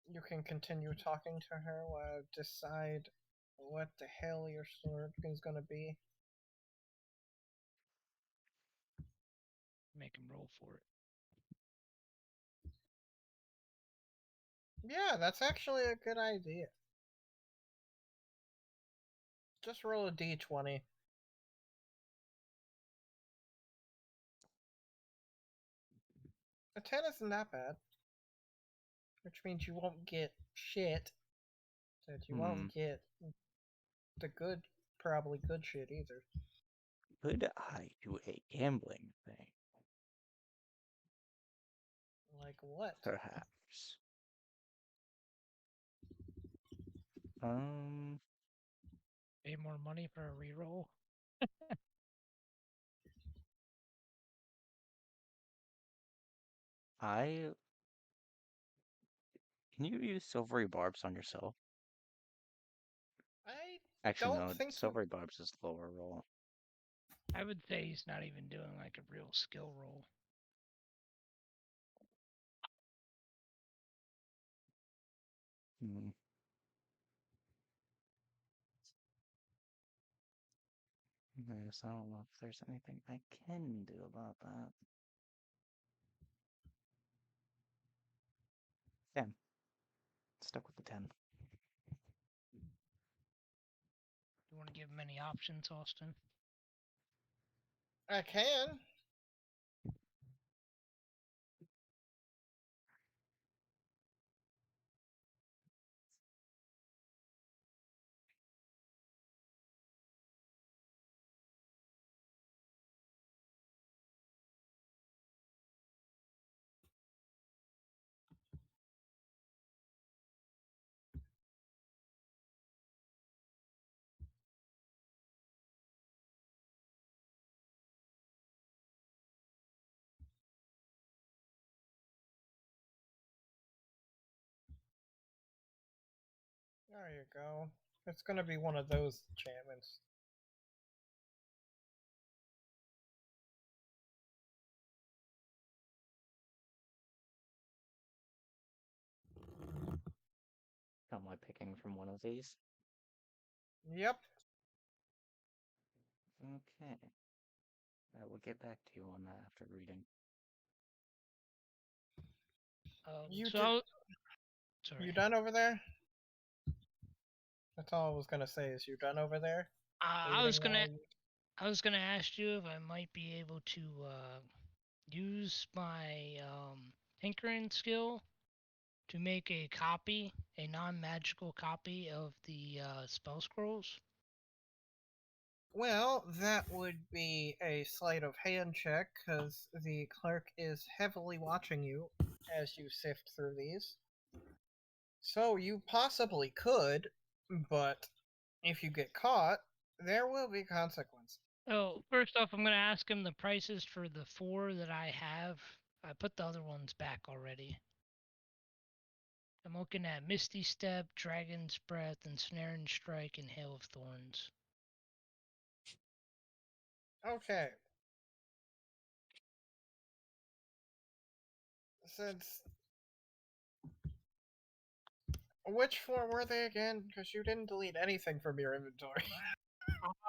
you can continue talking to her while I decide what the hell your sword is gonna be. Make him roll for it. Yeah, that's actually a good idea. Just roll a d20. A 10 isn't that bad. Which means you won't get shit. That you Hmm. won't get the good, probably good shit either. Could I do a gambling thing? Like what? Perhaps. Um, Pay more money for a reroll. I can you use silvery barbs on yourself? I Actually, don't no. think you. Silvery barbs is lower roll. I would say he's not even doing like a real skill roll. Hmm. Yes, I don't know if there's anything I can do about that. 10. Stuck with the 10. You want to give him any options, Austin? I can. There you go. It's gonna be one of those enchantments. Am I picking from one of these? Yep. Okay. I will get back to you on that after reading. You So, did. sorry. You done over there? That's all I was gonna say. Is you done over there? I was Reading gonna, while you- I was gonna ask you if I might be able to use my tinkering skill to make a copy, a non-magical copy of the spell scrolls. Well, that would be a sleight of hand check, because the clerk is heavily watching you as you sift through these. So you possibly could, but if you get caught, there will be consequences. Oh, first off, I'm gonna ask him the prices for the 4 that I have. I put the other ones back already. I'm looking at Misty Step, Dragon's Breath, Ensnare and Strike, and Hail of Thorns. Okay. Since which four were they again? Because you didn't delete anything from your inventory.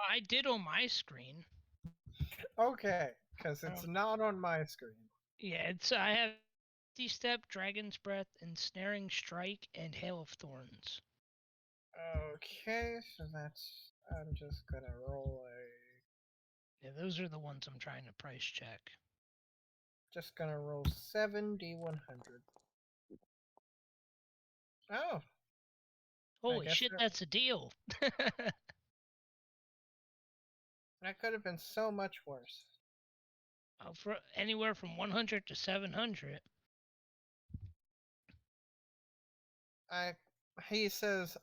I did on my screen. Okay, because it's Um, not on my screen. Yeah, I have Misty Step, Dragon's Breath, Ensnaring Strike, and Hail of Thorns. Okay, so that's. I'm just gonna roll a. Yeah, those are the ones I'm trying to price check. Just gonna roll 7d100. Oh, Holy guess shit, they're- that's a deal. that could have been so much worse. For anywhere from 100 to 700. He says,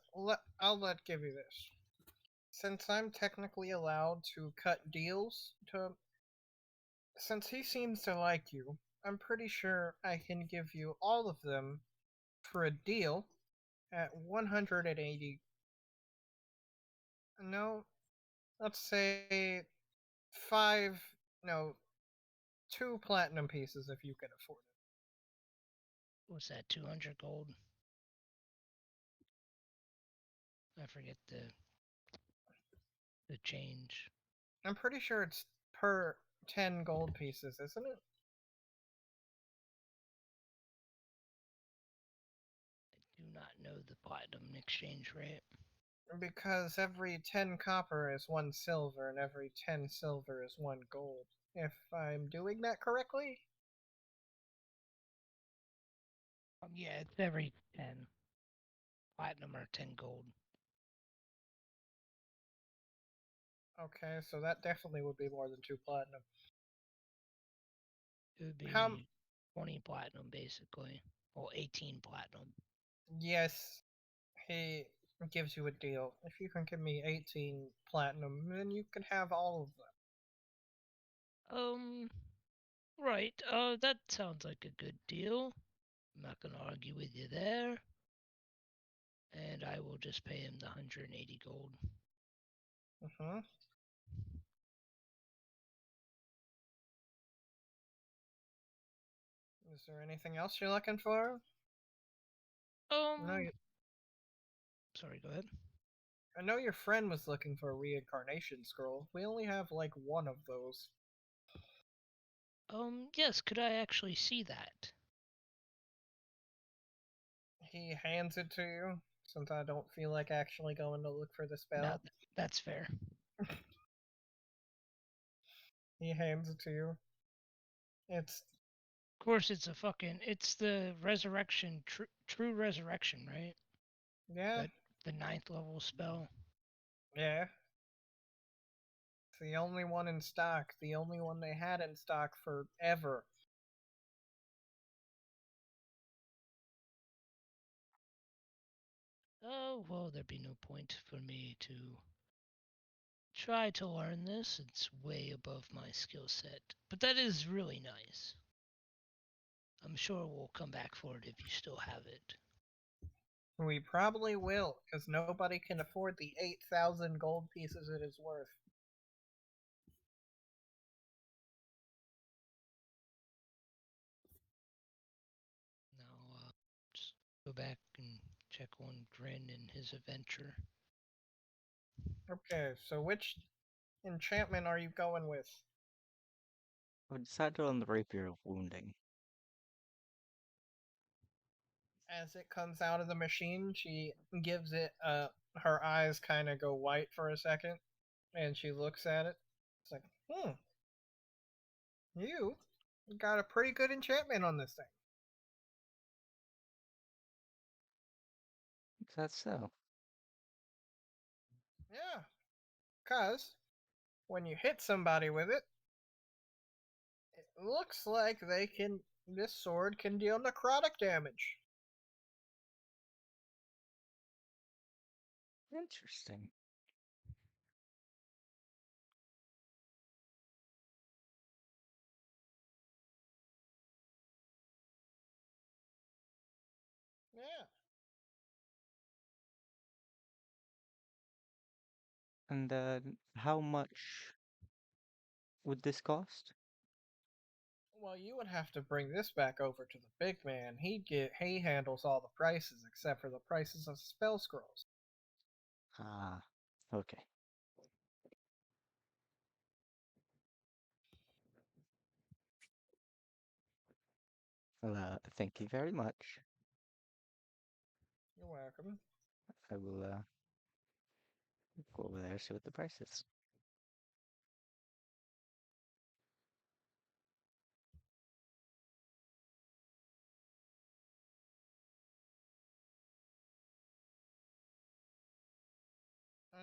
I'll give you this. Since I'm technically allowed to cut deals since he seems to like you, I'm pretty sure I can give you all of them for a deal at 180. No, let's say five, no, 2 platinum pieces if you can afford What's that, 200 gold? I forget the change. it. I'm pretty sure it's per 10 gold pieces, isn't it? I do not know the platinum exchange rate. Because every 10 copper is 1 silver, and every 10 silver is 1 gold. If I'm doing that correctly? Yeah, it's every 10 platinum or 10 gold. Okay, so that definitely would be more than 2 platinum. It would be How? 20 platinum, basically. Well, 18 platinum. Yes, he gives you a deal. If you can give me 18 platinum, then you can have all of them. Right. That sounds like a good deal. I'm not gonna argue with you there. And I will just pay him the 180 gold. Mm-hmm. Is there anything else you're looking for? No, Sorry, go ahead. I know your friend was looking for a reincarnation scroll. We only have like 1 of those. Yes, could I actually see that? He hands it to you, since I don't feel like actually going to look for the No, spell. that's fair. He hands it to you. It's Of course, it's the resurrection, true resurrection, right? yeah, That the 9th level spell. yeah. It's the only one in stock. The only one they had in stock forever. Oh, well, there'd be no point for me to try to learn this. It's way above my skill set. But that is really nice. I'm sure we'll come back for it if you still have it. We probably will, because nobody can afford the 8,000 gold pieces it is worth. Now, just go back and check on Grin and his adventure. Okay, so which enchantment are you going with? I decided on the Rapier of Wounding. As it comes out of the machine, she gives it her eyes kind of go white for a second, and she looks at it. It's like, you got a pretty good enchantment on this thing. Is that so? Yeah, because when you hit somebody with it, it looks like this sword can deal necrotic damage. Interesting. Yeah. And how much would this cost? Well, you would have to bring this back over to the big man. He handles all the prices except for the prices of spell scrolls. Ah, okay. Well, thank you very much. You're welcome. I will go over there, see what the price is.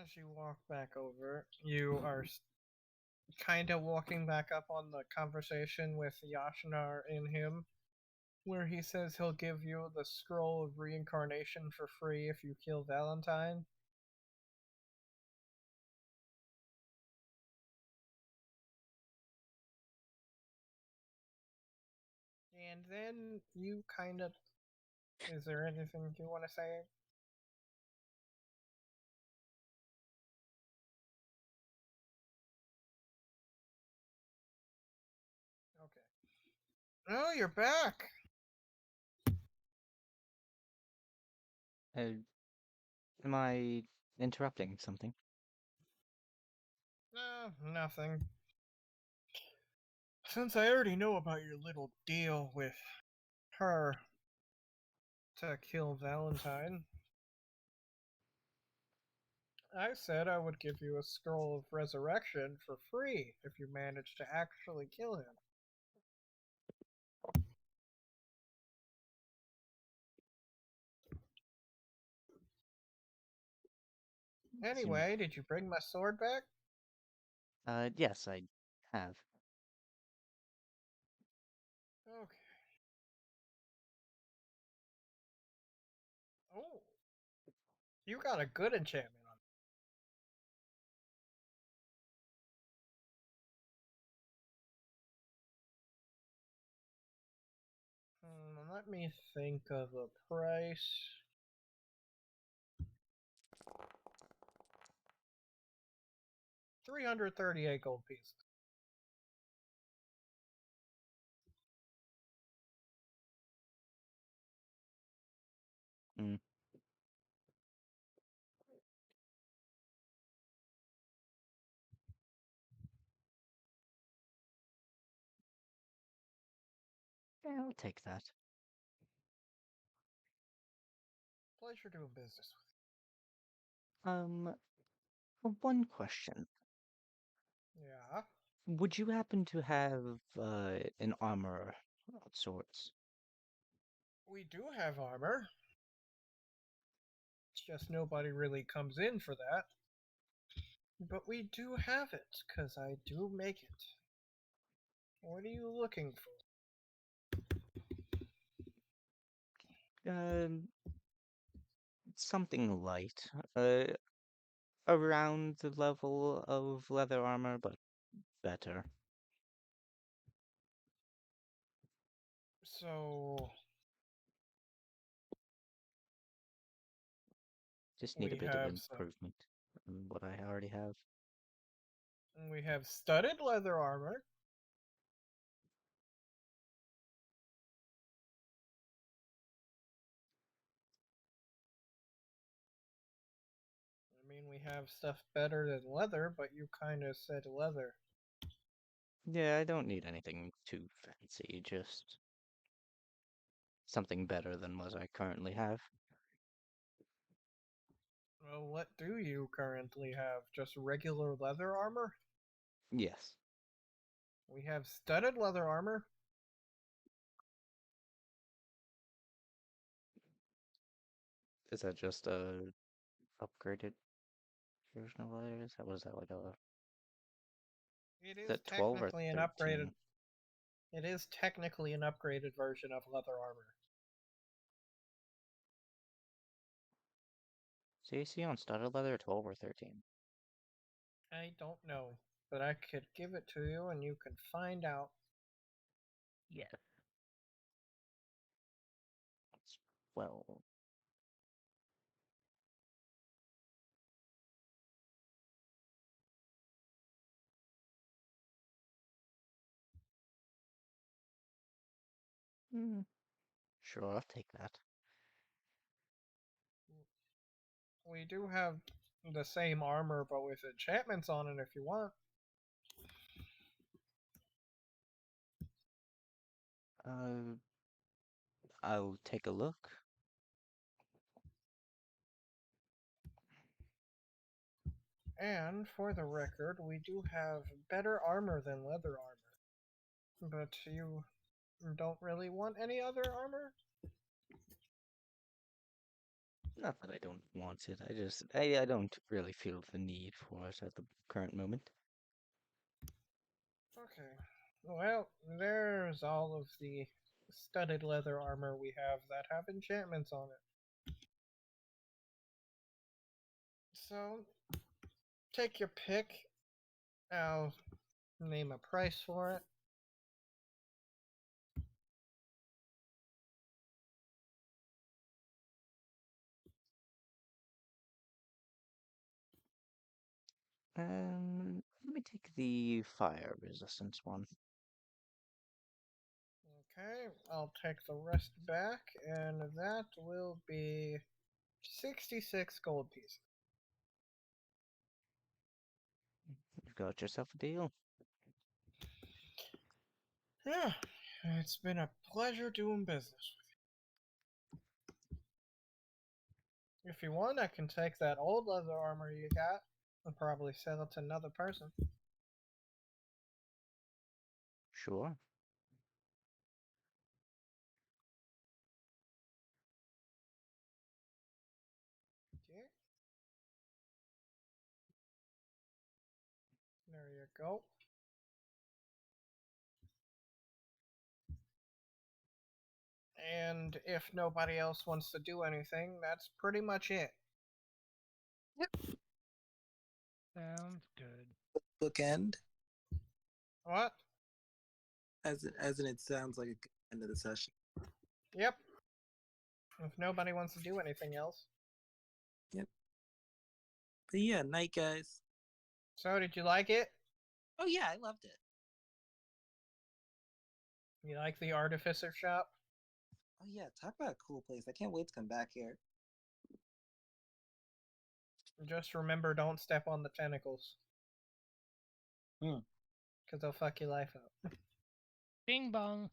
As you walk back over, you are kind of walking back up on the conversation with Yashinar in him, where he says he'll give you the scroll of reincarnation for free if you kill Valentine. And then you kind of. Is there anything you want to say? Okay. Oh, you're back! Am I interrupting something? No, nothing. Since I already know about your little deal with her to kill Valentine, I said I would give you a scroll of resurrection for free if you managed to actually kill him. Anyway, did you bring my sword back? Yes, I have. Okay. Oh, you got a good enchantment on it. Let me think of a price. $338 gold pieces. Mm. Yeah, I'll take that. Pleasure doing business with One question. you. Yeah. Would you happen to have an armor of sorts? We do have armor. It's just nobody really comes in for that. But we do have it, because I do make it. What are you looking for? Um, Something light. Around the level of leather armor, but better. So, Just need a we bit of have some. improvement on what I already have. We have studded leather armor. I mean, we have stuff better than leather, but you kind of said leather. Yeah, I don't need anything too fancy, just something better than what I currently have. Well, what do you currently have? Just regular leather armor? Yes. We have studded leather armor. Is that just a upgraded version of leather? What is that, like a... It Is is that 12 or technically an 13? upgraded. It is technically an upgraded version of leather armor. So you see on studded leather 12 or 13? I don't know, but I could give it to you and you can find out. Yes. It's 12. Sure, I'll take that. We do have the same armor, but with enchantments on it if you want. Uh, I'll take a look. And for the record, we do have better armor than leather armor. But you don't really want any other armor? Not that I don't want it. I don't really feel the need for it at the current moment. Okay. Well, there's all of the studded leather armor we have that have enchantments on it. So, take your pick. I'll name a price for it. Let me take the fire resistance one. Okay, I'll take the rest back, and that will be 66 gold pieces. You've got yourself a deal. Yeah, it's been a pleasure doing business with you. If you want, I can take that old leather armor you got and probably sell it to another person. Sure. Okay. There you go. And if nobody else wants to do anything, that's pretty much it. Sounds good. Bookend, What? as in it sounds like a good end of the session. Yep. If nobody wants to do anything else. But yeah, night, guys. So, did you like it? Oh yeah, I loved it. You like the artificer shop? Oh yeah, talk about a cool place. I can't wait to come back here. Just remember, don't step on the tentacles. Hmm. Because they'll fuck your life up. Bing bong.